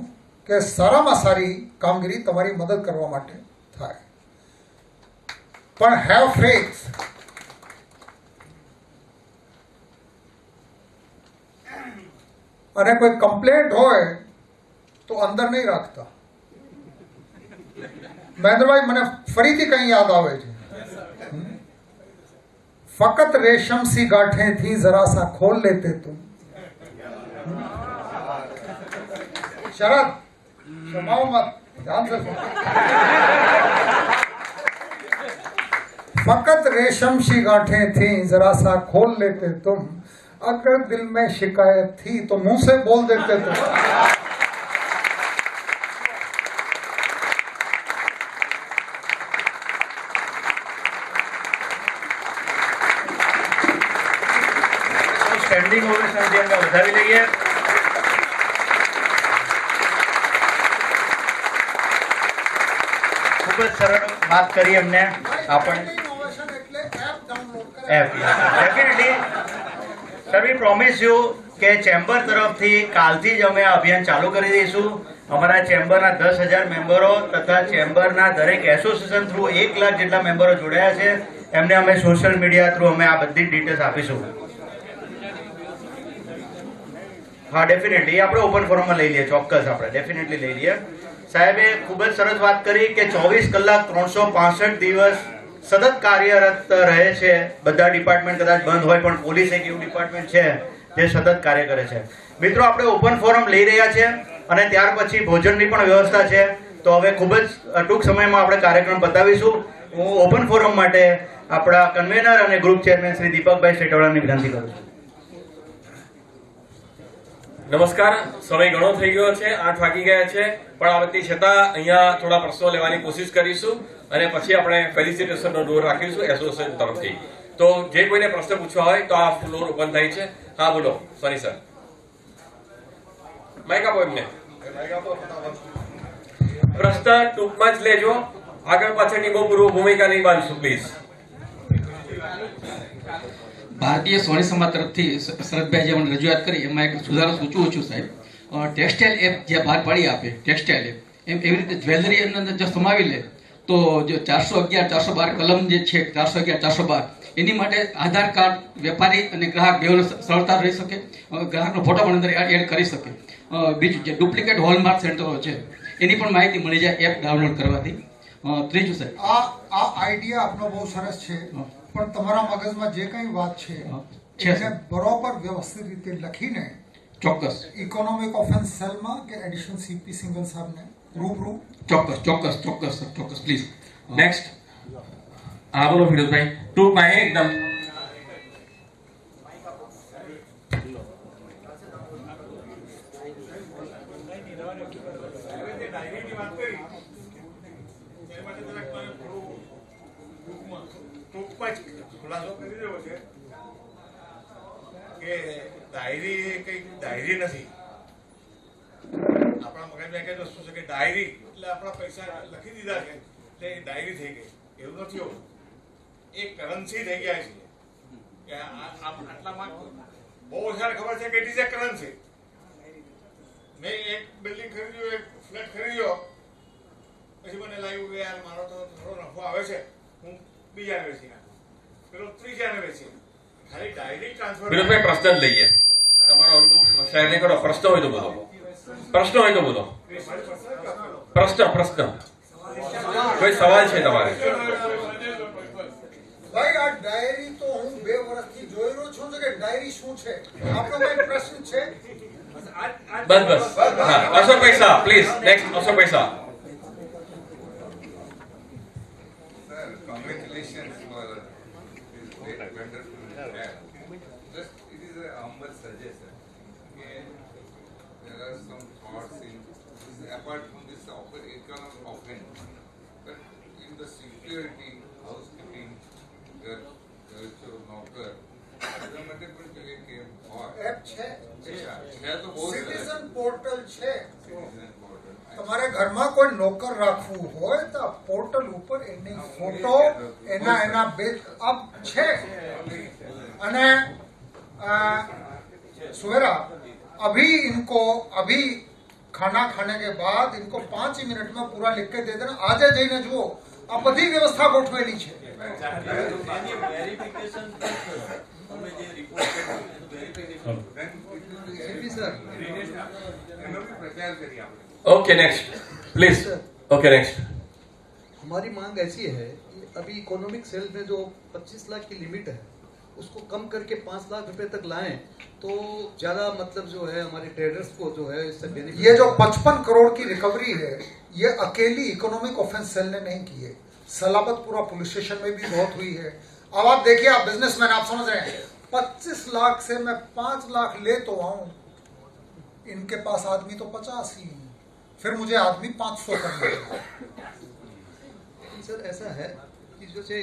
કે સારામાં સારી કામગીરી તમારી મદદ કરવા માટે થાય. પણ હેવ ફેથ. અને કોઈ કમ્પ્લેન્ટ હોય તો અંદર નહીં રાખતા. મહેન્દ્રભાઈ, મને ફરીથી કંઈ યાદ આવે છે. ફકત રેશમ સી ગાંઠે થી જરા સા ખોલ લેતે તુમ. शरद क्षमाओ मत, ध्यान से सुनो. फकत रेशम सी गांठें थी जरा सा खोल लेते तुम. अगर दिल में शिकायत थी तो मुंह से बोल देते तुम. સ્ટેન્ડિંગ ઓવેશન જે અમે વધાવી લઈએ. ખૂબ જ સરળ વાત કરી એમને. આપણને એપ definitely sir, we promise you કે ચેમ્બર તરફથી કાલથી જ અમે આ અભિયાન ચાલુ કરી દઈશું. અમારા ચેમ્બરના 10,000 મેમ્બરો તથા ચેમ્બરના દરેક એસોસિએશન થ્રુ 1 લાખ જેટલા મેમ્બરો જોડાયા છે. એમને અમે સોશિયલ મીડિયા થ્રુ અમે આ બધી ડિટેલ્સ આપીશું. હા, ડેફિનેટલી આપણે ઓપન ફોરમમાં લઈ લઈએ. ચોક્કસ આપણે ડેફિનેટલી લઈ લઈએ. સાહેબે ખૂબ જ સરસ વાત કરી કે 24 કલાક 365 દિવસ સતત કાર્યરત રહે છે. બધા ડિપાર્ટમેન્ટ કદાચ બંધ હોય પણ પોલીસ એક એવું ડિપાર્ટમેન્ટ છે જે સતત કાર્ય કરે છે. મિત્રો, આપણે ઓપન ફોરમ લઈ રહ્યા છે અને ત્યાર પછી ભોજનની પણ વ્યવસ્થા છે. તો હવે ખૂબ જ ટૂંક સમયમાં આપણે કાર્યક્રમ બતાવીશું. હું ઓપન ફોરમ માટે આપણા કન્વેનર અને ગ્રુપ ચેરમેન શ્રી દીપકભાઈ શેટવાળાની વિનંતી કરું છું. નમસ્કાર. સમય ઘણો થઈ ગયો છે, 8 વાગી ગયા છે, પણ આ વખતે છતાં અહીંયા થોડા પ્રશ્નો લેવાની કોશિશ કરીશું અને પછી આપણે ફેલિસિટેશનનો ડોર રાખીશું એસોસિએશન તરફથી. તો જે કોઈને પ્રશ્ન પૂછવા હોય તો આ ફ્લોર ઓપન થાય છે. હા, બોલો સોની સર. માઇક આપો એમને. પ્રશ્ન ટૂંકમાં જ લેજો, આગળ પાછળની બહુ પૂર્વ ભૂમિકા નહીં બાંધશું પ્લીઝ. ભારતીય સોની સમાજ તરફથી શરદભાઈ જે મને રજૂઆત કરી એમાં એક સુધારો સૂચવું છું સાહેબ. ટેક્સટાઇલ એપ જે બહાર પાડી આપે, ટેક્સટાઇલ એપ એમ એવી રીતે જ્વેલરી અંદર જો સમાવી લે તો જો 411 412 કલમ જે છે 411 412 એની માટે આધાર કાર્ડ વેપારી અને ગ્રાહક બેઓને સરળતા રહી શકે. ગ્રાહકનો ફોટો પણ અંદર એડ કરી શકે. બીજું જે ડુપ્લિકેટ હોલમાર્ક સેન્ટરો છે એની પણ માહિતી મળી જાય એપ ડાઉનલોડ કરવાથી. ત્રીજું સાહેબ, આ આઈડિયા આપનો બહુ સરસ છે, પણ તમારા મગજમાં જે કંઈ વાત છે એને બરોબર વ્યવસ્થિત રીતે લખીને ચોક્કસ ઇકોનોમિક ઓફેન્સ સેલમાં કે એડિશનલ સીપી સિંગલ સાહેબને રૂબરૂ ચોક્કસ પ્લીઝ. નેક્સ્ટ. હા, બોલો ફિરોઝભાઈ. ટૂંકમાં એકદમ. ટૂંકમાં જ ખુલાસો કરી રહ્યો છે કે ડાયરી એ કંઈક ડાયરી નથી. આપણા મગજમાં એક જ વસ્તુ છે કે ડાયરી એટલે આપણા પૈસા લખી દીધા છે એટલે એ ડાયરી થઈ ગઈ. એવું નથી હોતું. એ કરન્સી થઈ ગયા છે કે આટલામાં બહુ ઓછાને ખબર છે કે ઇટ ઇઝ એ કરન્સી. મેં એક બિલ્ડિંગ ખરીદ્યું, એક ફ્લેટ ખરીદ્યો, પછી મને લાગ્યું કે યાર મારો તો થોડો નફો આવે છે, હું બીજાને વેચી નાખું, પેલો ત્રીજાને વેચી નાખું. ખાલી ડાયરી ટ્રાન્સફર. વિનોદભાઈ પ્રશ્ન જ લઈએ. તમારો અનુભવ શેર નહીં કરો. પ્રશ્ન હોય તો બોલો. પ્રશ્ન હોય તો બોલો. પ્રશ્ન કોઈ સવાલ છે તમારે? ભાઈ આ ડાયરી તો હું 2 વર્ષથી જોઈ રહ્યો છું કે ડાયરી શું છે. આપણો કોઈ પ્રશ્ન છે? બસ હા, અશોક પૈસા પ્લીઝ. નેક્સ્ટ અશોક પૈસા. Sir, congratulations for this wonderful app. Just it is a humble suggestion. Okay, there are some thoughts in this, apart from this economic offense, but in the security, housekeeping, घर जो नौकर, એના માટે પણ જોઈએ કે app છે, છે તો બહુ સિટીઝન પોર્ટલ છે. Citizen portal. તમારે ઘરમાં કોઈ નોકર રાખવું હોય તો આ પોર્ટલ ઉપર એની ફોટો એના બેકઅપ છે. અને सुवेरा अभी खाना खाने के बाद इनको 5 मिनट में पूरा लिख के दे देना. આજે જઈને જુઓ આ બધી વ્યવસ્થા ગોઠવેલી છે. Okay next please. Okay next. हमारी मांग ऐसी है कि अभी इकोनॉमिक सेल में जो 25 लाख की लिमिट है उसको कम करके 5 लाख रुपए तक लाएं तो ज्यादा मतलब जो है हमारे ट्रेडर्स को जो है इससे बेनिफिट. ये जो 55 करोड़ की रिकवरी है ये अकेली इकोनॉमिक ऑफेंस सेल ने नहीं की है. सलाबतपुरा पुलिस स्टेशन में भी बहुत हुई है. अब आप देखिए, आप बिजनेसमैन, आप समझ रहे हैं 25 लाख से मैं 5 लाख ले तो आऊं, इनके पास आदमी तो 50 ही, फिर मुझे आदमी 500 करना है. सर ऐसा है कि जो से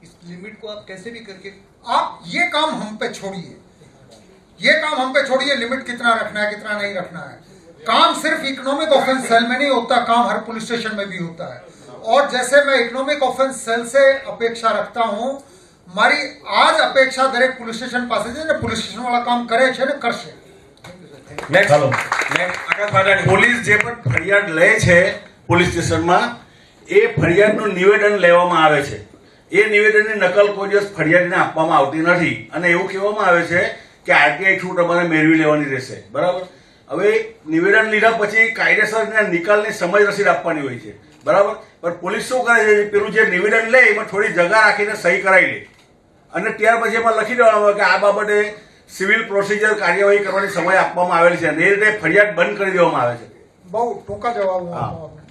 इस लिमिट को आप कैसे भी करके आप ये काम हम पे छोड़िए, लिमिट कितना रखना है कितना नहीं रखना है. काम सिर्फ इकोनॉमिक ऑफेंस सेल में नहीं होता, काम हर पुलिस स्टेशन में भी होता है. और जैसे मैं इकोनॉमिक ऑफेंस सेल से अपेक्षा रखता हूं, મારી આજ અપેક્ષા દરેક પોલીસ સ્ટેશન પાસે છે ને પોલીસ સ્ટેશન વાળા કામ કરે છે ને કરશે. નેક્સ્ટ આકાશ ભાડાણી. પોલીસ જે પણ ફરિયાદ લે છે પોલીસ સ્ટેશનમાં એ ફરિયાદનું નિવેદન લેવામાં આવે છે. એ નિવેદનની નકલ કોઈ દિવસ ફરિયાદીને આપવામાં આવતી નથી અને એવું કહેવામાં આવે છે કે આરટીઆઈ થ્રુ તમારે મેળવી લેવાની રહેશે. બરાબર. હવે નિવેદન લીધા પછી કાયદેસરના નિકાલની સમય રસીદ આપવાની હોય છે. બરાબર. પણ પોલીસ શું કરે છે, પેલું જે નિવેદન લે એમાં થોડી જગા રાખીને સહી કરાવી લે અને ત્યાર પછી એમાં લખી દેવામાં આવે કે આ બાબતે સિવિલ પ્રોસિજર કાર્યવાહી કરવાની સમય આપવામાં આવેલ છે અને એ રીતે ફરિયાદ બંધ કરી દેવામાં આવે છે. બહુ ટૂંકા જવાબ હું આપું આપને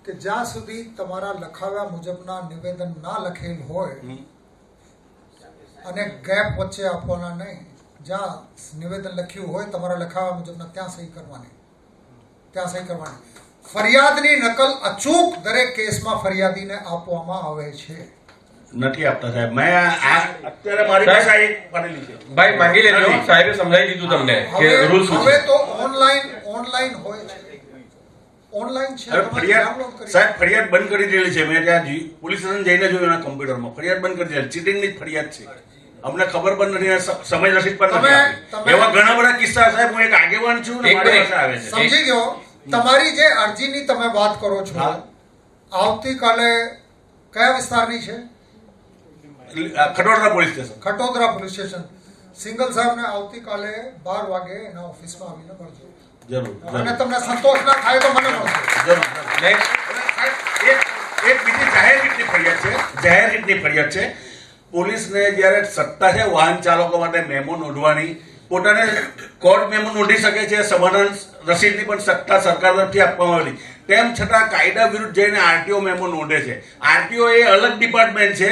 કે જ્યાં સુધી તમારા લખાવ્યા મુજબના નિવેદન ના લખેલ હોય અને ગેપ વચ્ચે આપવાના નહીં. જ્યાં નિવેદન લખ્યું હોય તમારા લખાવ્યા મુજબના ત્યાં સહી કરવાની. ફરિયાદની નકલ અચૂક દરેક કેસમાં ફરિયાદીને આપવામાં આવે છે. નથી આપતા સાહેબ. મેં આ અત્યારે મારી પાસે એક પડેલી છે. ભાઈ માંગી લેજો, સાહેબે સમજાવી દીધું તમને કે રૂલ શું હવે છે. તો ઓનલાઈન હોય છે. ઓનલાઈન છે. હવે ફરિયાદ બંધ કરી દીધેલી છે. મેં ત્યાં પોલીસ સ્ટેશન જઈને જોયું એના કમ્પ્યુટરમાં ફરિયાદ બંધ કરી દીધેલી. ચીટિંગની જ ફરિયાદ છે. અમને ખબર પણ નથી, સમય રસીદ પણ નથી આપી. એવા ઘણા બધા કિસ્સા સાહેબ, હું એક આગેવાન છું ને મારી પાસે આવે છે. સમજી ગયો. તમારી જે અરજીની તમે વાત કરો છો આવતીકાલે કયા વિસ્તારની છે? Khatodara police station. Khatodara police station. Single સાહેબને આવતીકાલે 12 વાગે એના ઓફિસમાં આવીને મળજો. જરૂર. અને તમને સંતોષ ના થાય તો મને મળજો. જરૂર. એક બીજી જાહેર રીતની ફરિયાદ છે. પોલીસને જ્યારે સત્તા છે વાહન ચાલકો માટે મેમો નોંધવાની, પોતાને કોર્ટ મેમો નોંધી શકે છે, સમાધાન રસીદની પણ સત્તા સરકાર તરફથી આપવામાં આવેલી. તેમ છતાં કાયદા વિરુદ્ધ જઈને આરટીઓ મેમો નોંધે છે. આરટીઓ એ અલગ ડિપાર્ટમેન્ટ છે.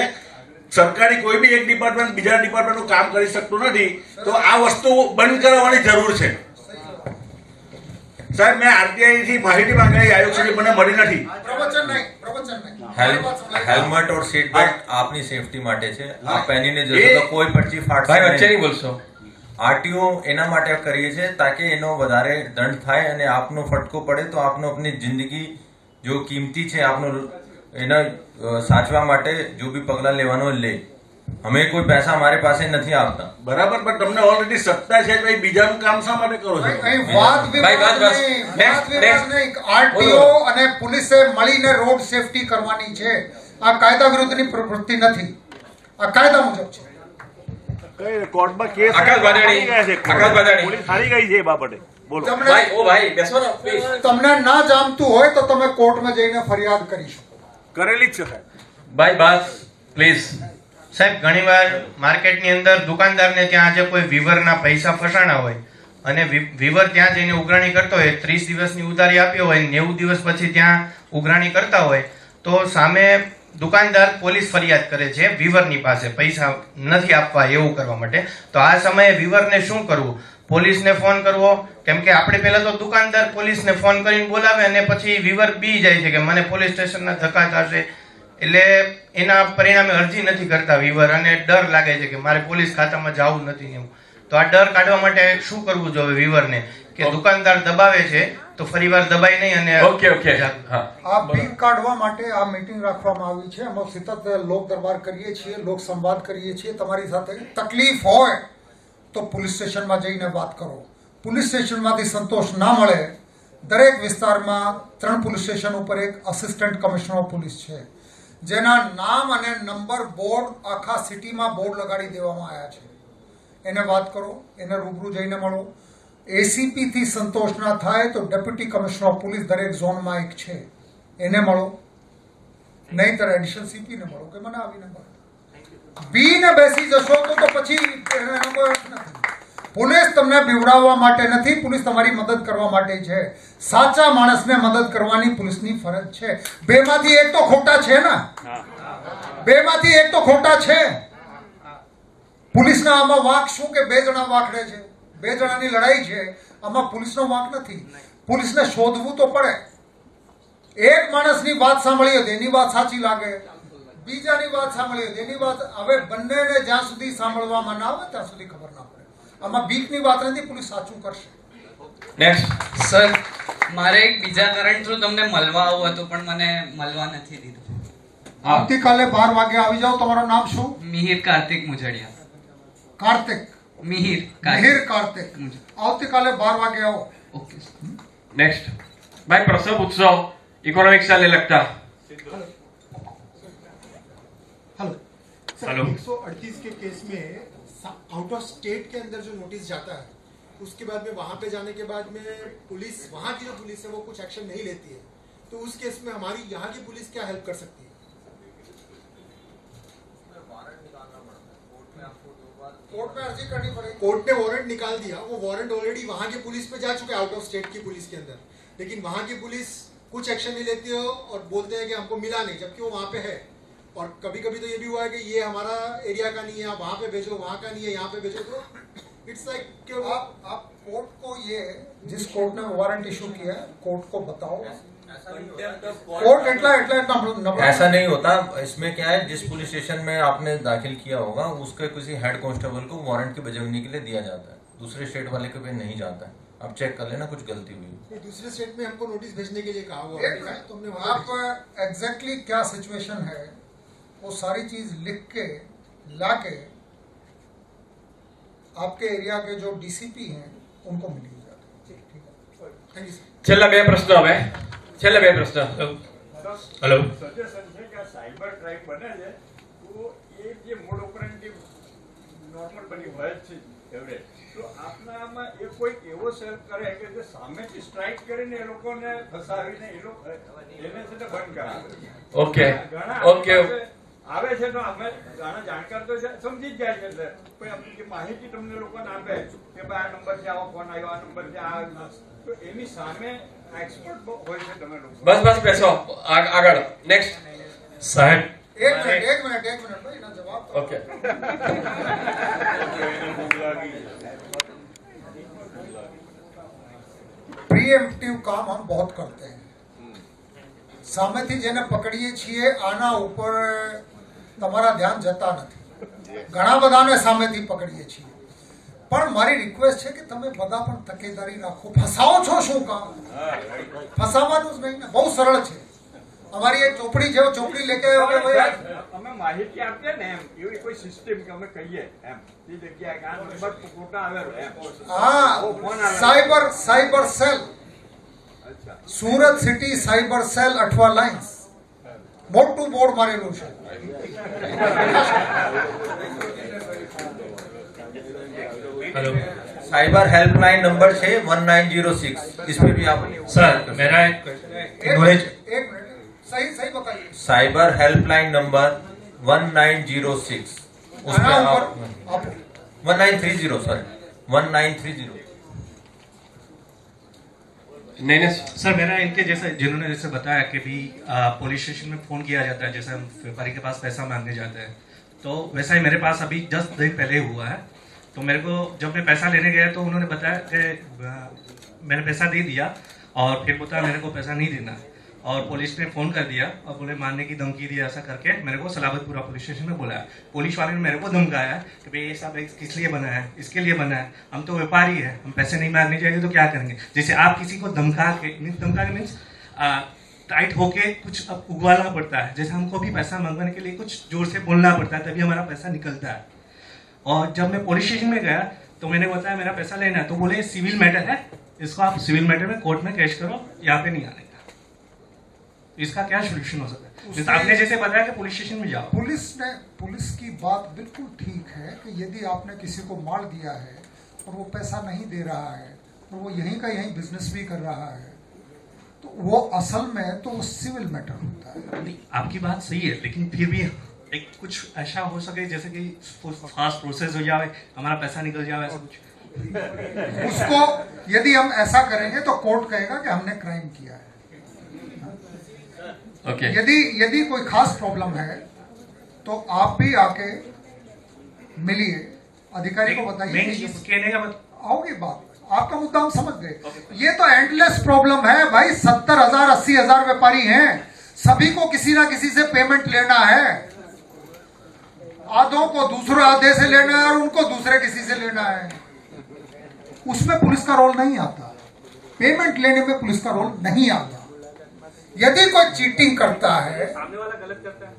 સરકારી કોઈ બી એક ડિપાર્ટમેન્ટ બીજા ડિપાર્ટમેન્ટનું કામ કરી શકતું નથી. તો આ વસ્તુ બંધ કરાવવાની જરૂર છે. સાહેબ મેં આરટીઆઈ થી માહિતી માંગણી આવ્યો છું, મને મળી નથી. પ્રવચન નહીં. મારી વાત સંભળાય. હેલ્મેટ और सीट बेल्ट आपनी सेफ्टी માટે છે. આ પહેરીને જશો તો કોઈ પરથી ફાટશે ભાઈ વચ્ચે નહીં. નહીં બોલશો. આરટીઓ એના માટે કરીએ છીએ તાકે એનો વધારે દંડ થાય અને આપનો ફટકો પડે તો આપનો આપની જિંદગી જો કિંમતી છે આપનો એના સાચવા માટે જો બી પગલાં લેવાનો લે. અમે કોઈ પૈસા અમારે પાસે નથી આપતા. બરાબર, પણ તમને ઓલરેડી સત્તા છે, ભાઈ બીજાનું કામ શા માટે કરો છો? અહીં વાદ ભાઈ, વાત વિવાદ બસ. નહીં. Next, વાદ વિવાદ next. નહીં. આરટીઓ અને પોલીસે મળીને રોડ સેફટી કરવાની છે. આ કાયદા વિરુદ્ધની પ્રવૃત્તિ નથી. આ કાયદા મુજબ છે. કઈ કોર્ટમાં કેસ આકાશ બાદાણી, હારી ગયા છે. આકાશ બાદાણી. પોલીસ હારી ગઈ છે એ બાબતે. બોલો. તમને ભાઈ ઓ ભાઈ બેસો ને પ્લીઝ. તમને ના જામતું હોય તો તમે કોર્ટમાં જઈને ફરિયાદ કરી શકો. કરેલી જ છે સાહેબ. ભાઈ બસ પ્લીઝ. સાહેબ ઘણીવાર માર્કેટની અંદર દુકાનદારને ત્યાં આજે કોઈ વીવરના પૈસા ફસાણા હોય અને વીવર ત્યાં જઈને ઉઘરાણી કરતો હોય, 30 દિવસની ઉધારી આપ્યો હોય, 90 દિવસ પછી ત્યાં ઉઘરાણી કરતા હોય તો સામે દુકાનદાર પોલીસ ફરિયાદ કરે છે વીવરની પાસે પૈસા નથી આપવા એવું કરવા માટે. તો આ સમયે વીવરને શું કરવું? પોલીસને ફોન કરવો? કેમ કે આપણે પહેલા તો દુકાનદાર પોલીસને ફોન કરીને બોલાવે અને પછી વીવર બી જાય છે કે મને પોલીસ સ્ટેશનના ધક્કા થશે, એટલે એના પરિણામે અરજી નથી કરતા વીવર અને ડર લાગે છે કે મારે પોલીસ ખાતામાં જવું નથી એવું. તો આ ડર કાઢવા માટે શું કરવું જોઈએ વીવરને કે દુકાનદાર દબાવે છે તો ફરીવાર દબાય નહીં અને ઓકે હા. આ બીક કાઢવા માટે આ મીટિંગ રાખવામાં આવી છે. અમે સતત લોક દરબાર કરીએ છીએ, લોક સંવાદ કરીએ છીએ તમારી સાથે. તકલીફ હોય તો પોલીસ સ્ટેશનમાં જઈને વાત કરો. પોલીસ સ્ટેશનમાંથી સંતોષ ના મળે, દરેક વિસ્તારમાં 3 પોલીસ સ્ટેશન ઉપર એક આસિસ્ટન્ટ કમિશનર ઓફ પોલીસ છે જેના નામ અને નંબર બોર્ડ આખા સિટીમાં બોર્ડ લગાડી દેવામાં આવ્યા છે. એને વાત કરો, એને રૂબરૂ જઈને મળો. એસીપી થી સંતોષ ના થાય તો ડેપ્યુટી કમિશનર ઓફ પોલીસ દરેક ઝોનમાં એક છે, એને મળો. નહીંતર એડિશનલ સીપી ને મળો કે મને આવીને મળો. બી ને બેસી જશો તો પછી એનો કોઈ અર્થ નથી. પોલીસ તમને બીવડાવવા માટે નથી, પોલીસ તમારી મદદ કરવા માટે છે. સાચા માણસને મદદ કરવાની પોલીસની ફરજ છે. બેમાંથી એક તો ખોટા છે ને, બેમાંથી એક તો ખોટા છે. પોલીસના આમાં વાંક શું કે 2 જણા વાંકડે છે, 2 જણાની લડાઈ છે. આમાં પોલીસનો વાંક નથી. પોલીસને શોધવું તો પડે. એક માણસની વાત સાંભળી હતી એની વાત સાચી લાગે, બીજાની વાત સાંભળી હતી એની વાત, હવે બંનેને જ્યાં સુધી સાંભળવામાં ના આવે ત્યાં સુધી ખબર ના પડે. આમાં બીકની વાત નથી, પોલીસ સાચું કરશે. નેક્સ્ટ સર, મારે એક બીજા કારણ થ્રુ તમને મળવા આવું હતું પણ મને મળવા નથી દીધું. આવતીકાલે 12 વાગે આવી જાઓ. તમારું નામ શું? મિહિર કાર્તિક મુજડિયા. કાર્તિક? મિહિર કાર્તિક. આવતીકાલે 12 વાગે આવો. ઓકે. नेक्स्ट भाई प्रसव उत्सव इकोनॉमिक से लगता हेलो 138 के केस में आउट ऑफ स्टेट के अंदर जो नोटिस जाता है उसके बाद में वहां पे जाने के बाद में पुलिस वहां की जो पुलिस है वो कुछ एक्शन नहीं लेती है, तो उस केस में हमारी यहाँ की पुलिस क्या हेल्प कर सकती है? कोर्ट में अर्जी करनी पड़ेगी. कोर्ट ने वारंट निकाल दिया, वो वारंट ऑलरेडी वहां की पुलिस पे जा चुके हैं, आउट ऑफ स्टेट की पुलिस के अंदर, लेकिन वहां की पुलिस कुछ एक्शन नहीं लेती है और बोलते हैं कि हमको मिला नहीं, जबकि वो वहां पे है. और कभी कभी तो ये भी हुआ है कि ये हमारा एरिया का नहीं है, आप वहां पे भेजो, वहां का नहीं है, यहाँ पे भेजो. तो इट्स लाइक आप कोर्ट को ये जिस कोर्ट ने वारंट इशू किया है कोर्ट को बताओ. कोर्ट ऐसा नहीं होता. इसमें क्या है, जिस पुलिस स्टेशन में आपने दाखिल किया होगा उसके किसी हेड कांस्टेबल को वारंट की बजवनी के लिए दिया जाता है, दूसरे स्टेट वाले के पे नहीं जाता है. आप चेक कर लेना, कुछ गलती हुई. दूसरे स्टेट में हमको नोटिस भेजने के लिए कहा हुआ है, तो हमने आप एग्जैक्टली क्या सिचुएशन है वो सारी चीज लिख के लाके आपके एरिया के जो डीसीपी हैं उनको मिली जाती है. Thank you sir. છેલ્લા બે પ્રશ્નો હવે છેલ્લા બે પ્રશ્ન. હેલો સજેશન છે કે સાયબર ક્રાઇમ બને છે તો એ જે મોડ ઓપરેન્ટિવ નોર્મલ બની હોય છે એવરેજ, તો આપનામાં એ કોઈ એવો સેલ કરે કે જે સામેથી સ્ટ્રાઇક કરીને એ લોકોને ફસાવીને એ લોકો એને છે ને બંધ કરાવે. ઓકે ઓકે આવે છે તો અમે ઘણા જાણકાર તો સમજી જ જાય છે, એટલે કોઈ આપણી માહિતી તમને લોકોને આપે કે ભાઈ આ નંબર છે, આવો ફોન આવ્યો, આ નંબર છે, આ, તો એની સામે એક્સપર્ટ હોય છે તમે લોકો. બસ બસ બેસો આગળ. નેક્સ્ટ સાહેબ. એક મિનિટ ભાઈ એના જવાબ. ઓકે. પ્રી પ્રિએમ્પ્ટિવ કામ हम बहुत करते हैं. સામેથી જેને પકડીએ છીએ આના ઉપર તમારા ધ્યાન જતા નથી. ઘણા બધાને સામેથી પકડીએ છીએ, પણ મારી રિક્વેસ્ટ છે કે તમે બધા પણ તકેદારી રાખો. ફસાવો છો શું કામ? ફસાવાનું જ નહીં ને, બહુ સરળ છે. અમારી એક ચોપડી છે, ચોપડી લેકે આવ્યો કે ભાઈ અમે માહિતી આપીએ ને એમ એવી કોઈ સિસ્ટમ કે અમે કહીએ એમ એ જગ્યાએ આ નંબર ફોટા આવેલો એમ હા cyber cell Surat city cyber cell Athwa lines મોટું બોર્ડ મારેલું છે. हेलो, साइबर हेल्पलाइन नंबर है 1906. इस पे भी आप सर मेरा एक नॉलेज एक मिनट सही बताइए. साइबर हेल्पलाइन नंबर 1906 उस पे आप 1930 सॉरी 1930. नहीं सर, मेरा इनके जैसे जिन्होंने जैसे बताया कि भी पुलिस स्टेशन में फ़ोन किया जाता है, जैसे हम व्यापारी के पास पैसा मांगने जाते हैं, तो वैसा ही मेरे पास अभी 10 दिन पहले हुआ है. तो मेरे को जब मैं पैसा लेने गया तो उन्होंने बताया कि मैंने पैसा दे दिया और फिर बताया मेरे को पैसा नहीं देना, और पुलिस ने फ़ोन कर दिया और बोले मारने की धमकी दी. ऐसा करके मेरे को सलाबतपुरा पुलिस स्टेशन में बुलाया. पुलिस वाले ने मेरे को धमकाया कि भाई ये सब किस लिए बना है, इसके लिए बना है, हम तो व्यापारी है, हम पैसे नहीं मांगने जाएंगे तो क्या करेंगे. जैसे आप किसी को धमका के मीन्स टाइट होके कुछ अब उगवाना पड़ता है, जैसे हमको भी पैसा मांगने के लिए कुछ जोर से बोलना पड़ता है, तभी हमारा पैसा निकलता है. और जब मैं पुलिस स्टेशन में गया तो मैंने बताया मेरा पैसा लेना है, तो बोले सिविल मैटर है, इसको आप सिविल मैटर में कोर्ट में केस करो, यहाँ पे नहीं आने का. इसका क्या सोल्यूशन हो सकता है? आपने जैसे बताया कि पुलिस स्टेशन में जाओ. पुलिस की बात बिल्कुल ठीक है कि यदि आपने किसी को मार दिया है और वो पैसा नहीं दे रहा है और वो यहीं का यहीं बिजनेस भी कर रहा है, तो वो असल में तो वो सिविल मैटर होता है. आपकी बात सही है, लेकिन फिर भी एक कुछ ऐसा हो सके जैसे कि फास्ट प्रोसेस हो जाए, हमारा पैसा निकल जाए, ऐसा कुछ. उसको यदि हम ऐसा करेंगे तो कोर्ट कहेगा कि हमने क्राइम किया है. Okay. यदि कोई खास प्रॉब्लम है तो आप भी आके मिलिए, अधिकारी को बताइए. आओगे बात, आपका मुद्दा हम समझ गए. ये तो एंडलेस प्रॉब्लम है भाई. 70,000 80,000 व्यापारी हैं, सभी को किसी ना किसी से पेमेंट लेना है. आधों को दूसरे आधे से लेना है और उनको दूसरे किसी से लेना है. उसमें पुलिस का रोल नहीं आता. पेमेंट लेने में पुलिस का रोल नहीं आता. यदि कोई चीटिंग करता है, सामने वाला गलत करता है,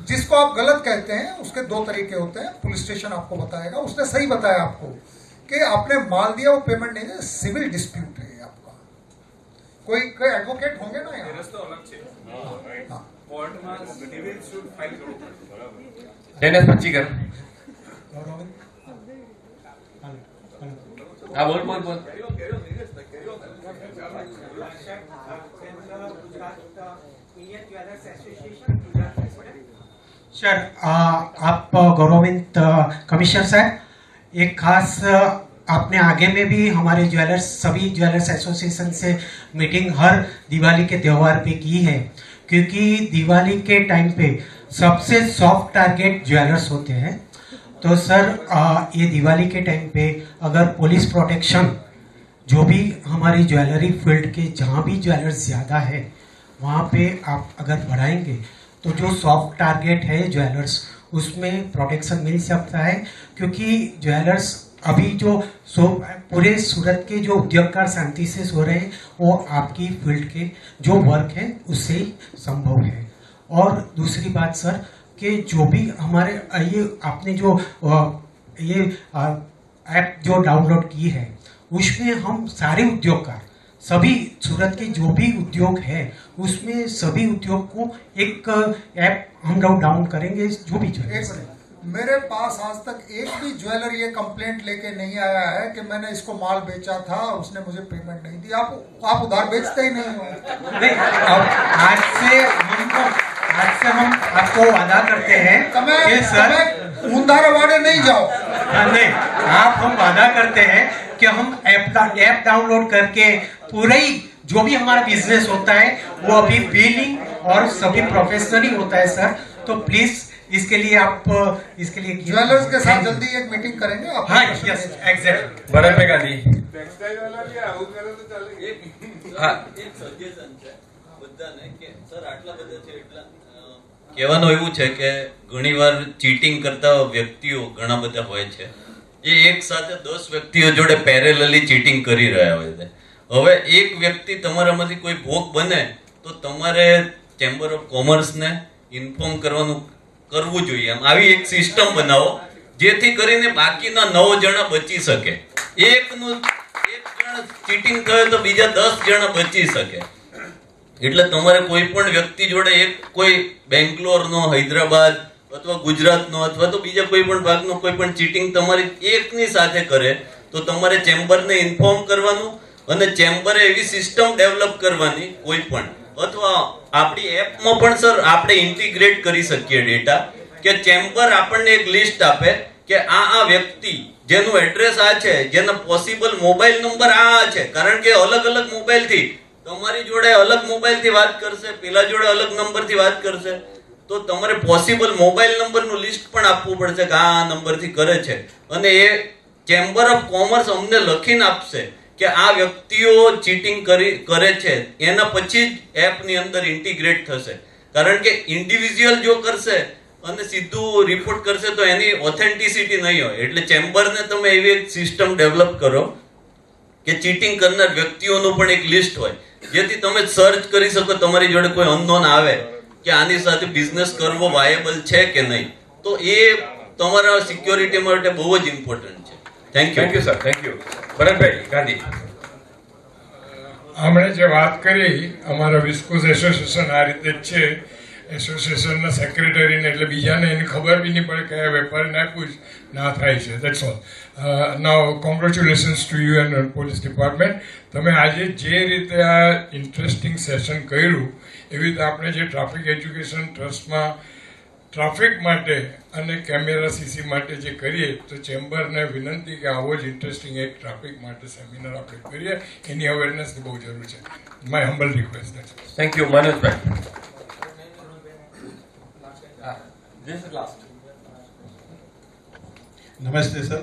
जिसको आप गलत कहते हैं, उसके 2 तरीके होते हैं. पुलिस स्टेशन आपको बताएगा. उसने सही बताया आपको कि आपने माल दिया, वो पेमेंट नहीं दिया, सिविल डिस्प्यूट है आपका. कोई एडवोकेट होंगे ना यहाँ. डेनिस पच्चीकर. हाँ बोल. सर, आप गौरविंद कमिश्नर साहब, एक खास आपने आगे में भी हमारे ज्वेलर्स, सभी ज्वेलर्स एसोसिएशन से मीटिंग हर दिवाली के त्यौहार पे की है, क्योंकि दिवाली के टाइम पे सबसे सॉफ्ट टारगेट ज्वेलर्स होते हैं. तो सर, ये दिवाली के टाइम पे अगर पुलिस प्रोटेक्शन जो भी हमारी ज्वेलरी फील्ड के जहाँ भी ज्वेलर्स ज़्यादा है वहाँ पे आप अगर बढ़ाएंगे तो जो सॉफ्ट टारगेट है ज्वेलर्स, उसमें प्रोटेक्शन मिल सकता है. क्योंकि ज्वेलर्स अभी जो पूरे सूरत के जो उद्योगकार शांति से सो रहे हैं, वो आपकी फील्ड के जो वर्क है उससे ही संभव है. और दूसरी बात सर, कि जो भी हमारे ये आपने जो ये ऐप जो डाउनलोड की है, उसमें हम सारे उद्योगकार, सभी सूरत के जो भी उद्योग है, उसमें सभी उद्योग को एक ऐप हम लोग डाउन करेंगे. जो भी मेरे पास आज तक एक भी ज्वेलर ये कंप्लेंट लेके नहीं आया है कि मैंने इसको माल बेचा था, उसने मुझे पेमेंट नहीं दी. आप उधार बेचते ही नहीं हो. आज से हम आपको वादा करते हैं कि सर उधार वाड़े नहीं जाओ. नहीं, हम वादा करते हैं कि हम ऐप डाउनलोड करके पूरे ही जो भी हमारा बिजनेस होता है वो अभी बिलिंग और सभी प्रोफेशनली होता है सर. तो प्लीज इसके लिए आप इसके लिए ज्वेलर्स के साथ जल्दी एक मीटिंग करेंगे आप। हाँ yes exact Bharatbhai Gandhi textile વાળા બી આવું કરે તો ચાલે. હા એક સજેશન છે બધાને કે સર આટલા બધા છે એટલા કહેવાનું એવું છે કે ઘણીવાર ચીટિંગ કરતા વ્યક્તિઓ ઘણા બધા હોય છે એ એક સાથે 10 વ્યક્તિઓ જોડે પેરેલલી ચીટિંગ કરી રહ્યા હોય છે. હવે એક વ્યક્તિ તમારામાંથી કોઈ ભોગ બને તો તમારે ચેમ્બર ઓફ કોમર્સને ઇન્ફોર્મ કરવું જોઈએ. એમ આવી એક સિસ્ટમ બનાવો જેથી કરીને બાકીના 9 જણા બચી શકે. એક જણ ચીટિંગ કરે તો બીજા 10 જણા બચી શકે. એટલે તમારે કોઈ પણ વ્યક્તિ જોડે એક કોઈ બેંગ્લોરનો, હૈદરાબાદ અથવા ગુજરાતનો અથવા તો બીજા કોઈ પણ ભાગનો કોઈ પણ ચીટિંગ તમારી એકની સાથે કરે તો તમારે ચેમ્બરને ઇન્ફોર્મ કરવાનું અને ચેમ્બરે એવી સિસ્ટમ ડેવલપ કરવાની કોઈ પણ અથવા આપણી એપમાં પણ સર આપણે ઇન્ટિગ્રેટ કરી શકીએ ડેટા કે ચેમ્બર આપણને એક લિસ્ટ આપે કે આ વ્યક્તિ જેનું એડ્રેસ આ છે, જેનો પોસિબલ મોબાઈલ નંબર આ છે, કારણ કે અલગ અલગ મોબાઈલથી તમારી જોડે અલગ મોબાઈલથી વાત કરશે, પેલા જોડે અલગ નંબરથી વાત કરશે, તો તમારે પોસિબલ મોબાઈલ નંબરનું લિસ્ટ પણ આપવું પડશે કે આ નંબરથી કરે છે અને એ ચેમ્બર ઓફ કોમર્સ અમને લખીને આપશે કે આ વ્યક્તિઓ ચીટિંગ કરે છે. એના પછી જ એપની અંદર ઇન્ટિગ્રેટ થશે. કારણ કે ઇન્ડિવિજ્યુઅલ જો કરશે અને સીધું રિપોર્ટ કરશે તો એની ઓથેન્ટિસિટી નહીં હોય. એટલે ચેમ્બરને તમે એવી એક સિસ્ટમ ડેવલપ કરો કે ચીટિંગ કરનાર વ્યક્તિઓનું પણ એક લિસ્ટ હોય જેથી તમે સર્ચ કરી શકો. તમારી જોડે કોઈ અનનોન આવે કે આની સાથે બિઝનેસ કરવો વાયેબલ છે કે નહીં, તો એ તમારા સિક્યોરિટી માટે બહુ જ ઇમ્પોર્ટન્ટ છે. Thank you sir. Thank you. Bharatbhai Gandhi આપણે જે વાત કરી અમારા વિસ્કોસ એસોસિએશન આ રીતે જ છે. એસોસિએશનના સેક્રેટરીને એટલે બીજાને એની ખબર બી નહીં પડે કયા વેપારીને આપ્યું ના થાય છે. That's all. Now congratulations to you and police department. તમે આજે જે રીતે આ ઇન્ટરેસ્ટિંગ સેશન કર્યું એવી રીતે આપણે જે ટ્રાફિક એજ્યુકેશન ટ્રસ્ટમાં ટ્રાફિક માટે અને કેમેરા સીસી માટે જે કરીએ તો ચેમ્બરને વિનંતી કે આવો જ ઇન્ટરેસ્ટિંગ એક ટ્રાફિક માટે સેમિનાર આપણે કરીએ. એની અવેરનેસની બહુ જરૂર છે. My humble request. Thank you. મનોજભાઈ नमस्ते सर.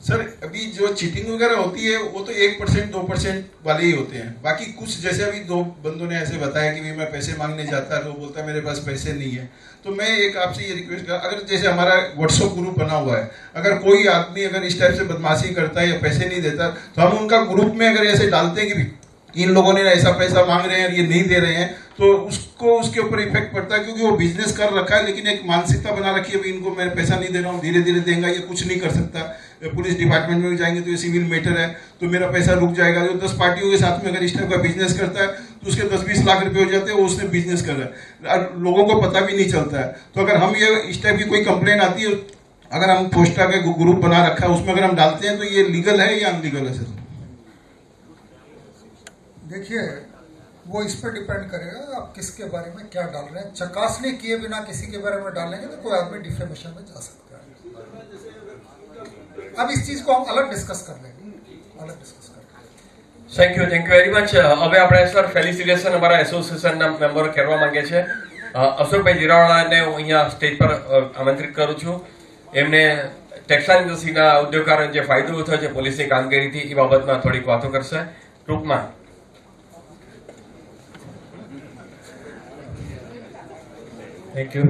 सर अभी जो चीटिंग वगैरह होती है वो तो 1% 2% वाले ही होते हैं. बाकी कुछ जैसे अभी 2 बंदों ने ऐसे बताया कि मैं पैसे मांगने जाता तो बोलता है मेरे पास पैसे नहीं है. तो मैं एक आपसे ये रिक्वेस्ट कर, अगर जैसे हमारा व्हाट्सएप ग्रुप बना हुआ है, अगर कोई आदमी अगर इस टाइप से बदमाशी करता है या पैसे नहीं देता तो हम उनका ग्रुप में अगर ऐसे डालते हैं कि इन लोगों ने ऐसा पैसा मांग रहे हैं, ये नहीं दे रहे हैं, तो उसको उसके ऊपर इफेक्ट पड़ता है क्योंकि वो बिजनेस कर रखा है लेकिन एक मानसिकता बना रखी है इनको मैं पैसा नहीं दे रहा हूँ, धीरे धीरे देगा, ये कुछ नहीं कर सकता. पुलिस डिपार्टमेंट में भी जाएंगे तो ये सिविल मैटर है तो मेरा पैसा रुक जाएगा. जो 10 पार्टियों के साथ में अगर इस टाइप का बिजनेस करता है तो उसके 10-20 लाख रुपए हो जाते हैं, वो उसने बिजनेस कर रहा है, लोगों को पता भी नहीं चलता है. तो अगर हम ये इस टाइप की कोई कंप्लेन आती है, अगर हम पोस्टा के ग्रुप बना रखा है उसमें अगर हम डालते हैं तो ये लीगल है या अनलीगल है सर? देखिए वो इस पर डिपेंड करेगा आप किसके बारे में क्या डाल रहे हैं. चकासनी किए बिना किसी के बारे में डालेंगे तो कोई आदमी डिफेमेशन में जा सकता है. अब इस चीज को हम अलग डिस्कस कर लेंगे. Thank you very much. હવે આપણે સર ફેલિસિટેશન અમારા એસોસિએશનના મેમ્બરો કરવા માંગે છે. અશોકભાઈ જીરાવાળાને હું અહીંયા સ્ટેજ પર આમંત્રિત કરું છું. એમને ટેક્સટાઇલ ઇન્ડસ્ટ્રીના ઉદ્યોગકારોને જે ફાયદો થયો છે પોલીસની કામગીરીથી એ બાબતમાં થોડીક વાતો કરશે ટૂંકમાં. Thank you.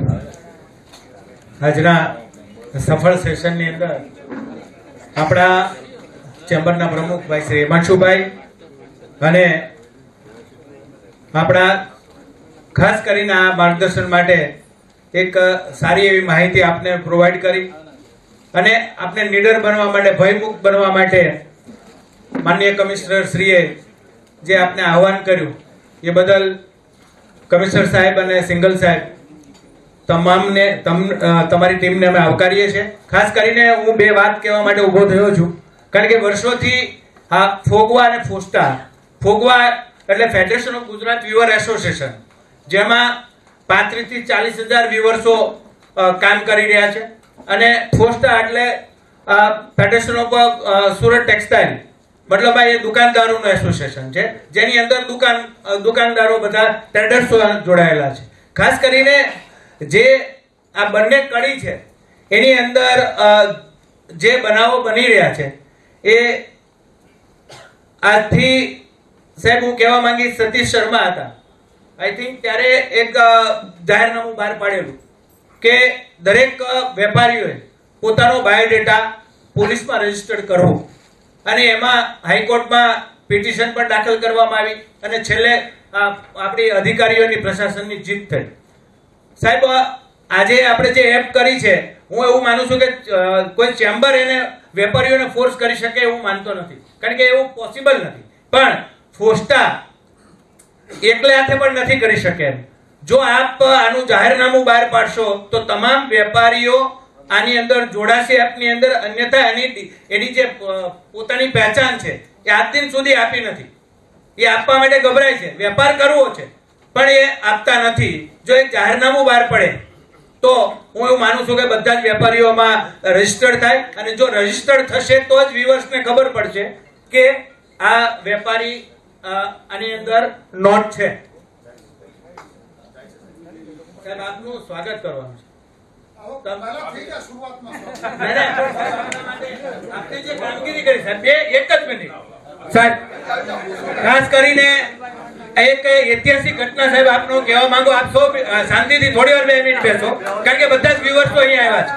આજના સફળ સેશનની અંદર આપણા ચેમ્બરના પ્રમુખ ભાઈ શ્રી હિમાંશુભાઈ અને આપણા ખાસ કરીને આ માર્ગદર્શન માટે એક સારી એવી માહિતી આપને પ્રોવાઈડ કરી અને આપને નીડર બનવા માટે, ભયમુક્ત બનવા માટે માનનીય કમિશનર શ્રીએ જે આપને આહવાન કર્યું એ બદલ કમિશનર સાહેબ અને સિંગલ સાહેબ તમામને તમારી ટીમને અમે આવકારીએ છીએ. ખાસ કરીને હું 2 વાત કહેવા માટે ઊભો થયો છું કારણ કે વર્ષોથી આ ફોગવા અને ફોસ્ટા, ફોગવા એટલે federation of Gujarat viewer association, જેમાં 35 થી 40 હજાર વ્યુઅર્સો કામ કરી રહ્યા છે, અને ફોસ્ટા એટલે ફેડરેશન ઓફ સુરત ટેક્સટાઇલ, મતલબ આ એ દુકાનદારોનું એસોસિએશન છે જેની અંદર દુકાનદારો બધા ટ્રેડર્સો જોડાયેલા છે. ખાસ કરીને જે આ બંને કડી છે એની અંદર જે બનાવો બની રહ્યા છે એ આજથી સાહેબ હું કહેવા માંગીશ, સતીશ શર્મા હતા આઈ થિંક ત્યારે એક જાહેરનામું બહાર પાડેલું કે દરેક વેપારીઓએ પોતાનો બાયોડેટા પોલીસમાં રજીસ્ટર્ડ કરવો, અને એમાં હાઈકોર્ટમાં પિટિશન પણ દાખલ કરવામાં આવી અને છેલ્લે આપણી અધિકારીઓની પ્રશાસનની જીત થઈ. સાહેબ આજે આપણે જે એપ કરી છે, હું એવું માનું છું કે કોઈ ચેમ્બર એને વેપારીઓને ફોર્સ કરી શકે એવું માનતો નથી, કારણ કે એવું પોસિબલ નથી. પણ ફોસ્ટા એકલા હાથે પણ નથી કરી શકે. જો આપ આનું જાહેરનામું બહાર પાડશો તો તમામ વેપારીઓ આની અંદર જોડાશે એપની અંદર, અન્યથા એની જે પોતાની પહેચાન છે એ આજ દિન સુધી આપી નથી. એ આપવા માટે ગભરાય છે, વેપાર કરવો છે પણ એ આપતા નથી. જો એક જાહેરનામું બહાર પડે તો હું એવું માનું છું કે બધા જ વેપારીઓમાં રજીસ્ટર્ડ થાય, અને જો રજીસ્ટર્ડ થશે તો જ વ્યુઅર્સને ખબર પડશે કે આ વેપારી આની અંદર નોટ છે. સાહેબ આપનું સ્વાગત કરવાનું છે. આપની જે કામગીરી કરી સાહેબ, એક જ મિનિટ સાહેબ, ખાસ કરીને એક ઐતિહાસિક ઘટના સાહેબ આપનું કહેવા માંગુ. આપ સૌ શાંતિથી થોડી વાર 2 મિનિટ બેસો, કારણ કે બધા જ વ્યુઅર્સ અહીંયા આવ્યા છે.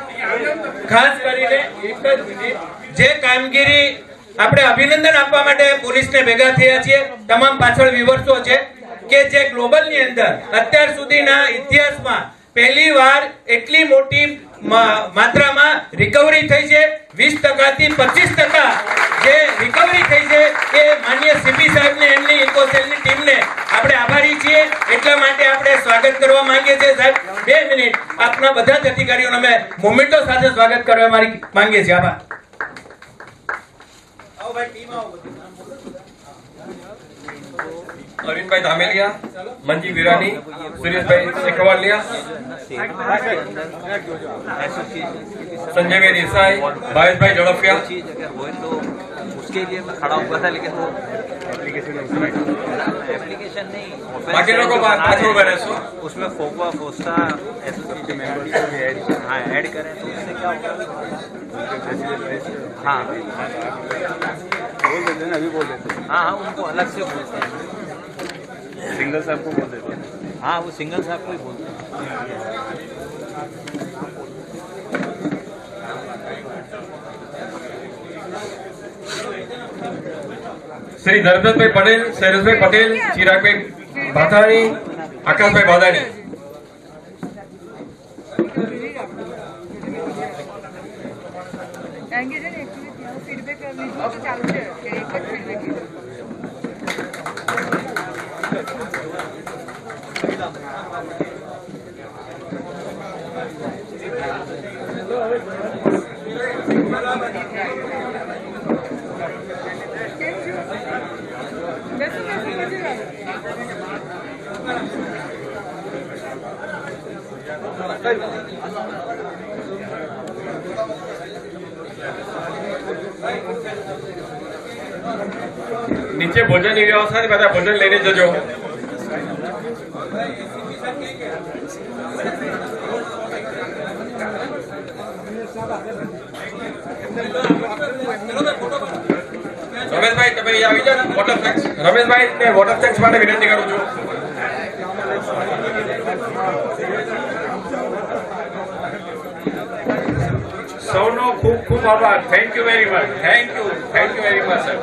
ખાસ કરીને એક જ મિનિટ, જે કામગીરી આપણે અભિનંદન આપવા માટે પોલીસને ભેગા થયા છીએ, તમામ પાછળ વ્યુઅર્સો છે કે જે ગ્લોબલની અંદર અત્યાર સુધીના ઇતિહાસમાં પહેલી વાર એટલી મોટી માત્રામાં રિકવરી થઈ છે. 20% થી 25% જે રિકવરી થઈ છે એ માનનીય સીપી સાહેબને, એમની ઇન્કોસેલની ટીમને આપણે આભારી છીએ. એટલા માટે આપણે સ્વાગત કરવા માંગીએ છીએ. સાહેબ 2 મિનિટ આપના બધા જ અધિકારીઓને અમે મોમેન્ટો સાથે સ્વાગત કરવા માંગીએ છીએ. આભાર. આવો ભાઈ, ટીમ આવો. અરવિંદભાઈ ધામેલિયા, મંજી વિરાની, સુરેશભાઈ શેખવાલિયા, संजय देसाई, भावेश जड़फिया, उसके लिए मैं खड़ा हुआ था, लेकिन वो एप्लीकेशन नहीं, बाकी लोगों को पाछो करे सो उसमें फोकवा फोस्टा एसोसिएशन के मेंबर्स को भी ऐड, हाँ ऐड करें तो उससे क्या होगा. हाँ बोल देते हैं, अभी बोल देते हैं. हाँ हाँ उनको अलग से बोलते हैं, सिंगल साहब को बोल देते हैं. हाँ वो सिंगल साहब को ही बोलते हैं. श्री धर्मेशભાઈ પટેલ, શૈલેષભાઈ પટેલ, ચિરાગભાઈ ભાથાણી, આકાશભાઈ બાદાણી. નીચે ભોજનની વ્યવસ્થા છે, બધા ભોજન લઈને જજો. રમેશભાઈ તમે અહીંયા આવી જાઓ. વોટર ટેક્સ રમેશભાઈ ને વોટર ટેક્સ માટે વિનંતી કરું છું. સૌનો ખૂબ ખૂબ આભાર. Thank you very much. Thank you very much sir.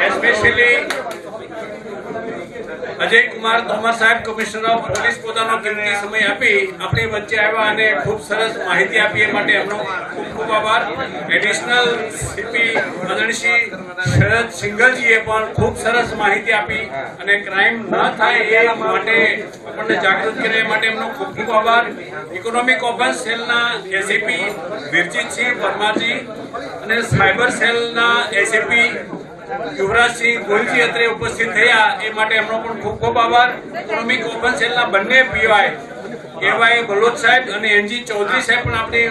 Especially Ajay Kumar Tomar સાહેબ, કમિશનર ઓફ પોલીસ, પોતાનો કિંમતી સમય આપી આપણી વચ્ચે આવ્યા અને ખૂબ સરસ માહિતી આપી, એ માટે એમનો ખૂબ ખૂબ આભાર. એડિશનલ સીપી આદરણીય શરદ સિંઘલજીએ પણ ખૂબ સરસ માહિતી આપી અને ક્રાઇમ ન થાય એ માટે આપણને જાગૃત કરે, એ માટે એમનો ખૂબ ખૂબ આભાર. ઇકોનોમિક ઓફેન્સ સેલના એસીપી વિરજીતસિંહ પરમારજી અને સાયબર સેલના એસીપી યુવરાજસિંહ ગોલજી અત્રે ઉપસ્થિત થયા, એ માટે એમનો પણ ખૂબ ખૂબ આભાર. ઇકોનોમિક ઓફેન્સ સેલના બંને પીવાય એવાય બલોચ સાહેબ અને એનજી ચૌધરી સાહેબ પણ આપણી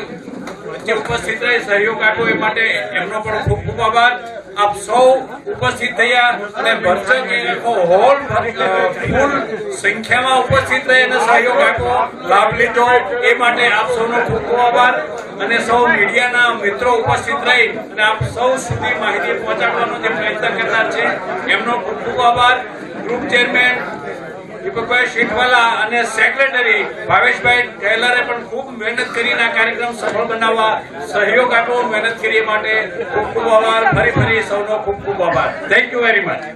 વચ્ચે ઉપસ્થિત રહી સહયોગ આપ્યો, એ માટે એમનો પણ ખૂબ ખૂબ આભાર. આપ સૌ ઉપસ્થિત થયા અને ભરચક હોલ ફૂલ સંખ્યામાં ઉપસ્થિત રહી અને સહયોગ આપ્યો, લાભ લીધો એ માટે આપ સૌનો ખૂબ ખૂબ આભાર. અને સૌ મીડિયાના મિત્રો ઉપસ્થિત રહી અને આપ સૌ સુધી માહિતી પહોંચાડવાનો જે પ્રયત્ન કરનાર છે એમનો ખૂબ ખૂબ આભાર. ગ્રુપ ચેરમેન દીપકભાઈ શેઠવાલા અને સેક્રેટરી ભાવેશભાઈ ટેલરે પણ ખૂબ મહેનત કરીને આ કાર્યક્રમ સફળ બનાવવા સહયોગ આપ્યો, મહેનત કરી એ માટે ખૂબ ખૂબ આભાર. ફરી સૌનો ખૂબ ખૂબ આભાર. Thank you very much.